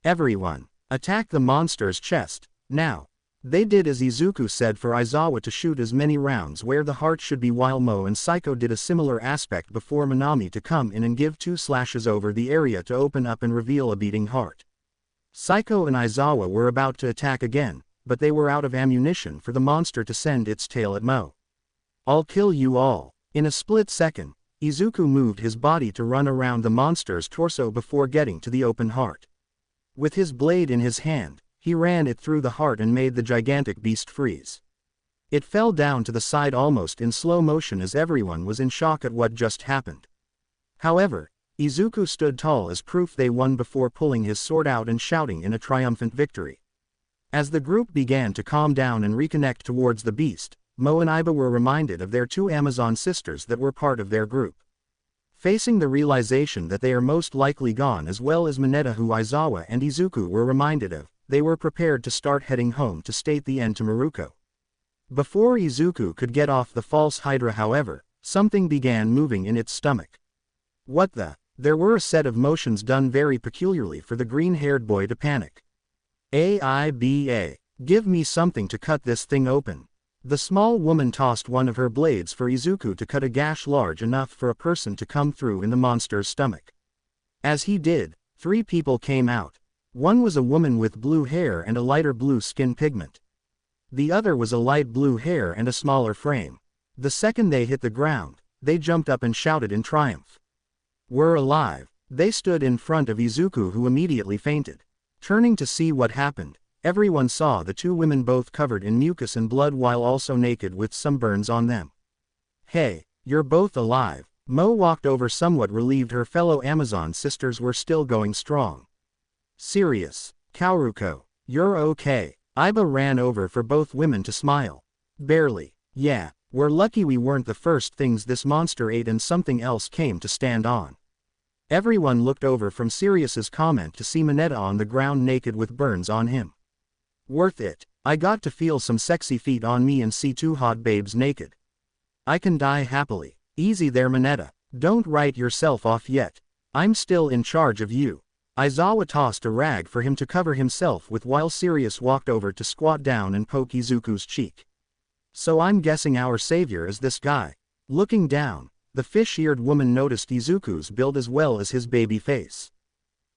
Everyone, attack the monster's chest, now. They did as Izuku said for Aizawa to shoot as many rounds where the heart should be while Mo and Psycho did a similar aspect before Minami to come in and give 2 slashes over the area to open up and reveal a beating heart. Psycho and Aizawa were about to attack again, but they were out of ammunition for the monster to send its tail at Mo. I'll kill you all. In a split second, Izuku moved his body to run around the monster's torso before getting to the open heart. With his blade in his hand, he ran it through the heart and made the gigantic beast freeze. It fell down to the side almost in slow motion as everyone was in shock at what just happened. However, Izuku stood tall as proof they won before pulling his sword out and shouting in a triumphant victory. As the group began to calm down and reconnect towards the beast, Mo and Iba were reminded of their 2 Amazon sisters that were part of their group. Facing the realization that they are most likely gone as well as Mineta who Aizawa and Izuku were reminded of, they were prepared to start heading home to state the end to Maruko. Before Izuku could get off the false hydra however, something began moving in its stomach. What the? There were a set of motions done very peculiarly for the green-haired boy to panic. AIBA, give me something to cut this thing open. The small woman tossed one of her blades for Izuku to cut a gash large enough for a person to come through in the monster's stomach. As he did, 3 people came out. One was a woman with blue hair and a lighter blue skin pigment. The other was a light blue hair and a smaller frame. The second they hit the ground, they jumped up and shouted in triumph. "We're alive." They stood in front of Izuku, who immediately fainted. Turning to see what happened, everyone saw the 2 women both covered in mucus and blood while also naked with some burns on them. "Hey, you're both alive." Mo walked over somewhat relieved her fellow Amazon sisters were still going strong. "Serious, Kaoruko, you're okay." Iba ran over for both women to smile. "Barely. Yeah, we're lucky we weren't the first things this monster ate and something else came to stand on." Everyone looked over from Sirius's comment to see Mineta on the ground naked with burns on him. "Worth it. I got to feel some sexy feet on me and see 2 hot babes naked. I can die happily." "Easy there, Mineta. Don't write yourself off yet. I'm still in charge of you." Aizawa tossed a rag for him to cover himself with while Sirius walked over to squat down and poke Izuku's cheek. "So I'm guessing our savior is this guy." Looking down, the fish-eared woman noticed Izuku's build as well as his baby face.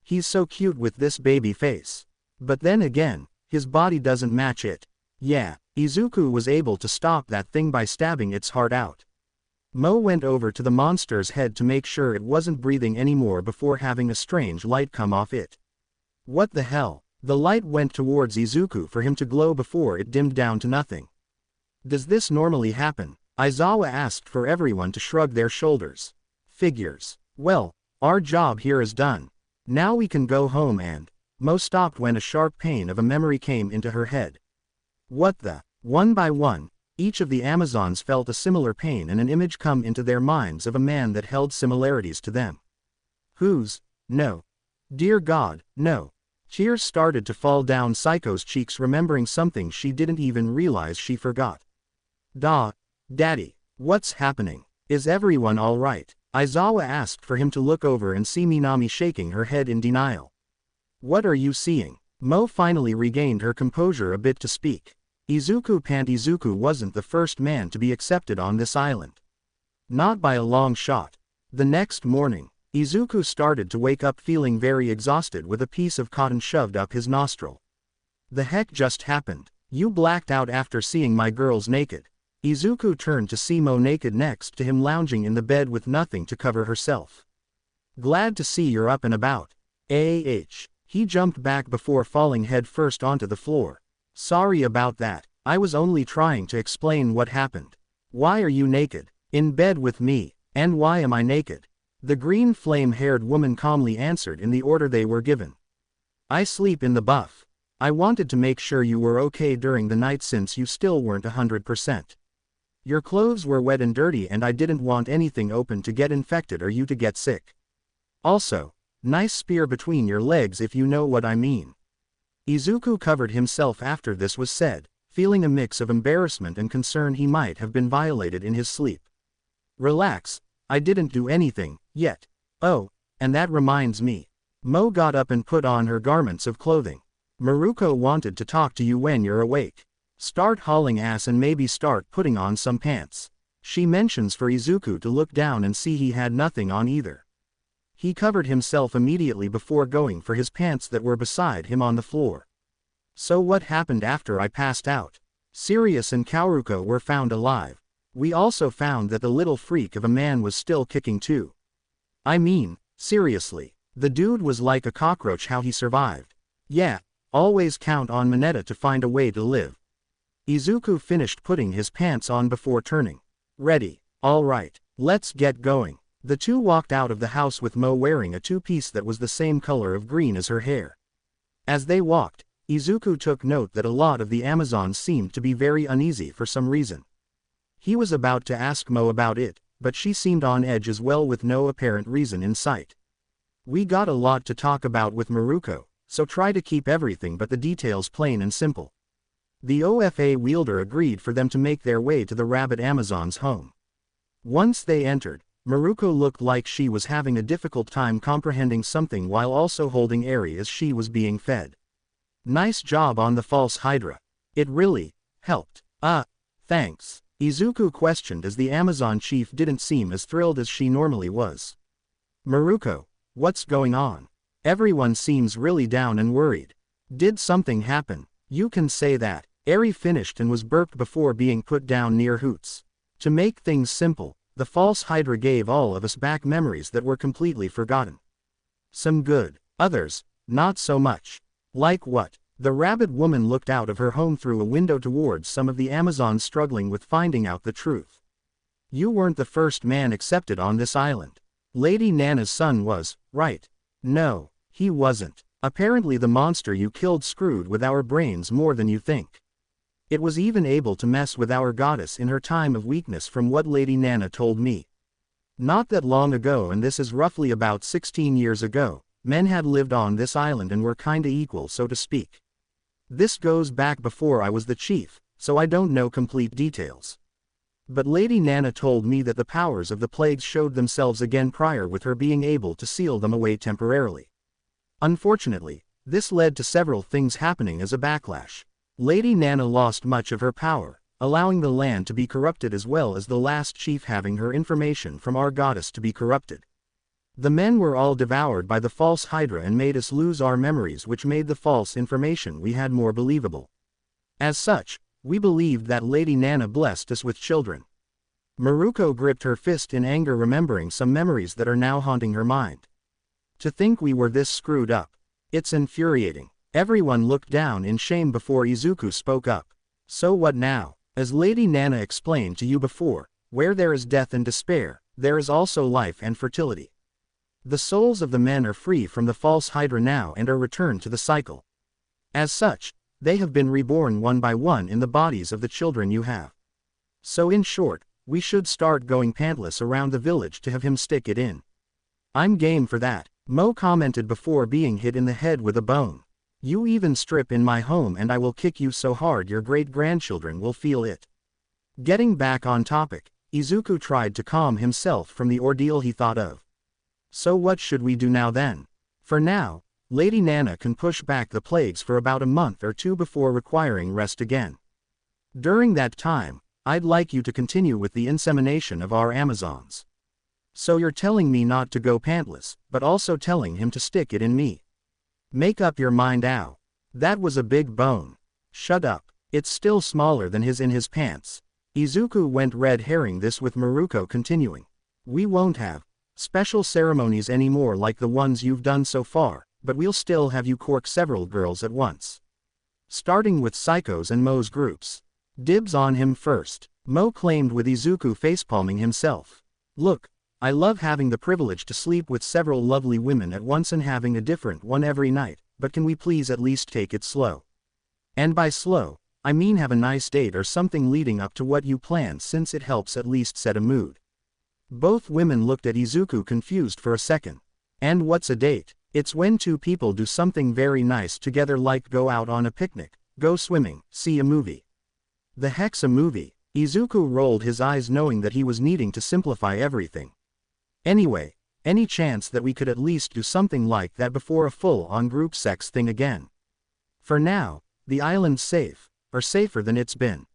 "He's so cute with this baby face. But then again, his body doesn't match it." "Yeah." Izuku was able to stop that thing by stabbing its heart out. Mo went over to the monster's head to make sure it wasn't breathing anymore before having a strange light come off it. "What the hell?" The light went towards Izuku for him to glow before it dimmed down to nothing. "Does this normally happen?" Aizawa asked for everyone to shrug their shoulders. "Figures. Well, our job here is done. Now we can go home and..." Mo stopped when a sharp pain of a memory came into her head. "What the..." One by one, each of the Amazons felt a similar pain and an image come into their minds of a man that held similarities to them. "Who's... No. Dear God, no." Tears started to fall down Psycho's cheeks remembering something she didn't even realize she forgot. Daddy, what's happening? Is everyone alright?" Aizawa asked for him to look over and see Minami shaking her head in denial. "What are you seeing?" Mo finally regained her composure a bit to speak. Izuku wasn't the first man to be accepted on this island. Not by a long shot. The next morning, Izuku started to wake up feeling very exhausted with a piece of cotton shoved up his nostril. "The heck just happened? You blacked out after seeing my girls naked." Izuku turned to see Mo naked next to him lounging in the bed with nothing to cover herself. "Glad to see you're up and about." He jumped back before falling head first onto the floor. "Sorry about that, I was only trying to explain what happened." "Why are you naked?" "In bed with me." "And why am I naked?" The green flame-haired woman calmly answered in the order they were given. "I sleep in the buff. I wanted to make sure you were okay during the night since you still weren't 100%. Your clothes were wet and dirty and I didn't want anything open to get infected or you to get sick. Also, nice spear between your legs if you know what I mean." Izuku covered himself after this was said, feeling a mix of embarrassment and concern he might have been violated in his sleep. "Relax, I didn't do anything, yet. Oh, and that reminds me." Mo got up and put on her garments of clothing. "Maruko wanted to talk to you when you're awake. Start hauling ass and maybe start putting on some pants." She mentions for Izuku to look down and see he had nothing on either. He covered himself immediately before going for his pants that were beside him on the floor. "So what happened after I passed out?" "Sirius and Kaoruko were found alive. We also found that the little freak of a man was still kicking too. I mean, seriously, the dude was like a cockroach. How he survived. Yeah, always count on Mineta to find a way to live." Izuku finished putting his pants on before turning. "Ready. All right, let's get going." The two walked out of the house with Mo wearing a two-piece that was the same color of green as her hair. As they walked, Izuku took note that a lot of the Amazons seemed to be very uneasy for some reason. He was about to ask Mo about it, but she seemed on edge as well with no apparent reason in sight. "We got a lot to talk about with Maruko, so try to keep everything but the details plain and simple." The OFA wielder agreed for them to make their way to the rabbit Amazon's home. Once they entered, Maruko looked like she was having a difficult time comprehending something while also holding Eri as she was being fed. "Nice job on the false hydra. It really helped." Thanks, Izuku questioned as the Amazon chief didn't seem as thrilled as she normally was. Maruko, what's going on? Everyone seems really down and worried. Did something happen? You can say that. Eri finished and was burped before being put down near Hoots. To make things simple, the false hydra gave all of us back memories that were completely forgotten. Some good, others, not so much. Like what? The rabbit woman looked out of her home through a window towards some of the Amazons struggling with finding out the truth. You weren't the first man accepted on this island. Lady Nana's son was, right? No, he wasn't. Apparently the monster you killed screwed with our brains more than you think. It was even able to mess with our goddess in her time of weakness from what Lady Nana told me. Not that long ago, and this is roughly about 16 years ago, men had lived on this island and were kinda equal, so to speak. This goes back before I was the chief, so I don't know complete details. But Lady Nana told me that the powers of the plagues showed themselves again prior with her being able to seal them away temporarily. Unfortunately, this led to several things happening as a backlash. Lady Nana lost much of her power, allowing the land to be corrupted as well as the last chief having her information from our goddess to be corrupted. The men were all devoured by the false hydra and made us lose our memories, which made the false information we had more believable. As such, we believed that Lady Nana blessed us with children. Maruko gripped her fist in anger, remembering some memories that are now haunting her mind. To think we were this screwed up. It's infuriating. Everyone looked down in shame before Izuku spoke up. So what now? As Lady Nana explained to you before, where there is death and despair, there is also life and fertility. The souls of the men are free from the false hydra now and are returned to the cycle. As such, they have been reborn one by one in the bodies of the children you have. So in short, we should start going pantless around the village to have him stick it in. I'm game for that, Mo commented before being hit in the head with a bone. You even strip in my home and I will kick you so hard your great-grandchildren will feel it. Getting back on topic, Izuku tried to calm himself from the ordeal he thought of. So what should we do now then? For now, Lady Nana can push back the plagues for about a month or two before requiring rest again. During that time, I'd like you to continue with the insemination of our Amazons. So you're telling me not to go pantless, but also telling him to stick it in me. Make up your mind, ow. That was a big bone. Shut up. It's still smaller than his in his pants. Izuku went red herring this with Maruko continuing. We won't have special ceremonies anymore like the ones you've done so far, but we'll still have you cork several girls at once. Starting with Psycho's and Mo's groups. Dibs on him first, Mo claimed with Izuku facepalming himself. Look, I love having the privilege to sleep with several lovely women at once and having a different one every night, but can we please at least take it slow? And by slow, I mean have a nice date or something leading up to what you plan, since it helps at least set a mood. Both women looked at Izuku confused for a second. And what's a date? It's when two people do something very nice together, like go out on a picnic, go swimming, see a movie. The heck's a movie? Izuku rolled his eyes knowing that he was needing to simplify everything. Anyway, any chance that we could at least do something like that before a full-on group sex thing again? For now, the island's safe, or safer than it's been.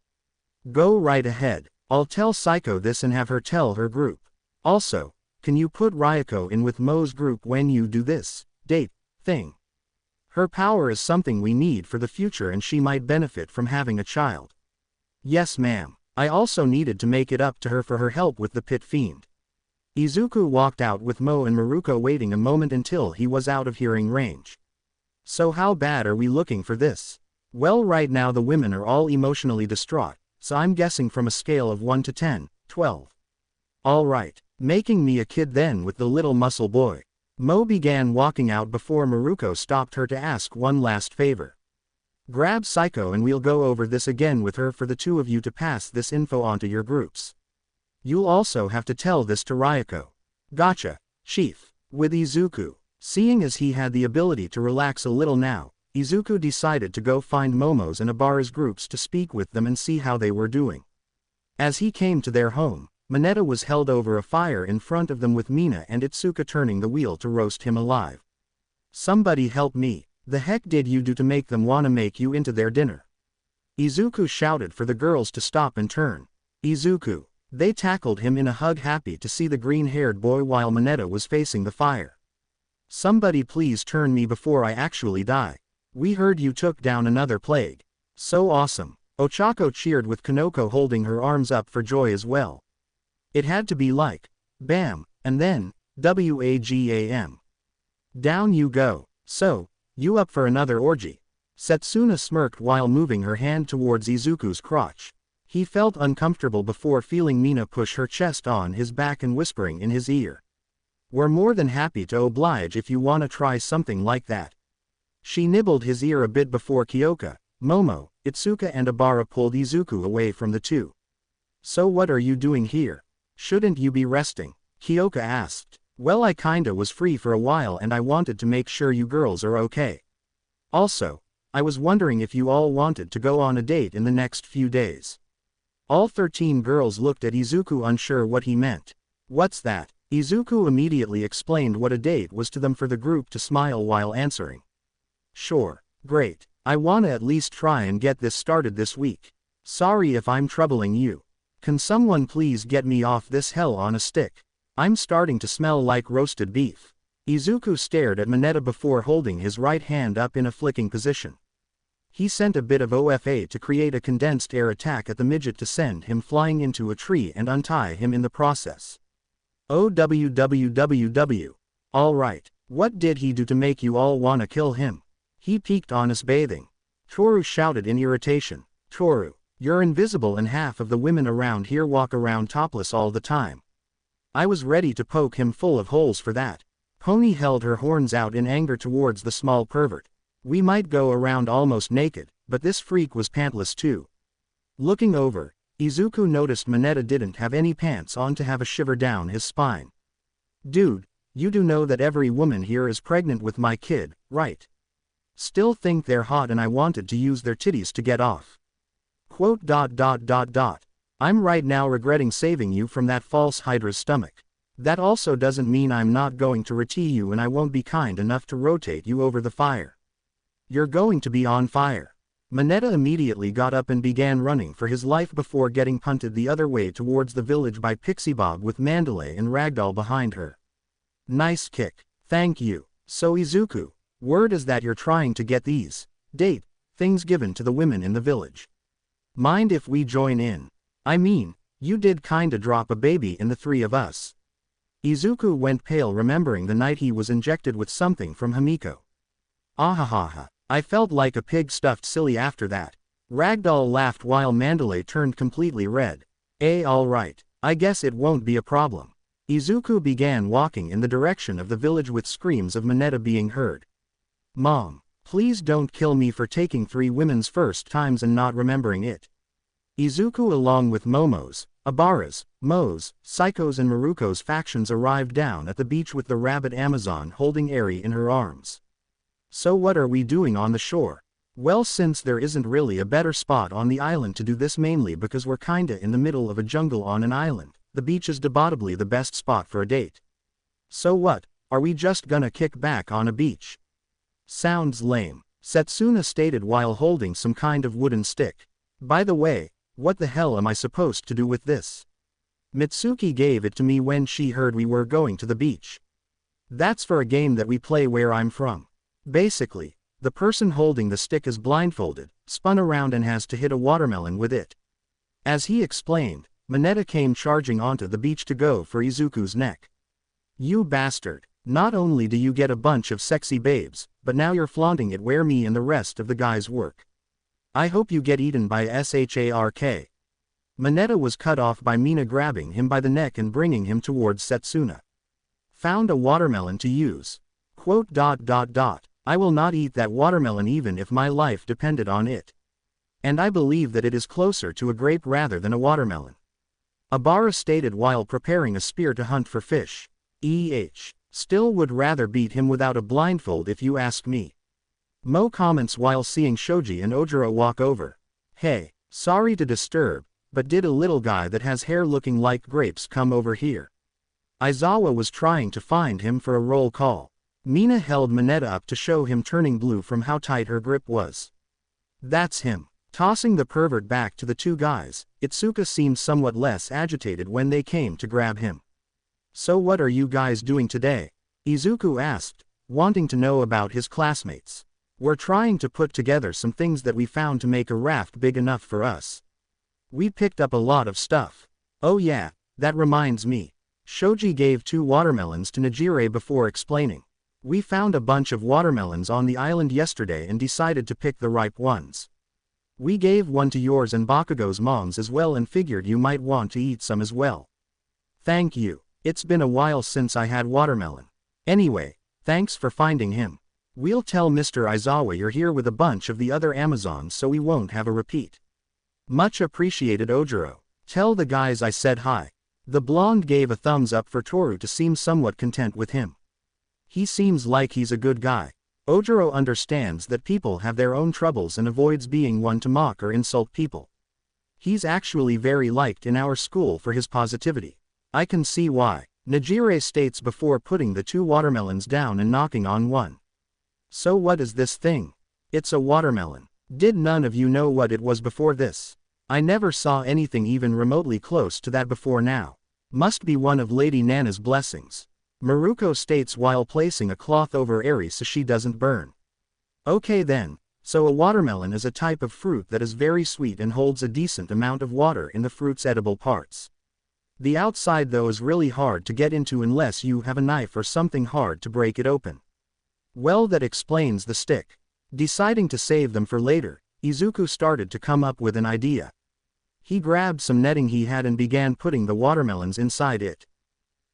Go right ahead, I'll tell Psycho this and have her tell her group. Also, can you put Ryoko in with Mo's group when you do this date thing? Her power is something we need for the future and she might benefit from having a child. Yes ma'am, I also needed to make it up to her for her help with the pit fiend. Izuku walked out with Mo and Maruko waiting a moment until he was out of hearing range. So how bad are we looking for this? Well, right now the women are all emotionally distraught, so I'm guessing from a scale of 1 to 10, 12. Alright, making me a kid then with the little muscle boy. Mo began walking out before Maruko stopped her to ask one last favor. Grab Psycho and we'll go over this again with her for the two of you to pass this info onto your groups. You'll also have to tell this to Ryoko. Gotcha, Chief. With Izuku, seeing as he had the ability to relax a little now, Izuku decided to go find Momo's and Abara's groups to speak with them and see how they were doing. As he came to their home, Mineta was held over a fire in front of them with Mina and Itsuka turning the wheel to roast him alive. Somebody help me, the heck did you do to make them wanna make you into their dinner? Izuku shouted for the girls to stop and turn. Izuku. They tackled him in a hug, happy to see the green-haired boy while Mineta was facing the fire. Somebody please turn me before I actually die. We heard you took down another plague. So awesome. Ochako cheered with Kanoko holding her arms up for joy as well. It had to be like, bam, and then, wagam. Down you go. So, you up for another orgy? Setsuna smirked while moving her hand towards Izuku's crotch. He felt uncomfortable before feeling Mina push her chest on his back and whispering in his ear. We're more than happy to oblige if you wanna try something like that. She nibbled his ear a bit before Kyoka, Momo, Itsuka and Abara pulled Izuku away from the two. So what are you doing here? Shouldn't you be resting? Kyoka asked. Well, I kinda was free for a while and I wanted to make sure you girls are okay. Also, I was wondering if you all wanted to go on a date in the next few days. All 13 girls looked at Izuku unsure what he meant. What's that? Izuku immediately explained what a date was to them for the group to smile while answering. Sure, great. I wanna at least try and get this started this week. Sorry if I'm troubling you. Can someone please get me off this hell on a stick? I'm starting to smell like roasted beef. Izuku stared at Mineta before holding his right hand up in a flicking position. He sent a bit of OFA to create a condensed air attack at the midget to send him flying into a tree and untie him in the process. OWWWW. Alright, what did he do to make you all wanna kill him? He peeked on us bathing. Toru shouted in irritation. Toru, you're invisible and half of the women around here walk around topless all the time. I was ready to poke him full of holes for that. Pony held her horns out in anger towards the small pervert. We might go around almost naked, but this freak was pantless too. Looking over, Izuku noticed Mineta didn't have any pants on to have a shiver down his spine. Dude, you do know that every woman here is pregnant with my kid, right? Still think they're hot and I wanted to use their titties to get off. Quote. I'm right now regretting saving you from that false hydra's stomach. That also doesn't mean I'm not going to retee you and I won't be kind enough to rotate you over the fire. You're going to be on fire. Mineta immediately got up and began running for his life before getting punted the other way towards the village by Pixie Bob with Mandalay and Ragdoll behind her. Nice kick. Thank you. So Izuku, word is that you're trying to get these things given to the women in the village. Mind if we join in? I mean, you did kinda drop a baby in the three of us. Izuku went pale remembering the night he was injected with something from Hamiko. Ahahaha. I felt like a pig stuffed silly after that. Ragdoll laughed while Mandalay turned completely red. Alright, I guess it won't be a problem. Izuku began walking in the direction of the village with screams of Mineta being heard. Mom, please don't kill me for taking 3 women's first times and not remembering it. Izuku along with Momo's, Abara's, Mo's, Psycho's and Maruko's factions arrived down at the beach with the rabbit Amazon holding Eri in her arms. So what are we doing on the shore? Well, since there isn't really a better spot on the island to do this, mainly because we're kinda in the middle of a jungle on an island, the beach is debatably the best spot for a date. So what, are we just gonna kick back on a beach? Sounds lame, Setsuna stated while holding some kind of wooden stick. By the way, what the hell am I supposed to do with this? Mitsuki gave it to me when she heard we were going to the beach. That's for a game that we play where I'm from. Basically, the person holding the stick is blindfolded, spun around and has to hit a watermelon with it. As he explained, Mineta came charging onto the beach to go for Izuku's neck. You bastard, not only do you get a bunch of sexy babes, but now you're flaunting it where me and the rest of the guys work. I hope you get eaten by SHARK. Mineta was cut off by Mina grabbing him by the neck and bringing him towards Setsuna. Found a watermelon to use. Quote. I will not eat that watermelon even if my life depended on it. And I believe that it is closer to a grape rather than a watermelon. Abara stated while preparing a spear to hunt for fish. Still would rather beat him without a blindfold if you ask me. Mo comments while seeing Shoji and Ojiro walk over. Hey, sorry to disturb, but did a little guy that has hair looking like grapes come over here? Aizawa was trying to find him for a roll call. Mina held Mineta up to show him turning blue from how tight her grip was. That's him. Tossing the pervert back to the two guys, Itsuka seemed somewhat less agitated when they came to grab him. So what are you guys doing today? Izuku asked, wanting to know about his classmates. We're trying to put together some things that we found to make a raft big enough for us. We picked up a lot of stuff. Oh yeah, that reminds me. Shoji gave 2 watermelons to Nejire before explaining. We found a bunch of watermelons on the island yesterday and decided to pick the ripe ones. We gave one to yours and Bakugo's moms as well and figured you might want to eat some as well. Thank you. It's been a while since I had watermelon. Anyway, thanks for finding him. We'll tell Mr. Aizawa you're here with a bunch of the other Amazons so we won't have a repeat. Much appreciated, Ojiro. Tell the guys I said hi. The blonde gave a thumbs up for Toru to seem somewhat content with him. He seems like he's a good guy. Ojiro understands that people have their own troubles and avoids being one to mock or insult people. He's actually very liked in our school for his positivity. I can see why, Nejire states before putting the 2 watermelons down and knocking on one. So what is this thing? It's a watermelon. Did none of you know what it was before this? I never saw anything even remotely close to that before now. Must be one of Lady Nana's blessings. Maruko states while placing a cloth over Eri so she doesn't burn. Okay then, so a watermelon is a type of fruit that is very sweet and holds a decent amount of water in the fruit's edible parts. The outside though is really hard to get into unless you have a knife or something hard to break it open. Well, that explains the stick. Deciding to save them for later, Izuku started to come up with an idea. He grabbed some netting he had and began putting the watermelons inside it.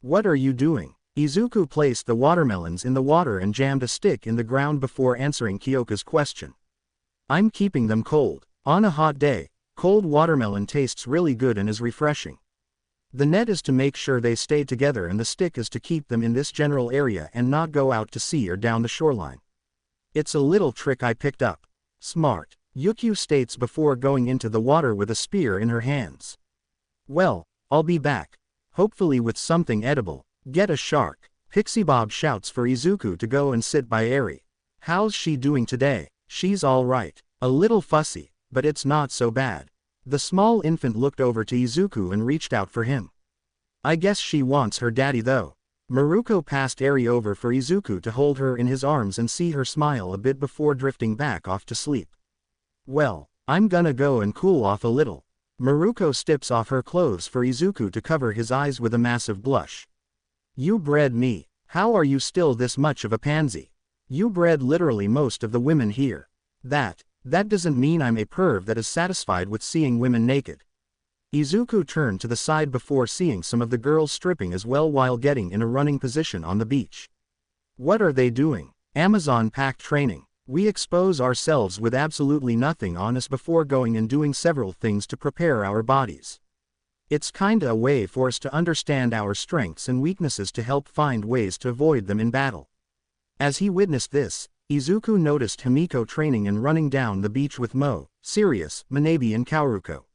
What are you doing? Izuku placed the watermelons in the water and jammed a stick in the ground before answering Kyoka's question. I'm keeping them cold. On a hot day, cold watermelon tastes really good and is refreshing. The net is to make sure they stay together and the stick is to keep them in this general area and not go out to sea or down the shoreline. It's a little trick I picked up. Smart, Yukio states before going into the water with a spear in her hands. Well, I'll be back. Hopefully with something edible. Get a shark. Pixie Bob shouts for Izuku to go and sit by Eri. How's she doing today? She's alright. A little fussy, but it's not so bad. The small infant looked over to Izuku and reached out for him. I guess she wants her daddy though. Maruko passed Eri over for Izuku to hold her in his arms and see her smile a bit before drifting back off to sleep. Well, I'm gonna go and cool off a little. Maruko strips off her clothes for Izuku to cover his eyes with a massive blush. You bred me. How are you still this much of a pansy? You bred literally most of the women here. That doesn't mean I'm a perv that is satisfied with seeing women naked. Izuku turned to the side before seeing some of the girls stripping as well while getting in a running position on the beach. What are they doing? Amazon pack training. We expose ourselves with absolutely nothing on us before going and doing several things to prepare our bodies. It's kinda a way for us to understand our strengths and weaknesses to help find ways to avoid them in battle. As he witnessed this, Izuku noticed Hamiko training and running down the beach with Mo, Sirius, Manabe and Kaoruko.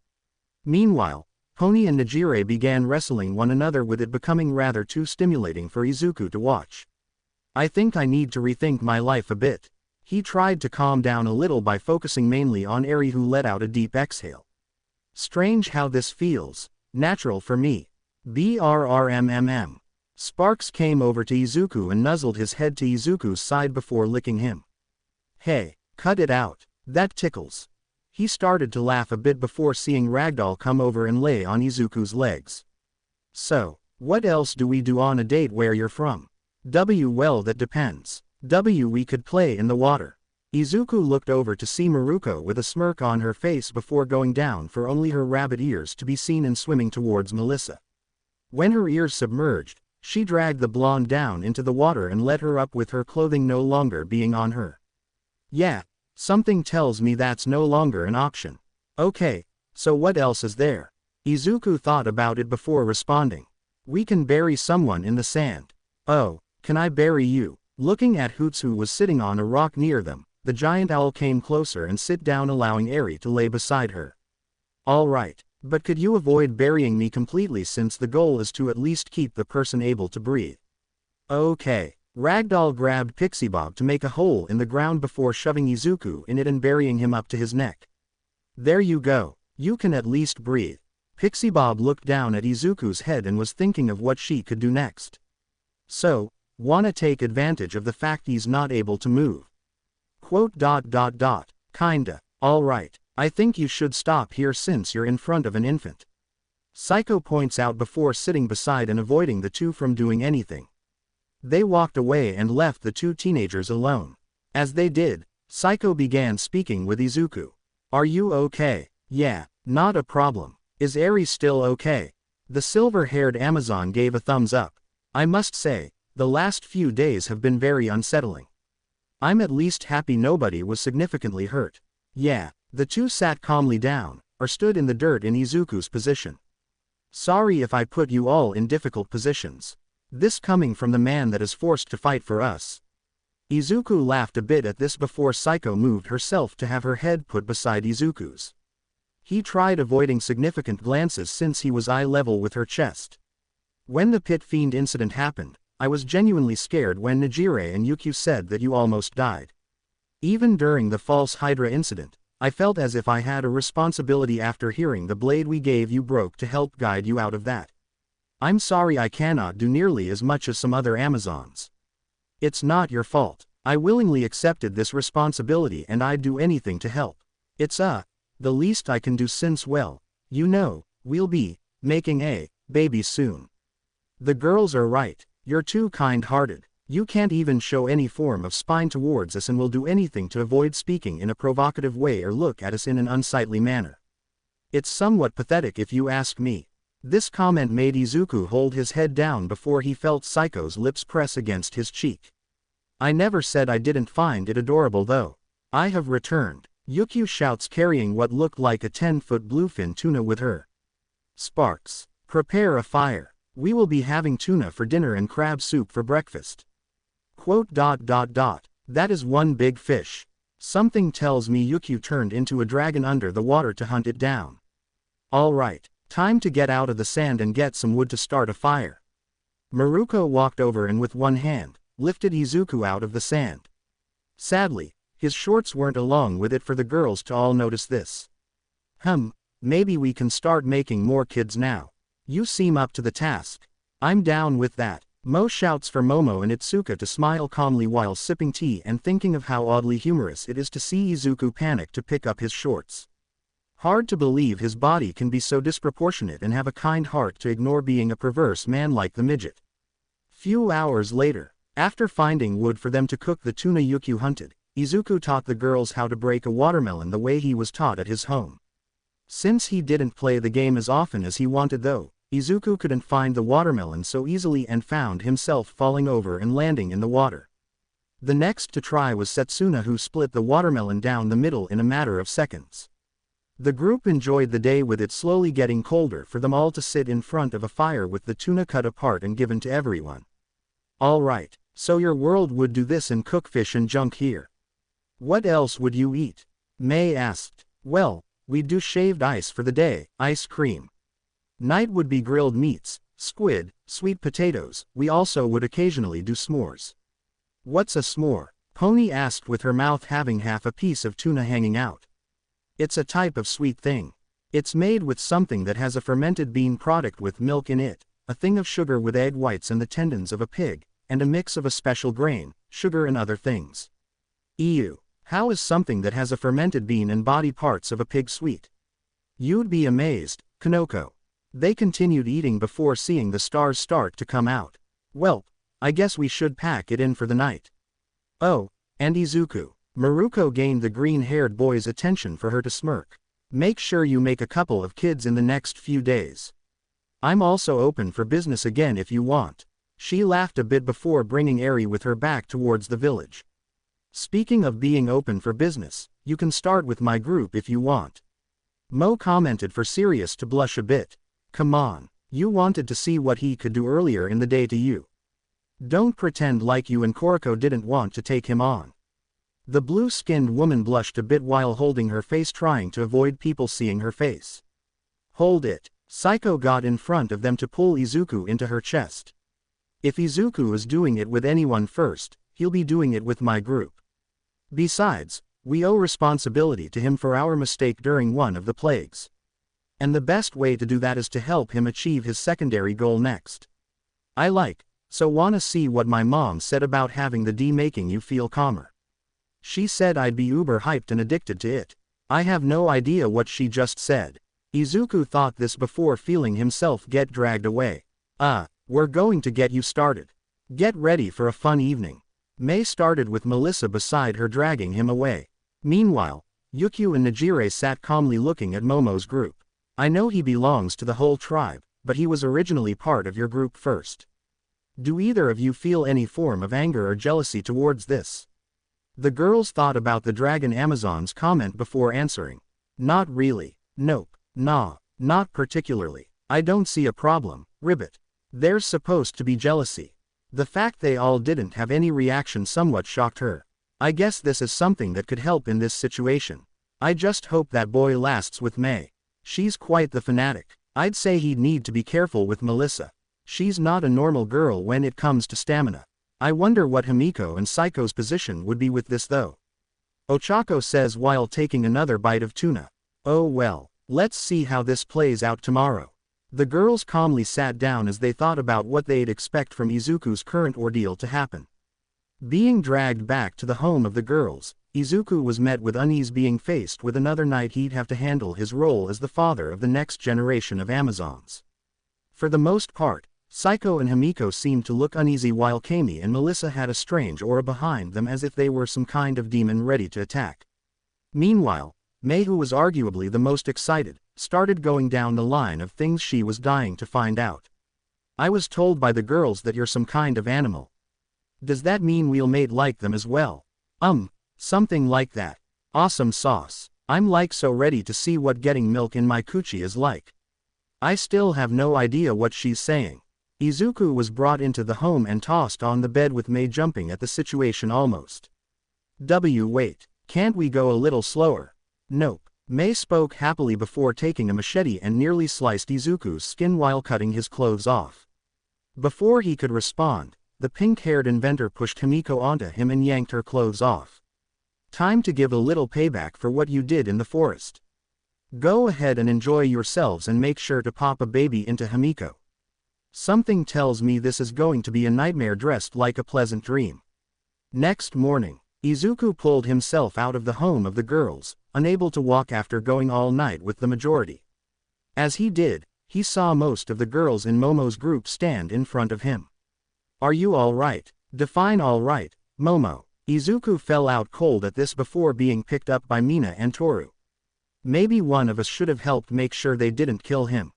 Meanwhile, Pony and Nejire began wrestling one another with it becoming rather too stimulating for Izuku to watch. I think I need to rethink my life a bit. He tried to calm down a little by focusing mainly on Eri who let out a deep exhale. Strange how this feels. Natural for me. Brrmmm. Sparks came over to Izuku and nuzzled his head to Izuku's side before licking him. Hey, cut it out. That tickles. He started to laugh a bit before seeing Ragdoll come over and lay on Izuku's legs. So, what else do we do on a date where you're from? Well, that depends. We could play in the water. Izuku looked over to see Maruko with a smirk on her face before going down for only her rabbit ears to be seen and swimming towards Melissa. When her ears submerged, she dragged the blonde down into the water and let her up with her clothing no longer being on her. Yeah, something tells me that's no longer an option. Okay, so what else is there? Izuku thought about it before responding. We can bury someone in the sand. Oh, can I bury you? Looking at Hoots who was sitting on a rock near them, the giant owl came closer and sit down allowing Eri to lay beside her. Alright, but could you avoid burying me completely since the goal is to at least keep the person able to breathe? Okay. Ragdoll grabbed Pixie Bob to make a hole in the ground before shoving Izuku in it and burying him up to his neck. There you go. You can at least breathe. Pixie Bob looked down at Izuku's head and was thinking of what she could do next. So, wanna take advantage of the fact he's not able to move. Quote. Kinda. Alright, I think you should stop here since you're in front of an infant. Psycho points out before sitting beside and avoiding the two from doing anything. They walked away and left the two teenagers alone. As they did, Psycho began speaking with Izuku. Are you okay? Yeah, not a problem. Is Eri still okay? The silver-haired Amazon gave a thumbs up. I must say, the last few days have been very unsettling. I'm at least happy nobody was significantly hurt. Yeah, the two sat calmly down, or stood in the dirt in Izuku's position. Sorry if I put you all in difficult positions. This coming from the man that is forced to fight for us. Izuku laughed a bit at this before Psycho moved herself to have her head put beside Izuku's. He tried avoiding significant glances since he was eye level with her chest. When the pit fiend incident happened, I was genuinely scared when Nijire and Yukio said that you almost died. Even during the false hydra incident, I felt as if I had a responsibility after hearing the blade we gave you broke to help guide you out of that. I'm sorry I cannot do nearly as much as some other Amazons. It's not your fault. I willingly accepted this responsibility and I'd do anything to help. It's the least I can do since well, you know, we'll be making a baby soon. The girls are right, you're too kind-hearted. You can't even show any form of spine towards us and will do anything to avoid speaking in a provocative way or look at us in an unsightly manner. It's somewhat pathetic if you ask me. This comment made Izuku hold his head down before he felt Psycho's lips press against his cheek. I never said I didn't find it adorable though. I have returned. Yukio shouts carrying what looked like a 10-foot bluefin tuna with her. Sparks. Prepare a fire. We will be having tuna for dinner and crab soup for breakfast. Quote. That is one big fish. Something tells me Yukio turned into a dragon under the water to hunt it down. Alright, time to get out of the sand and get some wood to start a fire. Maruko walked over and with one hand, lifted Izuku out of the sand. Sadly, his shorts weren't along with it for the girls to all notice this. Maybe we can start making more kids now. You seem up to the task. I'm down with that. Mo shouts for Momo and Itsuka to smile calmly while sipping tea and thinking of how oddly humorous it is to see Izuku panic to pick up his shorts. Hard to believe his body can be so disproportionate and have a kind heart to ignore being a perverse man like the midget. Few hours later, after finding wood for them to cook the tuna Yukio hunted, Izuku taught the girls how to break a watermelon the way he was taught at his home. Since he didn't play the game as often as he wanted though, Izuku couldn't find the watermelon so easily and found himself falling over and landing in the water. The next to try was Setsuna, who split the watermelon down the middle in a matter of seconds. The group enjoyed the day with it slowly getting colder for them all to sit in front of a fire with the tuna cut apart and given to everyone. Alright, so your world would do this and cook fish and junk here. What else would you eat? May asked. Well, we'd do shaved ice for the day, ice cream. Night would be grilled meats, squid, sweet potatoes. We also would occasionally do s'mores. What's a s'more? Pony asked with her mouth having half a piece of tuna hanging out. It's a type of sweet thing. It's made with something that has a fermented bean product with milk in it, a thing of sugar with egg whites and the tendons of a pig, and a mix of a special grain, sugar and other things. Ew. How is something that has a fermented bean and body parts of a pig sweet? You'd be amazed, Kanoko. They continued eating before seeing the stars start to come out. Well, I guess we should pack it in for the night. Oh, and Izuku. Maruko gained the green-haired boy's attention for her to smirk. Make sure you make a couple of kids in the next few days. I'm also open for business again if you want. She laughed a bit before bringing Eri with her back towards the village. Speaking of being open for business, you can start with my group if you want. Mo commented for Sirius to blush a bit. Come on, you wanted to see what he could do earlier in the day to you. Don't pretend like you and Koriko didn't want to take him on. The blue-skinned woman blushed a bit while holding her face, trying to avoid people seeing her face. Hold it. Psycho got in front of them to pull Izuku into her chest. If Izuku is doing it with anyone first, he'll be doing it with my group. Besides, We owe responsibility to him for our mistake during one of the plagues. And the best way to do that is to help him achieve his secondary goal next. So wanna see what my mom said about having the D making you feel calmer. She said I'd be uber hyped and addicted to it. I have no idea what she just said. Izuku thought this before feeling himself get dragged away. We're going to get you started. Get ready for a fun evening. Mei started with Melissa beside her dragging him away. Meanwhile, Yukio and Najire sat calmly looking at Momo's group. I know he belongs to the whole tribe, but he was originally part of your group first. Do either of you feel any form of anger or jealousy towards this? The girls thought about the Dragon Amazon's comment before answering. Not really. Nope. Nah, not particularly. I don't see a problem, Ribbit. There's supposed to be jealousy. The fact they all didn't have any reaction somewhat shocked her. I guess this is something that could help in this situation. I just hope that boy lasts with Mei. She's quite the fanatic. I'd say he'd need to be careful with Melissa. She's not a normal girl when it comes to stamina. I wonder what Hamiko and Saiko's position would be with this though. Ochako says while taking another bite of tuna. Oh well, let's see how this plays out tomorrow. The girls calmly sat down as they thought about what they'd expect from Izuku's current ordeal to happen. Being dragged back to the home of the girls, Izuku was met with unease being faced with another night he'd have to handle his role as the father of the next generation of Amazons. For the most part, Saiko and Hamiko seemed to look uneasy while Kami and Melissa had a strange aura behind them as if they were some kind of demon ready to attack. Meanwhile, Mei, who was arguably the most excited, started going down the line of things she was dying to find out. I was told by the girls that you're some kind of animal. Does that mean we'll mate like them as well? Something like that. Awesome sauce. I'm like so ready to see what getting milk in my coochie is like. I still have no idea what she's saying. Izuku was brought into the home and tossed on the bed with Mei jumping at the situation almost. Wait. Can't we go a little slower? Nope. Mei spoke happily before taking a machete and nearly sliced Izuku's skin while cutting his clothes off. Before he could respond, the pink-haired inventor pushed Hamiko onto him and yanked her clothes off. Time to give a little payback for what you did in the forest. Go ahead and enjoy yourselves and make sure to pop a baby into Hamiko. Something tells me this is going to be a nightmare dressed like a pleasant dream. Next morning, Izuku pulled himself out of the home of the girls, unable to walk after going all night with the majority. As he did, he saw most of the girls in Momo's group stand in front of him. Are you alright? Define alright, Momo. Izuku fell out cold at this before being picked up by Mina and Toru. Maybe one of us should have helped make sure they didn't kill him.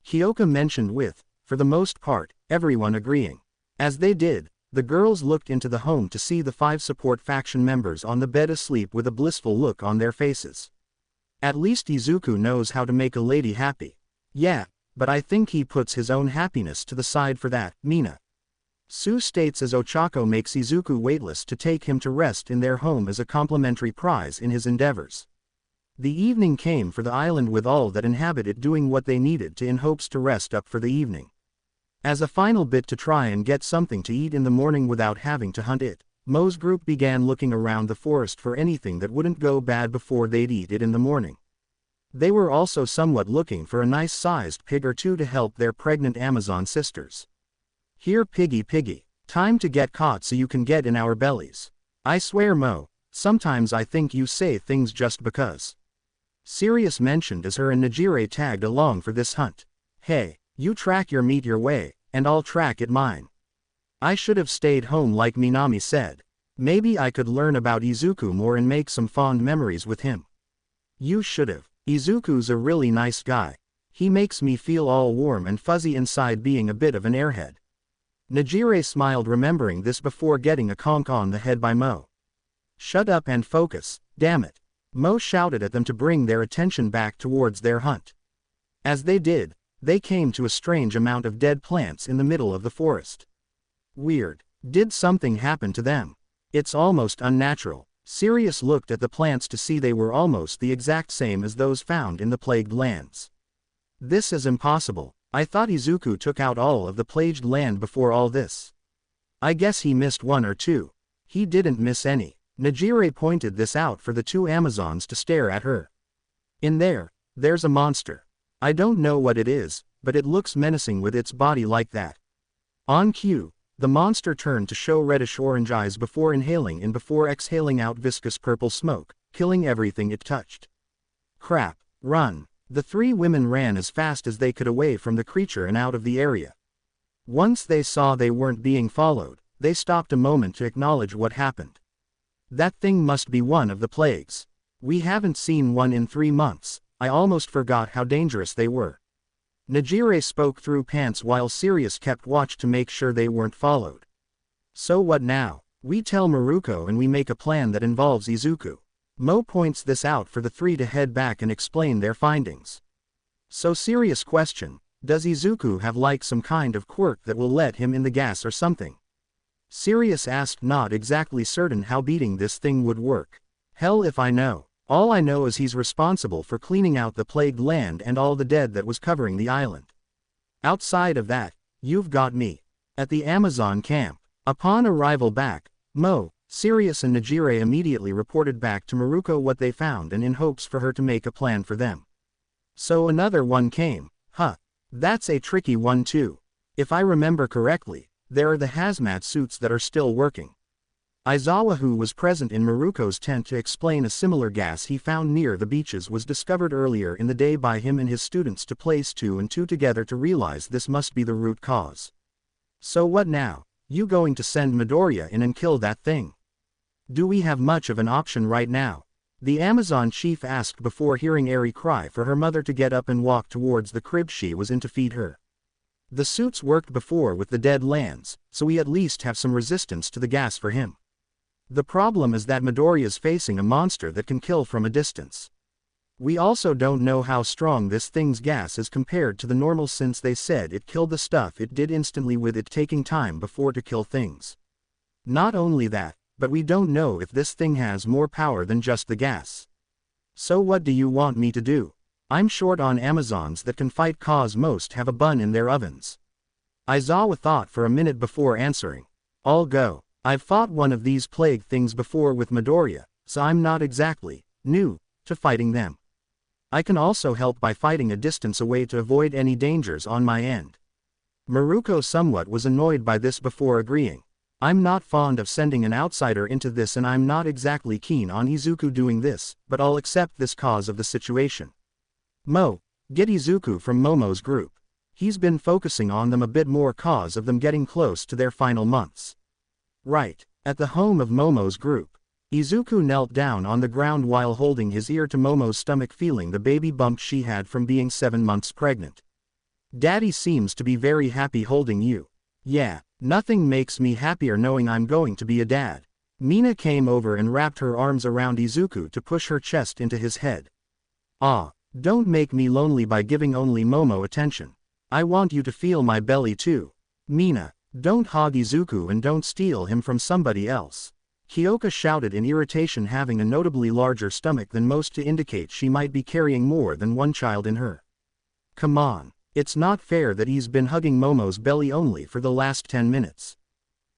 Hyoka mentioned with, for the most part, everyone agreeing. As they did, the girls looked into the home to see the 5 support faction members on the bed asleep with a blissful look on their faces. At least Izuku knows how to make a lady happy. Yeah, but I think he puts his own happiness to the side for that, Mina. Sue states as Ochako makes Izuku waitlist to take him to rest in their home as a complimentary prize in his endeavors. The evening came for the island with all that inhabit it doing what they needed to in hopes to rest up for the evening. As a final bit to try and get something to eat in the morning without having to hunt it, Mo's group began looking around the forest for anything that wouldn't go bad before they'd eat it in the morning. They were also somewhat looking for a nice-sized pig or two to help their pregnant Amazon sisters. Here piggy, time to get caught so you can get in our bellies. I swear Mo, sometimes I think you say things just because. Sirius mentioned as her and Najire tagged along for this hunt. Hey, you track your meat your way, and I'll track it mine. I should have stayed home like Minami said. Maybe I could learn about Izuku more and make some fond memories with him. You should've. Izuku's a really nice guy. He makes me feel all warm and fuzzy inside being a bit of an airhead. Najire smiled remembering this before getting a conk on the head by Mo. Shut up and focus, damn it. Mo shouted at them to bring their attention back towards their hunt. As they did, they came to a strange amount of dead plants in the middle of the forest. Weird. Did something happen to them? It's almost unnatural. Sirius looked at the plants to see they were almost the exact same as those found in the plagued lands. This is impossible. I thought Izuku took out all of the plagued land before all this. I guess he missed one or two. He didn't miss any. Najire pointed this out for the two Amazons to stare at her. In there's a monster. I don't know what it is, but it looks menacing with its body like that. On cue, the monster turned to show reddish-orange eyes before inhaling and before exhaling out viscous purple smoke, killing everything it touched. Crap, run. The three women ran as fast as they could away from the creature and out of the area. Once they saw they weren't being followed, they stopped a moment to acknowledge what happened. That thing must be one of the plagues. We haven't seen one in 3 months, I almost forgot how dangerous they were. Najire spoke through pants while Sirius kept watch to make sure they weren't followed. So what now? We tell Maruko and we make a plan that involves Izuku. Mo points this out for the three to head back and explain their findings. So Sirius question, does Izuku have like some kind of quirk that will let him in the gas or something? Sirius asked, not exactly certain how beating this thing would work. Hell if I know. All I know is he's responsible for cleaning out the plagued land and all the dead that was covering the island. Outside of that, you've got me. At the Amazon camp. Upon arrival back, Mo, Sirius and Najire immediately reported back to Maruko what they found and in hopes for her to make a plan for them. So another one came, huh? That's a tricky one too. If I remember correctly, there are the hazmat suits that are still working. Aizawa, who was present in Maruko's tent to explain a similar gas he found near the beaches, was discovered earlier in the day by him and his students to place 2 and 2 together to realize this must be the root cause. So what now? You going to send Midoriya in and kill that thing? Do we have much of an option right now? The Amazon chief asked before hearing Eri cry for her mother to get up and walk towards the crib she was in to feed her. The suits worked before with the dead lands, so we at least have some resistance to the gas for him. The problem is that Midoriya's facing a monster that can kill from a distance. We also don't know how strong this thing's gas is compared to the normal, since they said it killed the stuff it did instantly, with it taking time before to kill things. Not only that, but we don't know if this thing has more power than just the gas. So what do you want me to do? I'm short on Amazons that can fight, cause most have a bun in their ovens. Aizawa thought for a minute before answering. I'll go. I've fought one of these plague things before with Midoriya, so I'm not exactly new to fighting them. I can also help by fighting a distance away to avoid any dangers on my end. Maruko somewhat was annoyed by this before agreeing. I'm not fond of sending an outsider into this, and I'm not exactly keen on Izuku doing this, but I'll accept this cause of the situation. Mo, get Izuku from Momo's group. He's been focusing on them a bit more cause of them getting close to their final months. Right. At the home of Momo's group, Izuku knelt down on the ground while holding his ear to Momo's stomach, feeling the baby bump she had from being 7 months pregnant. Daddy seems to be very happy holding you. Yeah, nothing makes me happier knowing I'm going to be a dad. Mina came over and wrapped her arms around Izuku to push her chest into his head. Ah, don't make me lonely by giving only Momo attention. I want you to feel my belly too. Mina, don't hog Izuku and don't steal him from somebody else. Kyoka shouted in irritation, having a notably larger stomach than most to indicate she might be carrying more than one child in her. Come on, it's not fair that he's been hugging Momo's belly only for the last 10 minutes.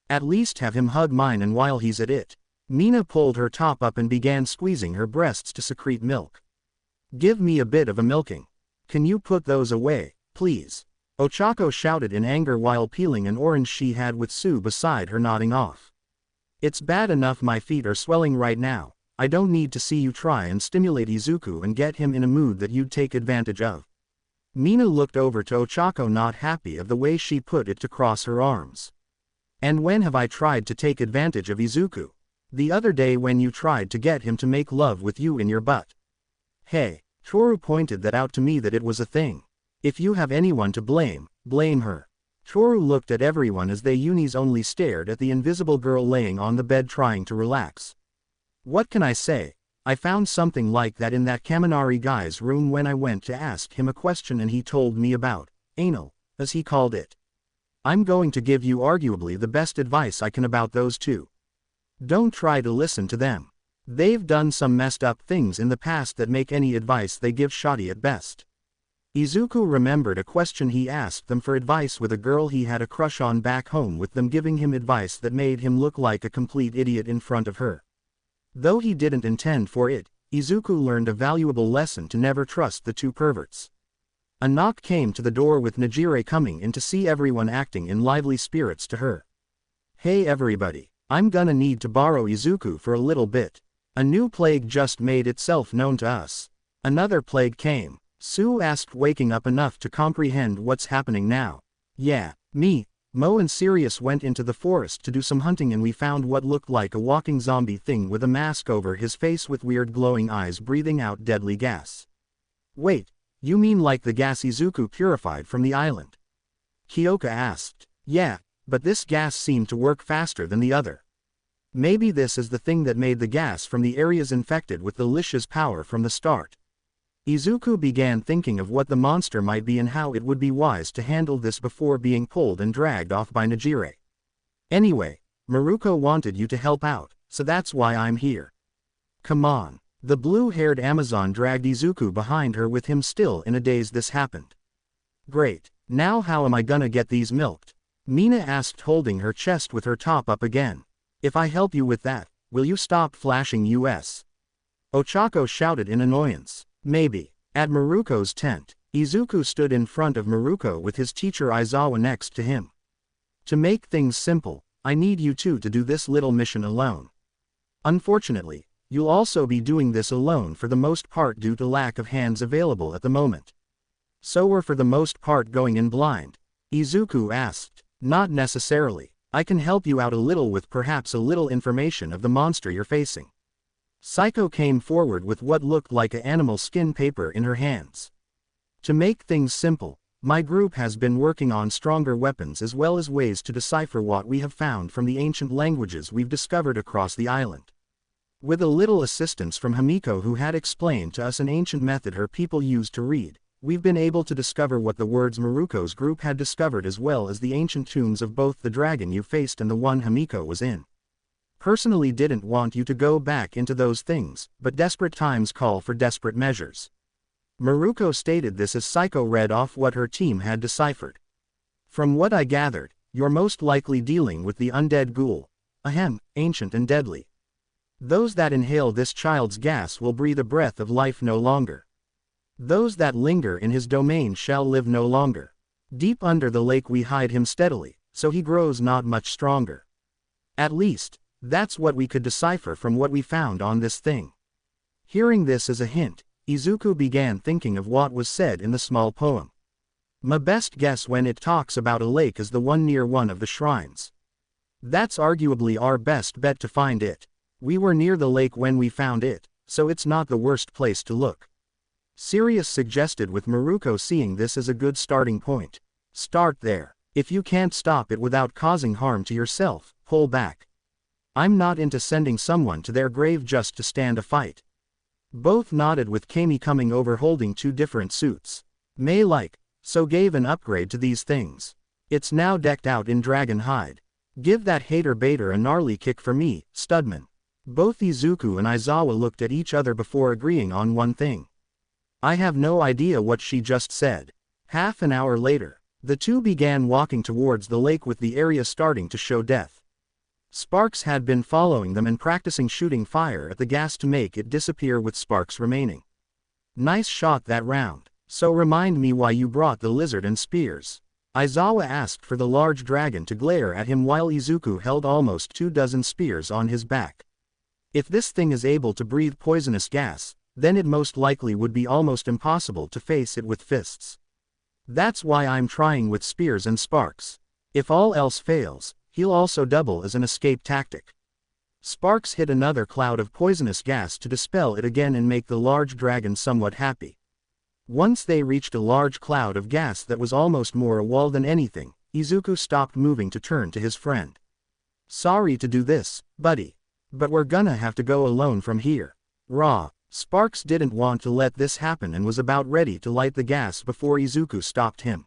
At least have him hug mine, and while he's at it. Mina pulled her top up and began squeezing her breasts to secrete milk. Give me a bit of a milking. Can you put those away, please? Ochako shouted in anger while peeling an orange she had with Sue beside her, nodding off. It's bad enough my feet are swelling right now. I don't need to see you try and stimulate Izuku and get him in a mood that you'd take advantage of. Mina looked over to Ochako, not happy of the way she put it, to cross her arms. And when have I tried to take advantage of Izuku? The other day when you tried to get him to make love with you in your butt. Hey, Toru pointed that out to me, that it was a thing. If you have anyone to blame, blame her. Toru looked at everyone as they unis only stared at the invisible girl laying on the bed trying to relax. What can I say? I found something like that in that Kaminari guy's room when I went to ask him a question, and he told me about anal, as he called it. I'm going to give you arguably the best advice I can about those two. Don't try to listen to them. They've done some messed up things in the past that make any advice they give shoddy at best. Izuku remembered a question he asked them for advice with a girl he had a crush on back home, with them giving him advice that made him look like a complete idiot in front of her. Though he didn't intend for it, Izuku learned a valuable lesson to never trust the two perverts. A knock came to the door with Najire coming in to see everyone acting in lively spirits to her. "Hey everybody, I'm gonna need to borrow Izuku for a little bit. A new plague just made itself known to us." "Another plague came?" Sue asked, waking up enough to comprehend what's happening now. "Yeah, me, Mo and Sirius went into the forest to do some hunting and we found what looked like a walking zombie thing with a mask over his face with weird glowing eyes breathing out deadly gas." "Wait, you mean like the gas Izuku purified from the island?" Kyoka asked. "Yeah, but this gas seemed to work faster than the other. Maybe this is the thing that made the gas from the areas infected with the Lish's power from the start." Izuku began thinking of what the monster might be and how it would be wise to handle this before being pulled and dragged off by Najire. "Anyway, Maruko wanted you to help out, so that's why I'm here." "Come on." The blue-haired Amazon dragged Izuku behind her with him still in a daze. "This happened. Great, now how am I gonna get these milked?" Mina asked, holding her chest with her top up again. "If I help you with that, will you stop flashing us?" Ochako shouted in annoyance. "Maybe." At Maruko's tent, Izuku stood in front of Maruko with his teacher Aizawa next to him. "To make things simple, I need you two to do this little mission alone. Unfortunately, you'll also be doing this alone for the most part due to lack of hands available at the moment." "So we're for the most part going in blind?" Izuku asked. "Not necessarily. I can help you out a little with perhaps a little information of the monster you're facing." Psycho came forward with what looked like a animal skin paper in her hands. "To make things simple, my group has been working on stronger weapons as well as ways to decipher what we have found from the ancient languages we've discovered across the island. With a little assistance from Hamiko, who had explained to us an ancient method her people used to read, we've been able to discover what the words Maruko's group had discovered as well as the ancient tombs of both the dragon you faced and the one Hamiko was in. Personally didn't want you to go back into those things, but desperate times call for desperate measures." Maruko stated this as Psycho read off what her team had deciphered. "From what I gathered, you're most likely dealing with the undead ghoul. Ahem, ancient and deadly. Those that inhale this child's gas will breathe a breath of life no longer. Those that linger in his domain shall live no longer. Deep under the lake we hide him steadily, so he grows not much stronger. At least, that's what we could decipher from what we found on this thing." Hearing this as a hint, Izuku began thinking of what was said in the small poem. "My best guess when it talks about a lake is the one near one of the shrines. That's arguably our best bet to find it. We were near the lake when we found it, so it's not the worst place to look." Sirius suggested, with Maruko seeing this as a good starting point. "Start there. If you can't stop it without causing harm to yourself, pull back. I'm not into sending someone to their grave just to stand a fight." Both nodded, with Kami coming over holding two different suits. "May like, so gave an upgrade to these things. It's now decked out in dragon hide. Give that hater baiter a gnarly kick for me, Studman." Both Izuku and Aizawa looked at each other before agreeing on one thing. "I have no idea what she just said." Half an hour later, the two began walking towards the lake with the area starting to show death. Sparks had been following them and practicing shooting fire at the gas to make it disappear with sparks remaining. "Nice shot that round. So remind me why you brought the lizard and spears." Aizawa asked for the large dragon to glare at him while Izuku held almost 24 spears on his back. "If this thing is able to breathe poisonous gas, then it most likely would be almost impossible to face it with fists. That's why I'm trying with spears and sparks. If all else fails, he'll also double as an escape tactic." Sparks hit another cloud of poisonous gas to dispel it again and make the large dragon somewhat happy. Once they reached a large cloud of gas that was almost more a wall than anything, Izuku stopped moving to turn to his friend. "Sorry to do this, buddy. But we're gonna have to go alone from here." Raw. Sparks didn't want to let this happen and was about ready to light the gas before Izuku stopped him.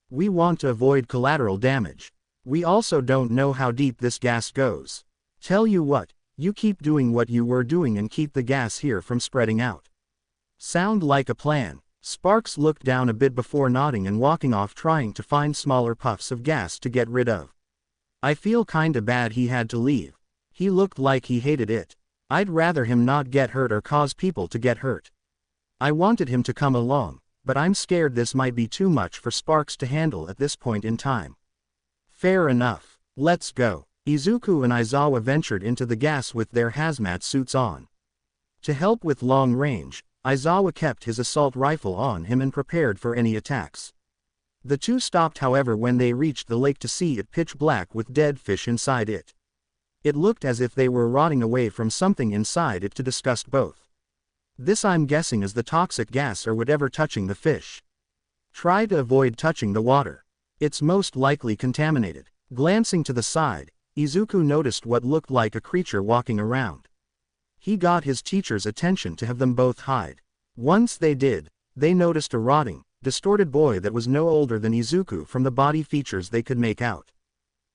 "We want to avoid collateral damage. We also don't know how deep this gas goes. Tell you what, you keep doing what you were doing and keep the gas here from spreading out." "Sound like a plan." Sparks looked down a bit before nodding and walking off, trying to find smaller puffs of gas to get rid of. "I feel kinda bad he had to leave. He looked like he hated it." I'd rather him not get hurt or cause people to get hurt. I wanted him to come along, but I'm scared this might be too much for Sparks to handle at this point in time. Fair enough. Let's go. Izuku and Aizawa ventured into the gas with their hazmat suits on. To help with long range, Aizawa kept his assault rifle on him and prepared for any attacks. The two stopped however when they reached the lake to see it pitch black with dead fish inside it. It looked as if they were rotting away from something inside it to disgust both. This I'm guessing is the toxic gas or whatever touching the fish. Try to avoid touching the water. It's most likely contaminated. Glancing to the side, Izuku noticed what looked like a creature walking around. He got his teacher's attention to have them both hide. Once they did, they noticed a rotting, distorted boy that was no older than Izuku from the body features they could make out.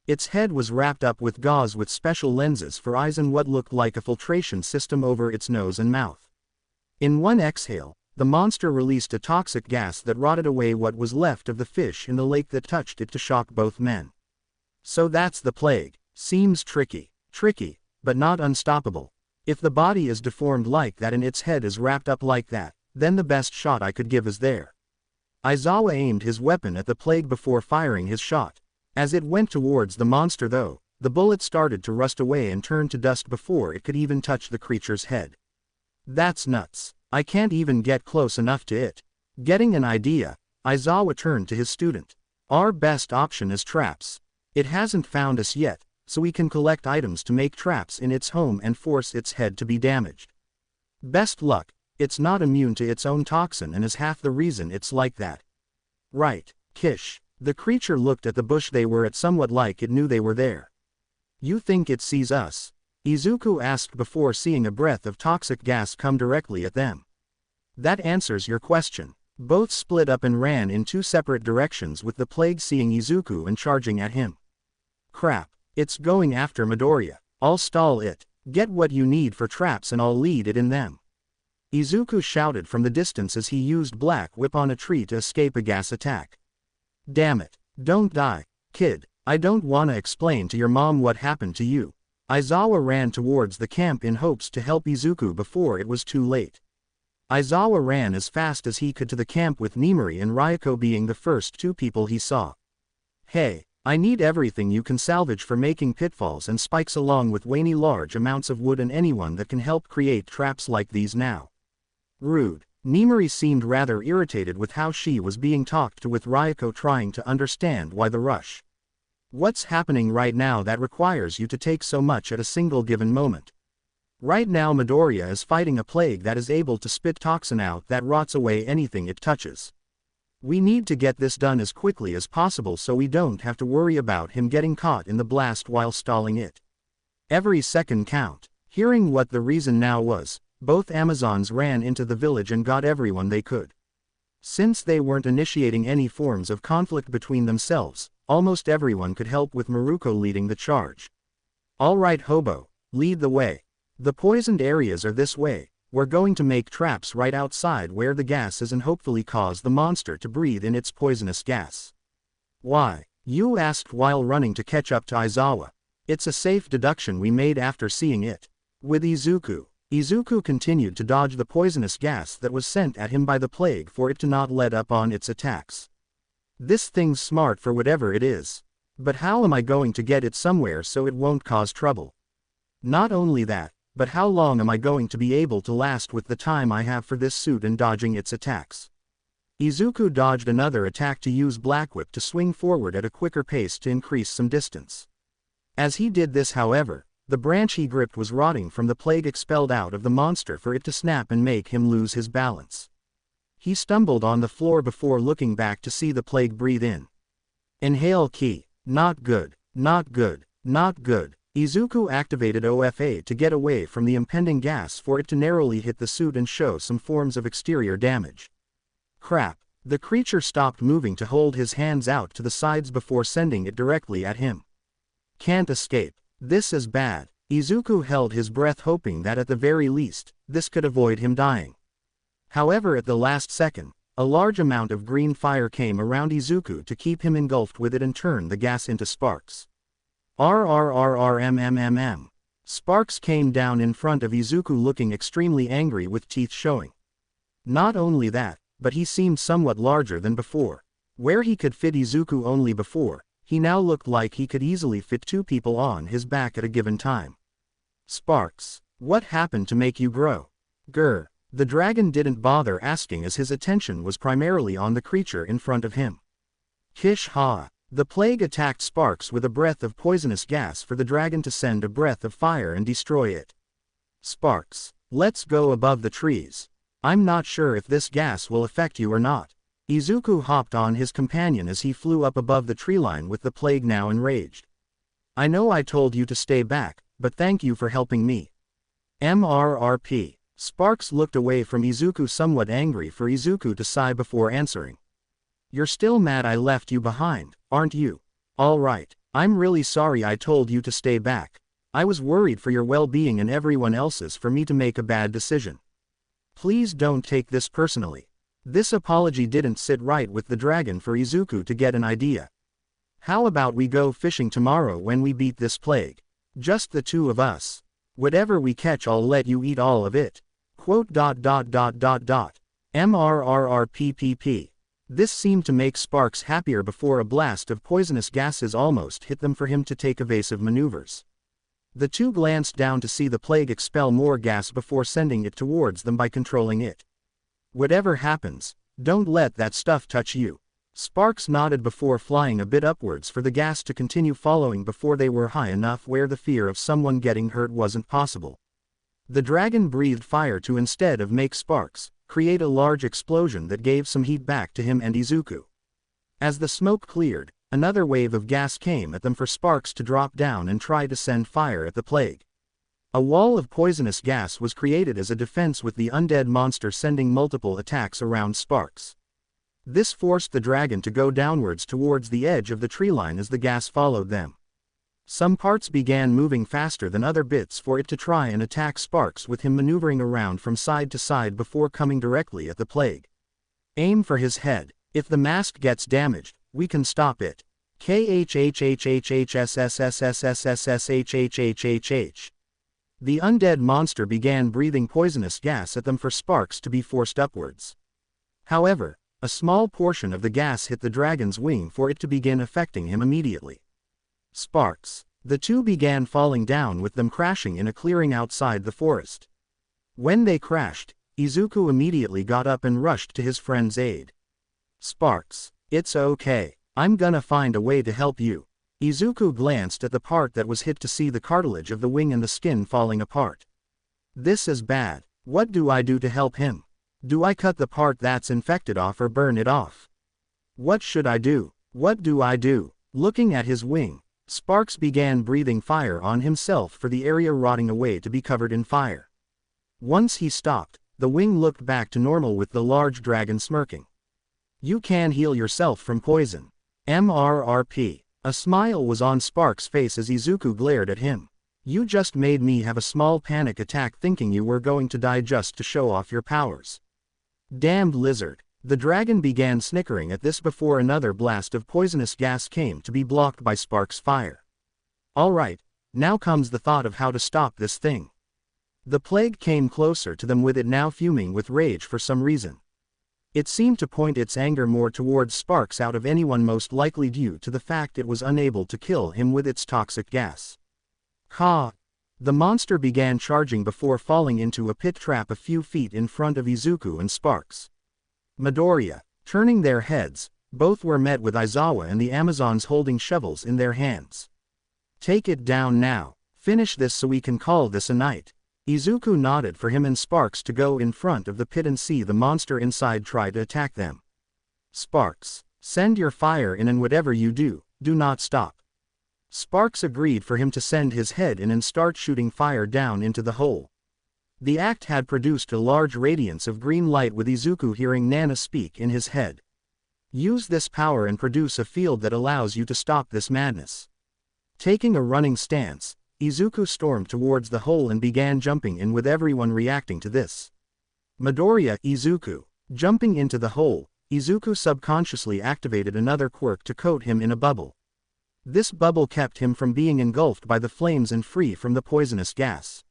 Its head was wrapped up with gauze with special lenses for eyes and what looked like a filtration system over its nose and mouth. In one exhale, the monster released a toxic gas that rotted away what was left of the fish in the lake that touched it to shock both men. So that's the plague. Seems tricky, but not unstoppable. If the body is deformed like that and its head is wrapped up like that, then the best shot I could give is there. Aizawa aimed his weapon at the plague before firing his shot. As it went towards the monster though, the bullet started to rust away and turn to dust before it could even touch the creature's head. That's nuts. I can't even get close enough to it. Getting an idea, Aizawa turned to his student. Our best option is traps. It hasn't found us yet, so we can collect items to make traps in its home and force its head to be damaged. Best luck, it's not immune to its own toxin and is half the reason it's like that. Right, Kish. The creature looked at the bush they were at somewhat like it knew they were there. You think it sees us? Izuku asked before seeing a breath of toxic gas come directly at them. That answers your question. Both split up and ran in two separate directions with the plague seeing Izuku and charging at him. Crap, it's going after Midoriya. I'll stall it. Get what you need for traps and I'll lead it in them. Izuku shouted from the distance as he used Black Whip on a tree to escape a gas attack. Damn it. Don't die, kid. I don't wanna explain to your mom what happened to you. Aizawa ran towards the camp in hopes to help Izuku before it was too late. Aizawa ran as fast as he could to the camp with Nimari and Ryuko being the first two people he saw. Hey, I need everything you can salvage for making pitfalls and spikes along with Wayne large amounts of wood and anyone that can help create traps like these now. Rude. Nimari seemed rather irritated with how she was being talked to with Ryuko trying to understand why the rush. What's happening right now that requires you to take so much at a single given moment? Right now Midoriya is fighting a plague that is able to spit toxin out that rots away anything it touches. We need to get this done as quickly as possible so we don't have to worry about him getting caught in the blast while stalling it. Every second count. Hearing what the reason now was, both Amazons ran into the village and got everyone they could. Since they weren't initiating any forms of conflict between themselves, almost everyone could help with Maruko leading the charge. Alright Hobo, lead the way. The poisoned areas are this way. We're going to make traps right outside where the gas is and hopefully cause the monster to breathe in its poisonous gas. Why? You asked while running to catch up to Aizawa. It's a safe deduction we made after seeing it. With Izuku. Izuku continued to dodge the poisonous gas that was sent at him by the plague for it to not let up on its attacks. This thing's smart for whatever it is. But how am I going to get it somewhere so it won't cause trouble? Not only that, but how long am I going to be able to last with the time I have for this suit and dodging its attacks? Izuku dodged another attack to use Black Whip to swing forward at a quicker pace to increase some distance. As he did this however, the branch he gripped was rotting from the plague expelled out of the monster for it to snap and make him lose his balance. He stumbled on the floor before looking back to see the plague breathe in. Inhale key. Not good, not good, not good. Izuku activated OFA to get away from the impending gas for it to narrowly hit the suit and show some forms of exterior damage. Crap. The creature stopped moving to hold his hands out to the sides before sending it directly at him. Can't escape. This is bad. Izuku held his breath hoping that at the very least, this could avoid him dying. However at the last second, a large amount of green fire came around Izuku to keep him engulfed with it and turn the gas into sparks. RRRRMMMM. Sparks came down in front of Izuku looking extremely angry with teeth showing. Not only that, but he seemed somewhat larger than before. Where he could fit Izuku only before, he now looked like he could easily fit 2 people on his back at a given time. Sparks, what happened to make you grow? Grr. The dragon didn't bother asking as his attention was primarily on the creature in front of him. Kish ha. The plague attacked Sparks with a breath of poisonous gas for the dragon to send a breath of fire and destroy it. Sparks, let's go above the trees. I'm not sure if this gas will affect you or not. Izuku hopped on his companion as he flew up above the tree line with the plague now enraged. I know I told you to stay back, but thank you for helping me. MRRP. Sparks looked away from Izuku somewhat angry for Izuku to sigh before answering. You're still mad I left you behind, aren't you? Alright, I'm really sorry I told you to stay back. I was worried for your well-being and everyone else's for me to make a bad decision. Please don't take this personally. This apology didn't sit right with the dragon for Izuku to get an idea. How about we go fishing tomorrow when we beat this plague? Just the 2 of us. Whatever we catch I'll let you eat all of it. Quote. MRRRPPP. This seemed to make Sparks happier before a blast of poisonous gases almost hit them for him to take evasive maneuvers. The 2 glanced down to see the plague expel more gas before sending it towards them by controlling it. Whatever happens, don't let that stuff touch you. Sparks nodded before flying a bit upwards for the gas to continue following before they were high enough where the fear of someone getting hurt wasn't possible. The dragon breathed fire to instead of make Sparks create a large explosion that gave some heat back to him and Izuku. As the smoke cleared, another wave of gas came at them for Sparks to drop down and try to send fire at the plague. A wall of poisonous gas was created as a defense with the undead monster sending multiple attacks around Sparks. This forced the dragon to go downwards towards the edge of the tree line as the gas followed them. Some parts began moving faster than other bits for it to try and attack Sparks with him maneuvering around from side to side before coming directly at the plague. Aim for his head. If the mask gets damaged, we can stop it. KHHHHHSSSSSSSSHHHHH. The undead monster began breathing poisonous gas at them for Sparks to be forced upwards. However, a small portion of the gas hit the dragon's wing for it to begin affecting him immediately. Sparks. The 2 began falling down with them crashing in a clearing outside the forest. When they crashed, Izuku immediately got up and rushed to his friend's aid. Sparks. It's okay. I'm gonna find a way to help you. Izuku glanced at the part that was hit to see the cartilage of the wing and the skin falling apart. This is bad. What do I do to help him? Do I cut the part that's infected off or burn it off? What should I do? What do I do? Looking at his wing, Sparks began breathing fire on himself for the area rotting away to be covered in fire. Once he stopped, the wing looked back to normal with the large dragon smirking. You can heal yourself from poison. MRRP. A smile was on Sparks' face as Izuku glared at him. You just made me have a small panic attack thinking you were going to die just to show off your powers. Damned lizard. The dragon began snickering at this before another blast of poisonous gas came to be blocked by Sparks' fire. Alright, now comes the thought of how to stop this thing. The plague came closer to them with it now fuming with rage for some reason. It seemed to point its anger more towards Sparks out of anyone, most likely due to the fact it was unable to kill him with its toxic gas. Ha! The monster began charging before falling into a pit trap a few feet in front of Izuku and Sparks. Midoriya. Turning their heads, both were met with Aizawa and the Amazons holding shovels in their hands. Take it down now. Finish this so we can call this a night. Izuku nodded for him and Sparks to go in front of the pit and see the monster inside try to attack them. Sparks. Send your fire in and whatever you do, do not stop. Sparks agreed for him to send his head in and start shooting fire down into the hole. The act had produced a large radiance of green light with Izuku hearing Nana speak in his head. Use this power and produce a field that allows you to stop this madness. Taking a running stance, Izuku stormed towards the hole and began jumping in with everyone reacting to this. Midoriya. Izuku. Jumping into the hole, Izuku subconsciously activated another quirk to coat him in a bubble. This bubble kept him from being engulfed by the flames and free from the poisonous gas.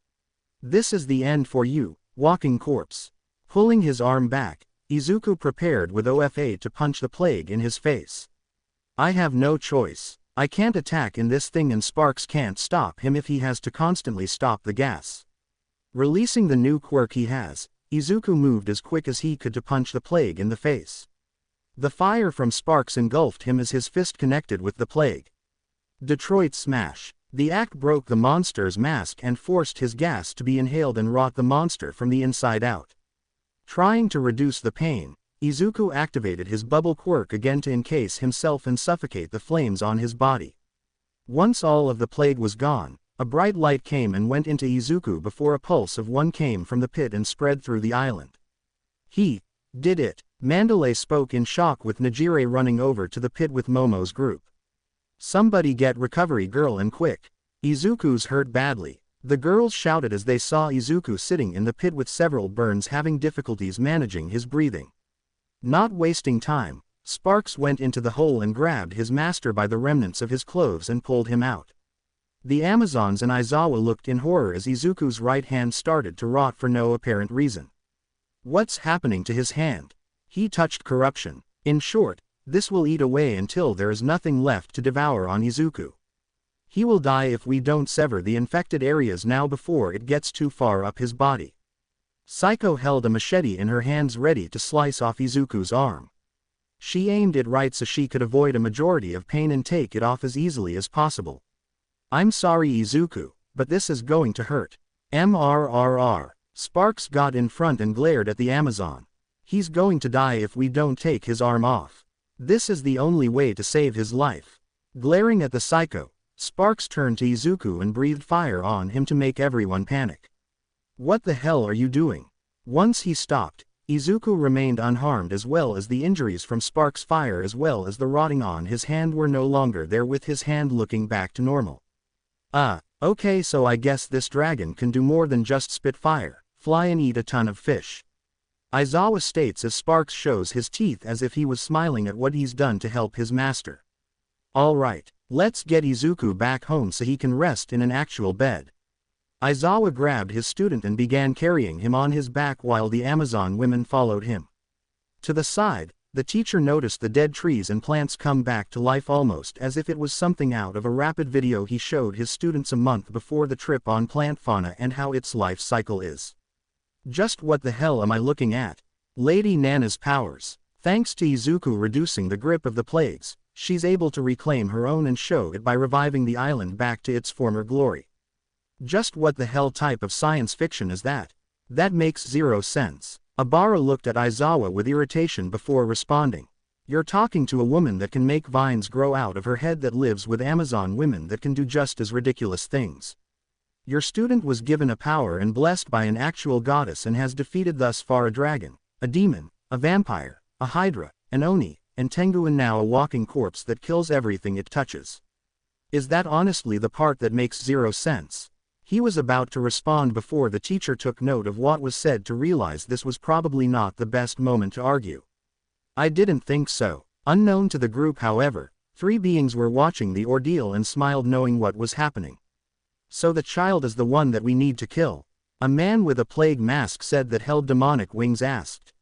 This is the end for you, walking corpse. Pulling his arm back, Izuku prepared with OFA to punch the plague in his face. I have no choice. I can't attack in this thing and Sparks can't stop him if he has to constantly stop the gas. Releasing the new quirk he has, Izuku moved as quick as he could to punch the plague in the face. The fire from Sparks engulfed him as his fist connected with the plague. Detroit Smash. The act broke the monster's mask and forced his gas to be inhaled and wrought the monster from the inside out. Trying to reduce the pain, Izuku activated his bubble quirk again to encase himself and suffocate the flames on his body. Once all of the plague was gone, a bright light came and went into Izuku before a pulse of one came from the pit and spread through the island. He did it. Mandalay spoke in shock with Najire running over to the pit with Momo's group. Somebody get recovery girl and quick. Izuku's hurt badly. The girls shouted as they saw Izuku sitting in the pit with several burns having difficulties managing his breathing. Not wasting time, Sparks went into the hole and grabbed his master by the remnants of his clothes and pulled him out. The Amazons and Aizawa looked in horror as Izuku's right hand started to rot for no apparent reason. What's happening to his hand? He touched corruption. In short, this will eat away until there is nothing left to devour on Izuku. He will die if we don't sever the infected areas now before it gets too far up his body. Psycho held a machete in her hands ready to slice off Izuku's arm. She aimed it right so she could avoid a majority of pain and take it off as easily as possible. I'm sorry Izuku, but this is going to hurt. MRRR. Sparks got in front and glared at the Amazon. He's going to die if we don't take his arm off. This is the only way to save his life. Glaring at the psycho, Sparks turned to Izuku and breathed fire on him to make everyone panic. What the hell are you doing? Once he stopped, Izuku remained unharmed as well as the injuries from Sparks' fire as well as the rotting on his hand were no longer there with his hand looking back to normal. Okay so I guess this dragon can do more than just spit fire, fly and eat a ton of fish. Aizawa states as Sparks shows his teeth as if he was smiling at what he's done to help his master. Alright, let's get Izuku back home so he can rest in an actual bed. Aizawa grabbed his student and began carrying him on his back while the Amazon women followed him. To the side, the teacher noticed the dead trees and plants come back to life almost as if it was something out of a rapid video he showed his students a month before the trip on plant fauna and how its life cycle is. Just what the hell am I looking at? Lady Nana's powers. Thanks to Izuku reducing the grip of the plagues, she's able to reclaim her own and show it by reviving the island back to its former glory. Just what the hell type of science fiction is that? That makes zero sense. Abara looked at Aizawa with irritation before responding. You're talking to a woman that can make vines grow out of her head that lives with Amazon women that can do just as ridiculous things. Your student was given a power and blessed by an actual goddess and has defeated thus far a dragon, a demon, a vampire, a hydra, an oni, and Tengu and now a walking corpse that kills everything it touches. Is that honestly the part that makes zero sense? He was about to respond before the teacher took note of what was said to realize this was probably not the best moment to argue. I didn't think so. Unknown to the group however, 3 beings were watching the ordeal and smiled knowing what was happening. So the child is the one that we need to kill? A man with a plague mask said that held demonic wings asked.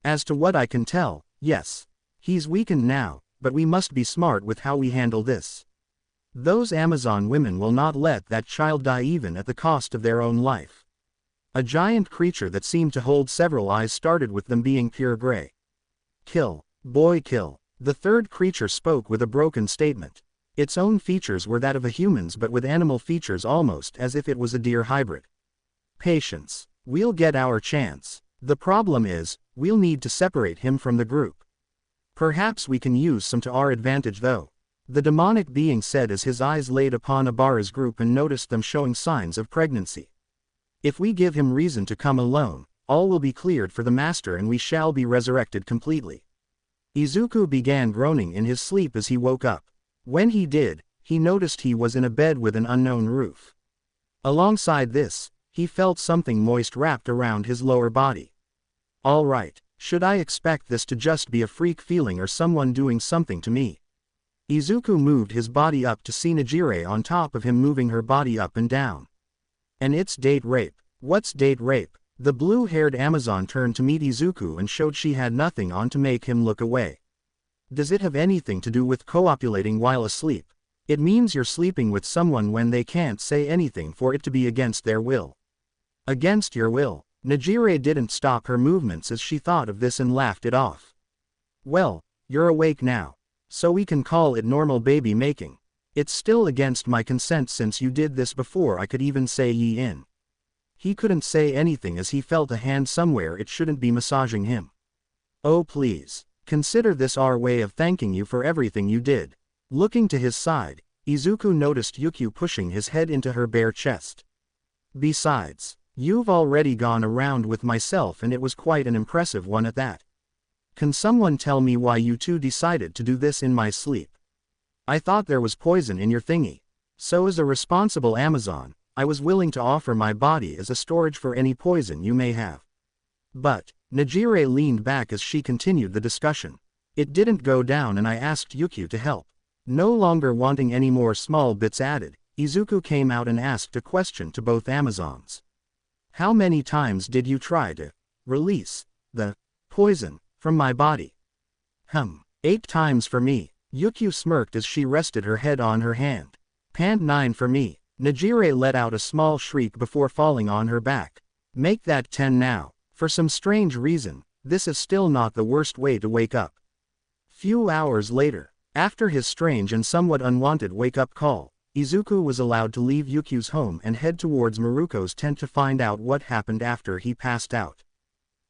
As to what I can tell, yes. He's weakened now, but we must be smart with how we handle this. Those Amazon women will not let that child die even at the cost of their own life. A giant creature that seemed to hold several eyes started with them being pure gray. Kill. Boy kill. The third creature spoke with a broken statement. Its own features were that of a human's but with animal features almost as if it was a deer hybrid. Patience. We'll get our chance. The problem is, we'll need to separate him from the group. Perhaps we can use some to our advantage though. The demonic being said as his eyes laid upon Abara's group and noticed them showing signs of pregnancy. If we give him reason to come alone, all will be cleared for the master and we shall be resurrected completely. Izuku began groaning in his sleep as he woke up. When he did, he noticed he was in a bed with an unknown roof. Alongside this, he felt something moist wrapped around his lower body. Alright, should I expect this to just be a freak feeling or someone doing something to me? Izuku moved his body up to see Nejire on top of him moving her body up and down. And it's date rape. What's date rape? The blue-haired Amazon turned to meet Izuku and showed she had nothing on to make him look away. Does it have anything to do with copulating while asleep? It means you're sleeping with someone when they can't say anything for it to be against their will. Against your will. Nejire didn't stop her movements as she thought of this and laughed it off. Well, you're awake now. So we can call it normal baby making. It's still against my consent since you did this before I could even say ye in. He couldn't say anything as he felt a hand somewhere it shouldn't be massaging him. Oh please, consider this our way of thanking you for everything you did. Looking to his side, Izuku noticed Yukio pushing his head into her bare chest. Besides, you've already gone around with myself and it was quite an impressive one at that. Can someone tell me why you two decided to do this in my sleep? I thought there was poison in your thingy. So as a responsible Amazon, I was willing to offer my body as a storage for any poison you may have. But, Nejire leaned back as she continued the discussion. It didn't go down and I asked Yukio to help. No longer wanting any more small bits added, Izuku came out and asked a question to both Amazons. How many times did you try to release the poison from my body? 8 times for me. Yukio smirked as she rested her head on her hand. 9 for me. Nejire let out a small shriek before falling on her back. Make that 10 now. For some strange reason, this is still not the worst way to wake up. Few hours later, after his strange and somewhat unwanted wake-up call, Izuku was allowed to leave Yukio's home and head towards Maruko's tent to find out what happened after he passed out.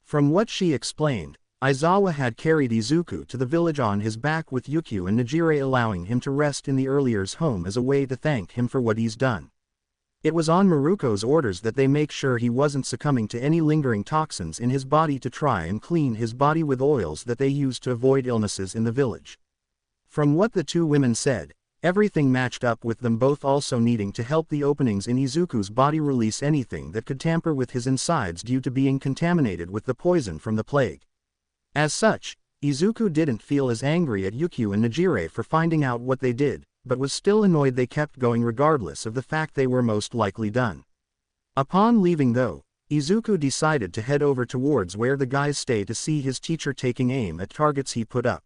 From what she explained, Aizawa had carried Izuku to the village on his back with Yukio and Nejire allowing him to rest in the earlier's home as a way to thank him for what he's done. It was on Maruko's orders that they make sure he wasn't succumbing to any lingering toxins in his body to try and clean his body with oils that they used to avoid illnesses in the village. From what the two women said, everything matched up with them both also needing to help the openings in Izuku's body release anything that could tamper with his insides due to being contaminated with the poison from the plague. As such, Izuku didn't feel as angry at Yukio and Nejire for finding out what they did, but was still annoyed they kept going regardless of the fact they were most likely done. Upon leaving though, Izuku decided to head over towards where the guys stay to see his teacher taking aim at targets he put up.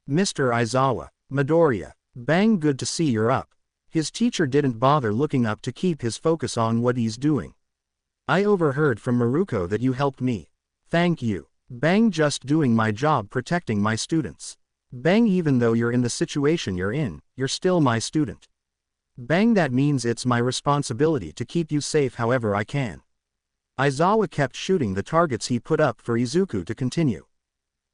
Mr. Aizawa, Midoriya, bang, good to see you're up. His teacher didn't bother looking up to keep his focus on what he's doing. I overheard from Maruko that you helped me. Thank you. Bang, just doing my job protecting my students. Bang, even though you're in the situation you're in, you're still my student. Bang, that means it's my responsibility to keep you safe however I can. Aizawa kept shooting the targets he put up for Izuku to continue.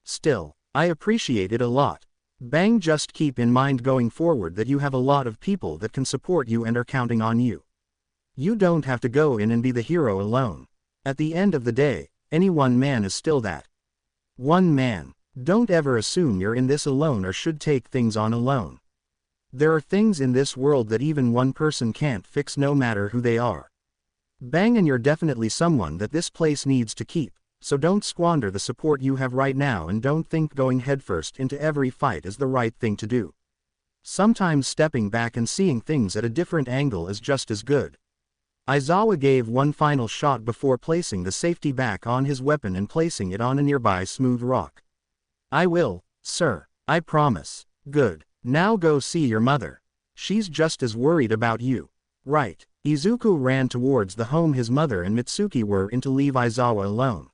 Still, I appreciate it a lot. Bang, just keep in mind going forward that you have a lot of people that can support you and are counting on you. You don't have to go in and be the hero alone. At the end of the day, any one man is still that. One man. Don't ever assume you're in this alone or should take things on alone. There are things in this world that even one person can't fix no matter who they are. Bang, and you're definitely someone that this place needs to keep, so don't squander the support you have right now and don't think going headfirst into every fight is the right thing to do. Sometimes stepping back and seeing things at a different angle is just as good. Aizawa gave one final shot before placing the safety back on his weapon and placing it on a nearby smooth rock. I will, sir, I promise. Good. Now go see your mother. She's just as worried about you. Right. Izuku ran towards the home his mother and Mitsuki were in to leave Aizawa alone.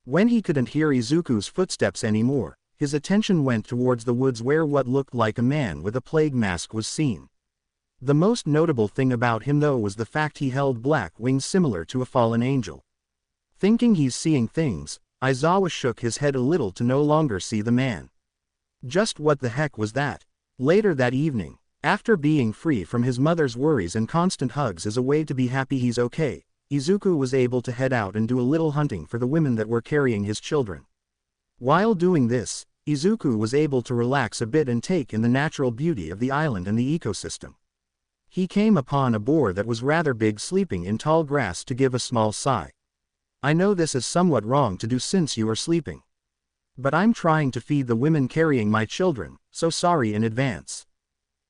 When he couldn't hear Izuku's footsteps anymore, his attention went towards the woods where what looked like a man with a plague mask was seen. The most notable thing about him though was the fact he held black wings similar to a fallen angel. Thinking he's seeing things, Aizawa shook his head a little to no longer see the man. Just what the heck was that? Later that evening, after being free from his mother's worries and constant hugs as a way to be happy he's okay, Izuku was able to head out and do a little hunting for the women that were carrying his children. While doing this, Izuku was able to relax a bit and take in the natural beauty of the island and the ecosystem. He came upon a boar that was rather big sleeping in tall grass to give a small sigh. I know this is somewhat wrong to do since you are sleeping. But I'm trying to feed the women carrying my children, so sorry in advance.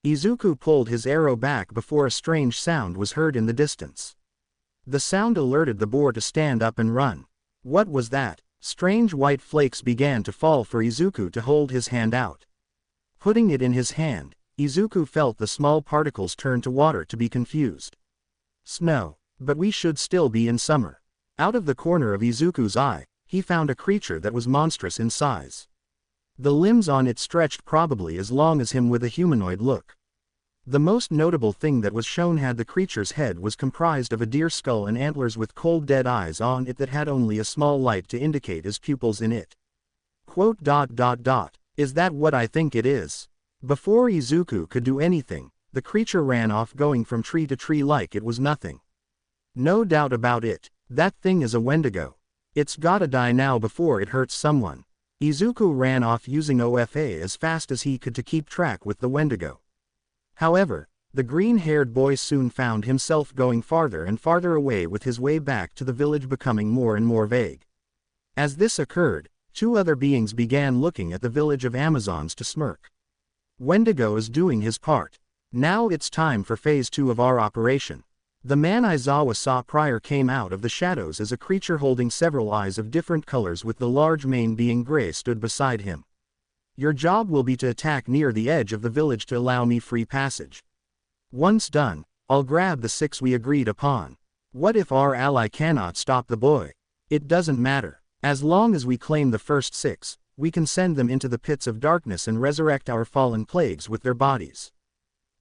Izuku pulled his arrow back before a strange sound was heard in the distance. The sound alerted the boar to stand up and run. What was that? Strange white flakes began to fall for Izuku to hold his hand out. Putting it in his hand, Izuku felt the small particles turn to water to be confused. Snow. But we should still be in summer. Out of the corner of Izuku's eye, he found a creature that was monstrous in size. The limbs on it stretched probably as long as him with a humanoid look. The most notable thing that was shown had the creature's head was comprised of a deer skull and antlers with cold dead eyes on it that had only a small light to indicate as pupils in it. Quote, "Is that what I think it is?" Before Izuku could do anything, the creature ran off going from tree to tree like it was nothing. No doubt about it, that thing is a Wendigo. It's gotta die now before it hurts someone. Izuku ran off using OFA as fast as he could to keep track with the Wendigo. However, the green-haired boy soon found himself going farther and farther away with his way back to the village becoming more and more vague. As this occurred, two other beings began looking at the village of Amazons to smirk. Wendigo is doing his part. Now it's time for phase 2 of our operation. The man Aizawa saw prior came out of the shadows as a creature holding several eyes of different colors with the large mane being gray stood beside him. Your job will be to attack near the edge of the village to allow me free passage. Once done, I'll grab the 6 we agreed upon. What if our ally cannot stop the boy? It doesn't matter. As long as we claim the first 6, we can send them into the pits of darkness and resurrect our fallen plagues with their bodies.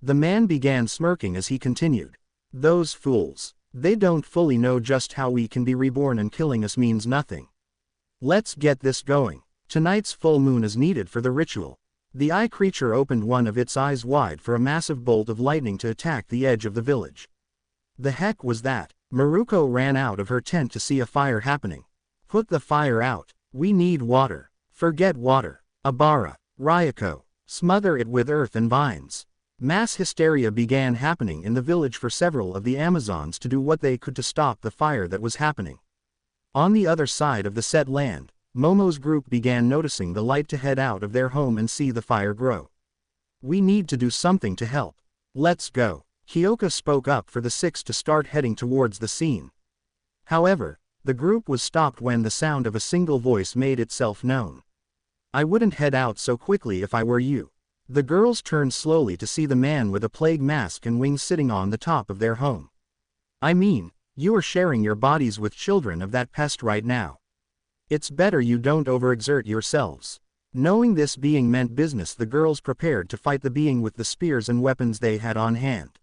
The man began smirking as he continued. Those fools. They don't fully know just how we can be reborn and killing us means nothing. Let's get this going. Tonight's full moon is needed for the ritual. The eye creature opened one of its eyes wide for a massive bolt of lightning to attack the edge of the village. The heck was that? Maruko ran out of her tent to see a fire happening. Put the fire out. We need water. Forget water. Abara. Ryako. Smother it with earth and vines. Mass hysteria began happening in the village for several of the Amazons to do what they could to stop the fire that was happening. On the other side of the set land, Momo's group began noticing the light to head out of their home and see the fire grow. We need to do something to help. Let's go. Kyoka spoke up for the 6 to start heading towards the scene. However, the group was stopped when the sound of a single voice made itself known. I wouldn't head out so quickly if I were you. The girls turned slowly to see the man with a plague mask and wings sitting on the top of their home. I mean, you are sharing your bodies with children of that pest right now. It's better you don't overexert yourselves. Knowing this being meant business, the girls prepared to fight the being with the spears and weapons they had on hand.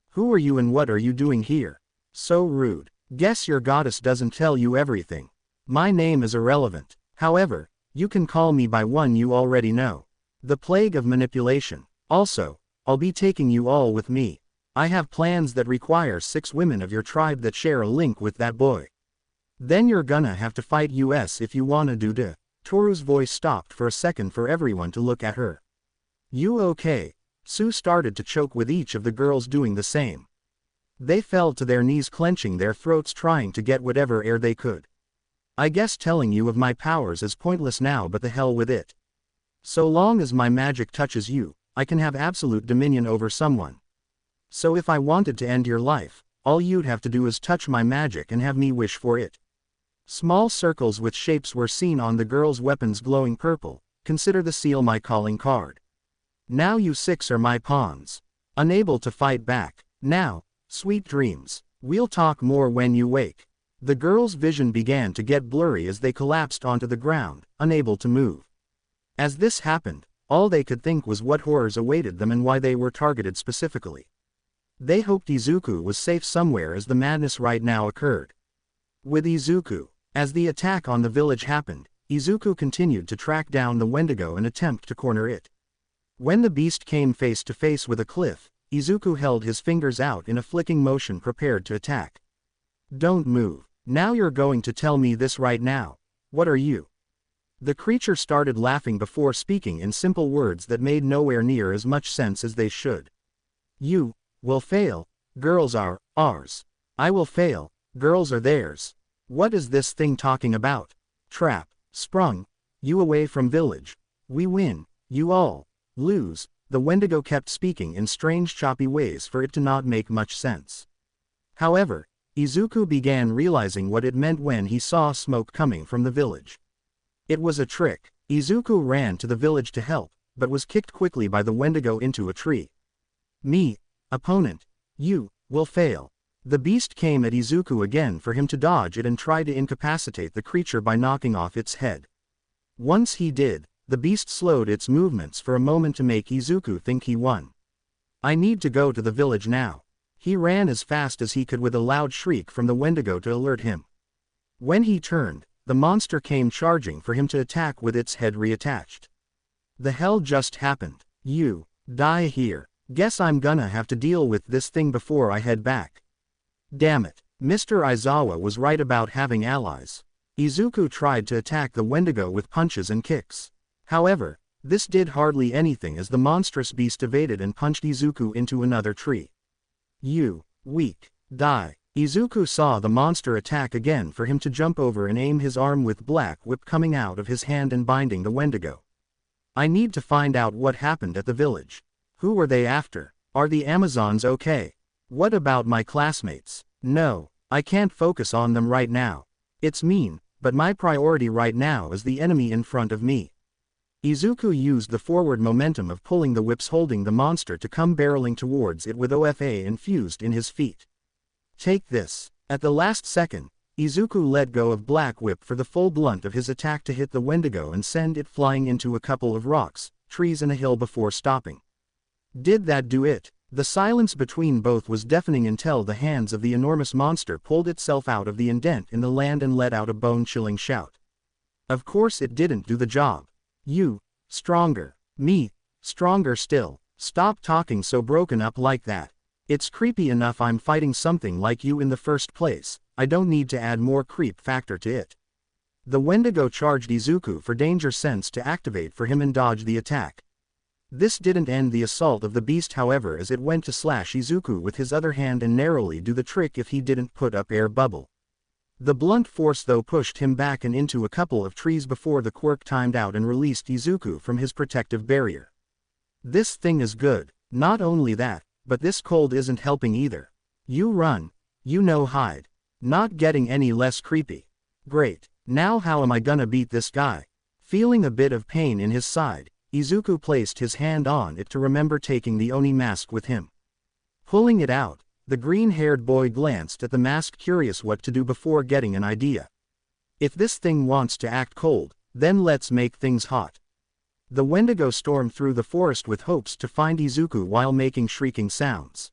Who are you and what are you doing here? So rude. Guess your goddess doesn't tell you everything. My name is irrelevant. However, you can call me by one you already know. The plague of manipulation. Also, I'll be taking you all with me. I have plans that require 6 women of your tribe that share a link with that boy. Then you're gonna have to fight us if you wanna do da. Toru's voice stopped for a second for everyone to look at her. You okay? Sue started to choke with each of the girls doing the same. They fell to their knees clenching their throats trying to get whatever air they could. I guess telling you of my powers is pointless now, but the hell with it. So long as my magic touches you, I can have absolute dominion over someone. So if I wanted to end your life, all you'd have to do is touch my magic and have me wish for it. Small circles with shapes were seen on the girls' weapons glowing purple. Consider the seal my calling card. Now you 6 are my pawns. Unable to fight back. Now, sweet dreams. We'll talk more when you wake. The girls' vision began to get blurry as they collapsed onto the ground, unable to move. As this happened, all they could think was what horrors awaited them and why they were targeted specifically. They hoped Izuku was safe somewhere as the madness right now occurred. With Izuku, as the attack on the village happened, Izuku continued to track down the Wendigo and attempt to corner it. When the beast came face to face with a cliff, Izuku held his fingers out in a flicking motion prepared to attack. Don't move. Now you're going to tell me this right now. What are you? The creature started laughing before speaking in simple words that made nowhere near as much sense as they should. You will fail. Girls are ours. I will fail. Girls are theirs. What is this thing talking about? Trap. Sprung. You away from village. We win. You all lose. The Wendigo kept speaking in strange choppy ways for it to not make much sense. However, Izuku began realizing what it meant when he saw smoke coming from the village. It was a trick. Izuku ran to the village to help, but was kicked quickly by the Wendigo into a tree. Me, opponent, you will fail. The beast came at Izuku again for him to dodge it and try to incapacitate the creature by knocking off its head. Once he did, the beast slowed its movements for a moment to make Izuku think he won. I need to go to the village now. He ran as fast as he could with a loud shriek from the Wendigo to alert him. When he turned, the monster came charging for him to attack with its head reattached. The hell just happened? You die here. Guess I'm gonna have to deal with this thing before I head back. Damn it. Mr. Aizawa was right about having allies. Izuku tried to attack the Wendigo with punches and kicks. However, this did hardly anything as the monstrous beast evaded and punched Izuku into another tree. You weak. Die. Izuku saw the monster attack again for him to jump over and aim his arm with black whip coming out of his hand and binding the Wendigo. I need to find out what happened at the village. Who were they after? Are the Amazons okay? What about my classmates? No, I can't focus on them right now. It's mean, but my priority right now is the enemy in front of me. Izuku used the forward momentum of pulling the whips holding the monster to come barreling towards it with OFA infused in his feet. Take this. At the last second, Izuku let go of Black Whip for the full blunt of his attack to hit the Wendigo and send it flying into a couple of rocks, trees and a hill before stopping. Did that do it? The silence between both was deafening until the hands of the enormous monster pulled itself out of the indent in the land and let out a bone-chilling shout. Of course it didn't do the job. You, stronger. Me, stronger still. Stop talking so broken up like that. It's creepy enough I'm fighting something like you in the first place, I don't need to add more creep factor to it. The Wendigo charged Izuku for danger sense to activate for him and dodge the attack. This didn't end the assault of the beast however as it went to slash Izuku with his other hand and narrowly do the trick if he didn't put up air bubble. The blunt force though pushed him back and into a couple of trees before the quirk timed out and released Izuku from his protective barrier. This thing is good. Not only that, but this cold isn't helping either. You run. You no hide. Not getting any less creepy. Great. Now how am I gonna beat this guy? Feeling a bit of pain in his side, Izuku placed his hand on it to remember taking the Oni mask with him. Pulling it out, the green-haired boy glanced at the mask curious what to do before getting an idea. If this thing wants to act cold, then let's make things hot. The Wendigo stormed through the forest with hopes to find Izuku while making shrieking sounds.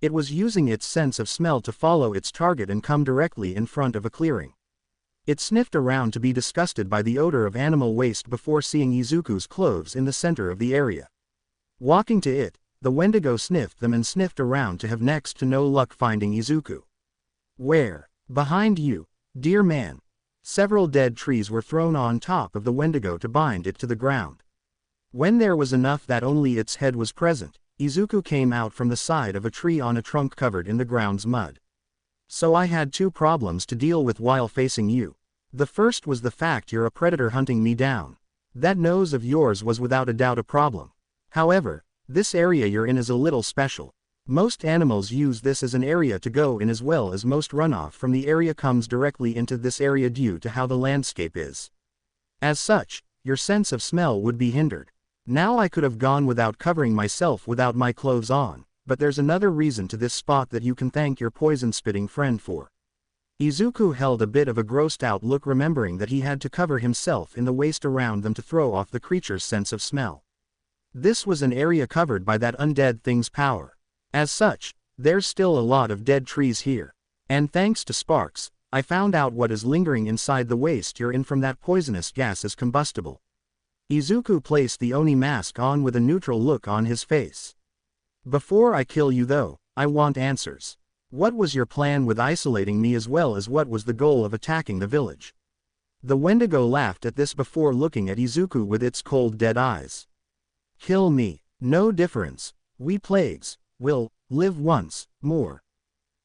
It was using its sense of smell to follow its target and come directly in front of a clearing. It sniffed around to be disgusted by the odor of animal waste before seeing Izuku's clothes in the center of the area. Walking to it, the Wendigo sniffed them and sniffed around to have next to no luck finding Izuku. Where? Behind you, dear man. Several dead trees were thrown on top of the Wendigo to bind it to the ground. When there was enough that only its head was present, Izuku came out from the side of a tree on a trunk covered in the ground's mud. So I had two problems to deal with while facing you. The first was the fact you're a predator hunting me down. That nose of yours was without a doubt a problem. However, this area you're in is a little special. Most animals use this as an area to go in as well as most runoff from the area comes directly into this area due to how the landscape is. As such, your sense of smell would be hindered. Now I could have gone without covering myself without my clothes on, but there's another reason to this spot that you can thank your poison-spitting friend for. Izuku held a bit of a grossed out look remembering that he had to cover himself in the waste around them to throw off the creature's sense of smell. This was an area covered by that undead thing's power. As such, there's still a lot of dead trees here. And thanks to sparks, I found out what is lingering inside the waste you're in from that poisonous gas is combustible. Izuku placed the Oni mask on with a neutral look on his face. Before I kill you though, I want answers. What was your plan with isolating me as well as what was the goal of attacking the village? The Wendigo laughed at this before looking at Izuku with its cold dead eyes. Kill me. No difference. We plagues will live once more.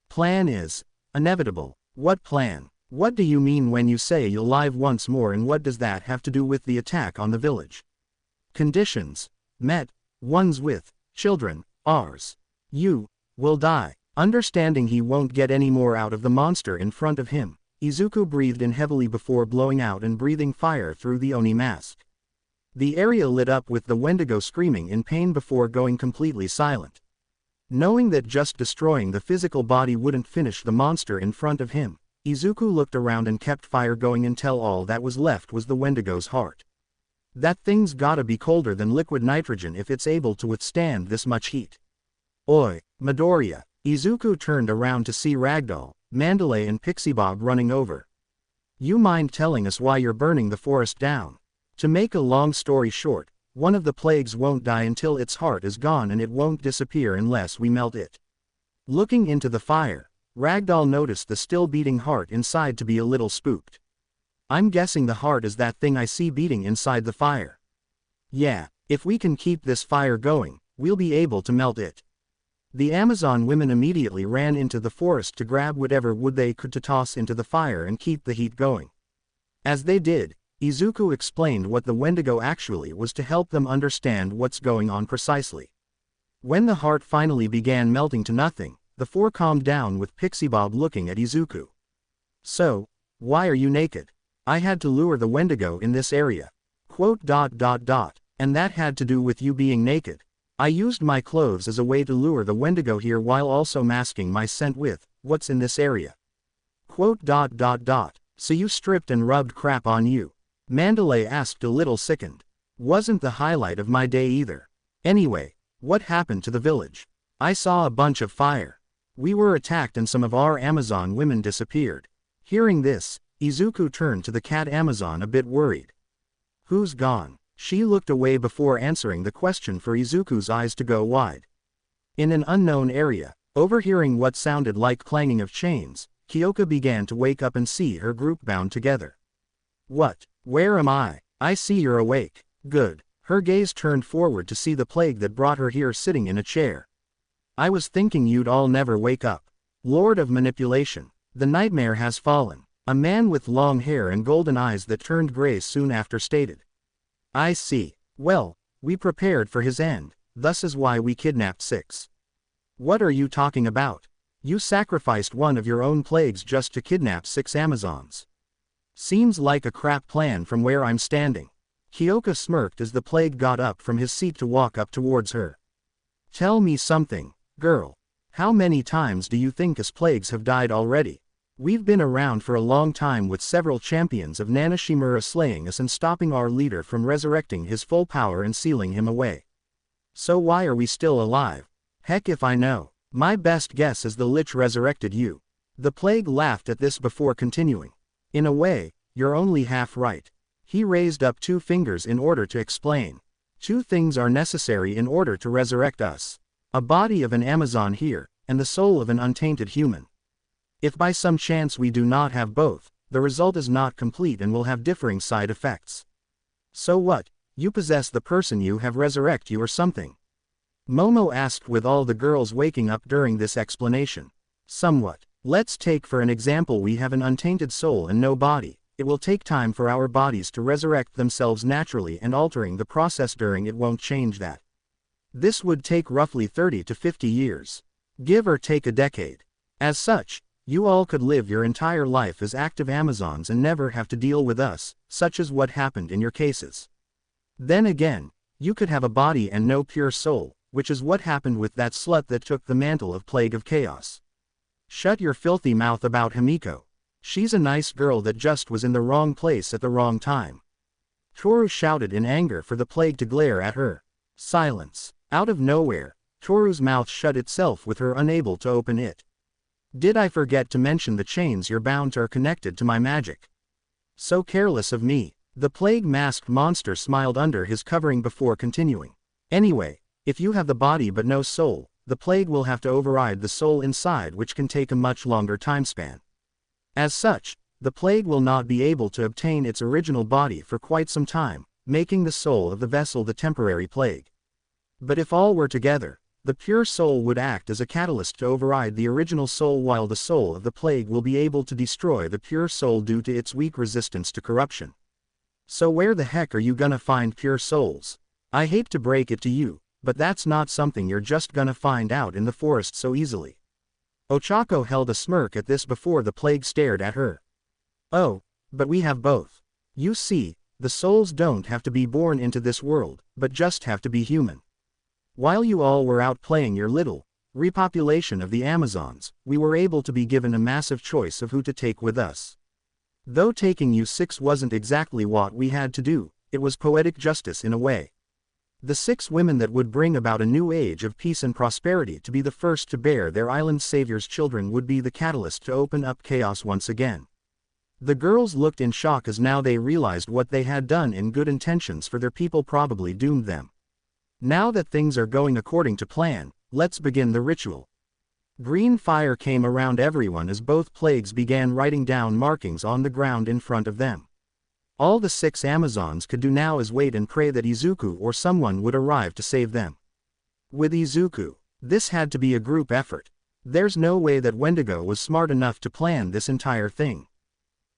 Plan is inevitable. What plan? What do you mean when you say you'll live once more, and what does that have to do with the attack on the village? Conditions met, ones with children, ours. You will die. Understanding he won't get any more out of the monster in front of him, Izuku breathed in heavily before blowing out and breathing fire through the Oni mask. The area lit up with the Wendigo screaming in pain before going completely silent. Knowing that just destroying the physical body wouldn't finish the monster in front of him, Izuku looked around and kept fire going until all that was left was the Wendigo's heart. That thing's gotta be colder than liquid nitrogen if it's able to withstand this much heat. Oi, Midoriya. Izuku turned around to see Ragdoll, Mandalay and Pixie Bob running over. You mind telling us why you're burning the forest down? To make a long story short, one of the plagues won't die until its heart is gone, and it won't disappear unless we melt it. Looking into the fire, Ragdoll noticed the still beating heart inside to be a little spooked. I'm guessing the heart is that thing I see beating inside the fire. Yeah, if we can keep this fire going, we'll be able to melt it. The Amazon women immediately ran into the forest to grab whatever wood they could to toss into the fire and keep the heat going. As they did, Izuku explained what the Wendigo actually was to help them understand what's going on precisely. When the heart finally began melting to nothing, the four calmed down with Pixie Bob looking at Izuku. So, why are you naked? I had to lure the Wendigo in this area. And that had to do with you being naked. I used my clothes as a way to lure the Wendigo here while also masking my scent with what's in this area. So you stripped and rubbed crap on you? Mandalay asked, a little sickened. Wasn't the highlight of my day either. Anyway, what happened to the village? I saw a bunch of fire. We were attacked and some of our Amazon women disappeared. Hearing this, Izuku turned to the cat Amazon a bit worried. Who's gone? She looked away before answering the question for Izuku's eyes to go wide. In an unknown area, overhearing what sounded like clanging of chains, Kyoka began to wake up and see her group bound together. What? Where am I? I see you're awake. Good. Her gaze turned forward to see the plague that brought her here sitting in a chair. I was thinking you'd all never wake up. Lord of Manipulation. The nightmare has fallen. A man with long hair and golden eyes that turned gray soon after stated. I see. Well, we prepared for his end, thus is why we kidnapped 6. What are you talking about? You sacrificed one of your own plagues just to kidnap 6 Amazons. Seems like a crap plan from where I'm standing. Kyoka smirked as the plague got up from his seat to walk up towards her. Tell me something, girl. How many times do you think us plagues have died already? We've been around for a long time with several champions of Nanashimura slaying us and stopping our leader from resurrecting his full power and sealing him away. So why are we still alive? Heck if I know. My best guess is the Lich resurrected you. The plague laughed at this before continuing. In a way, you're only half right. He raised up 2 fingers in order to explain. 2 things are necessary in order to resurrect us. A body of an Amazon here, and the soul of an untainted human. If by some chance we do not have both, the result is not complete and will have differing side effects. So what? You possess the person you have resurrect you or something? Momo asked with all the girls waking up during this explanation. Somewhat. Let's take for an example we have an untainted soul and no body. It will take time for our bodies to resurrect themselves naturally, and altering the process during it won't change that. This would take roughly 30 to 50 years. Give or take a decade. As such, you all could live your entire life as active Amazons and never have to deal with us, such as what happened in your cases. Then again, you could have a body and no pure soul, which is what happened with that slut that took the mantle of Plague of Chaos. Shut your filthy mouth about Hamiko. She's a nice girl that just was in the wrong place at the wrong time. Toru shouted in anger for the plague to glare at her. Silence. Out of nowhere, Toru's mouth shut itself with her unable to open it. Did I forget to mention the chains you're bound to are connected to my magic? So careless of me. The plague-masked monster smiled under his covering before continuing. Anyway, if you have the body but no soul, the plague will have to override the soul inside, which can take a much longer time span. As such, the plague will not be able to obtain its original body for quite some time, making the soul of the vessel the temporary plague. But if all were together, The pure soul would act as a catalyst to override the original soul, while the soul of the plague will be able to destroy the pure soul due to its weak resistance to corruption. So where the heck are you gonna find pure souls? I hate to break it to you, but that's not something you're just gonna find out in the forest so easily. Ochako held a smirk at this before the plague stared at her. Oh, but we have both. You see, the souls don't have to be born into this world, but just have to be human. While you all were out playing your little repopulation of the Amazons, we were able to be given a massive choice of who to take with us. Though taking you 6 wasn't exactly what we had to do, it was poetic justice in a way. The 6 women that would bring about a new age of peace and prosperity to be the first to bear their island's savior's children would be the catalyst to open up chaos once again. The girls looked in shock as now they realized what they had done in good intentions for their people probably doomed them. Now that things are going according to plan, let's begin the ritual. Green fire came around everyone as both plagues began writing down markings on the ground in front of them. All the 6 Amazons could do now is wait and pray that Izuku or someone would arrive to save them. With Izuku, this had to be a group effort. There's no way that Wendigo was smart enough to plan this entire thing.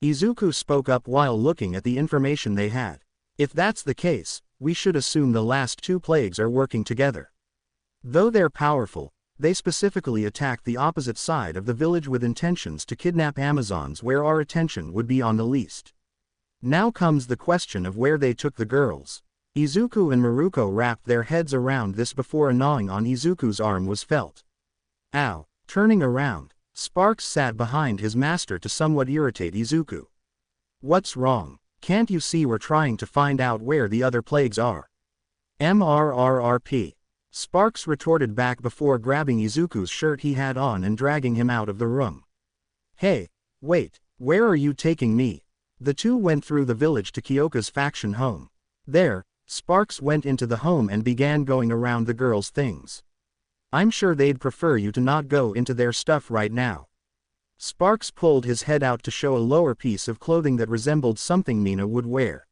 Izuku spoke up while looking at the information they had. If that's the case, we should assume the last 2 plagues are working together. Though they're powerful, they specifically attacked the opposite side of the village with intentions to kidnap Amazons, where our attention would be on the least. Now comes the question of where they took the girls. Izuku and Maruko wrapped their heads around this before a gnawing on Izuku's arm was felt. Ow! Turning around, Sparks sat behind his master to somewhat irritate Izuku. What's wrong? Can't you see we're trying to find out where the other plagues are? MRRRP. Sparks retorted back before grabbing Izuku's shirt he had on and dragging him out of the room. Hey, wait, where are you taking me? The two went through the village to Kyoka's faction home. There, Sparks went into the home and began going around the girls' things. I'm sure they'd prefer you to not go into their stuff right now. Sparks pulled his head out to show a lower piece of clothing that resembled something Mina would wear.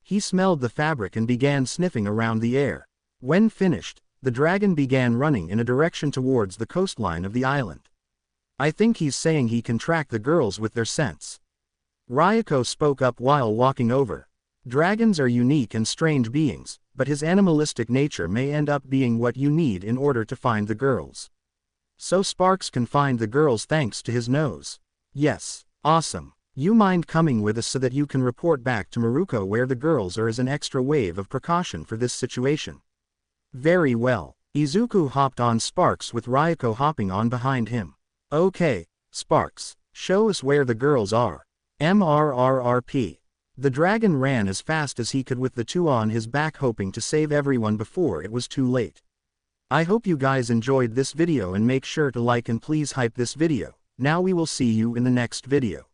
He smelled the fabric and began sniffing around the air. When finished, the dragon began running in a direction towards the coastline of the island. I think he's saying he can track the girls with their scents. Ryuko spoke up while walking over. Dragons are unique and strange beings, but his animalistic nature may end up being what you need in order to find the girls. So Sparks can find the girls thanks to his nose. Yes, awesome. You mind coming with us so that you can report back to Maruko where the girls are as an extra wave of precaution for this situation? Very well. Izuku hopped on Sparks with Ryuko hopping on behind him. Okay, Sparks, show us where the girls are. MRRRP. The dragon ran as fast as he could with the two on his back, hoping to save everyone before it was too late. I hope you guys enjoyed this video and make sure to like and please hype this video. Now we will see you in the next video.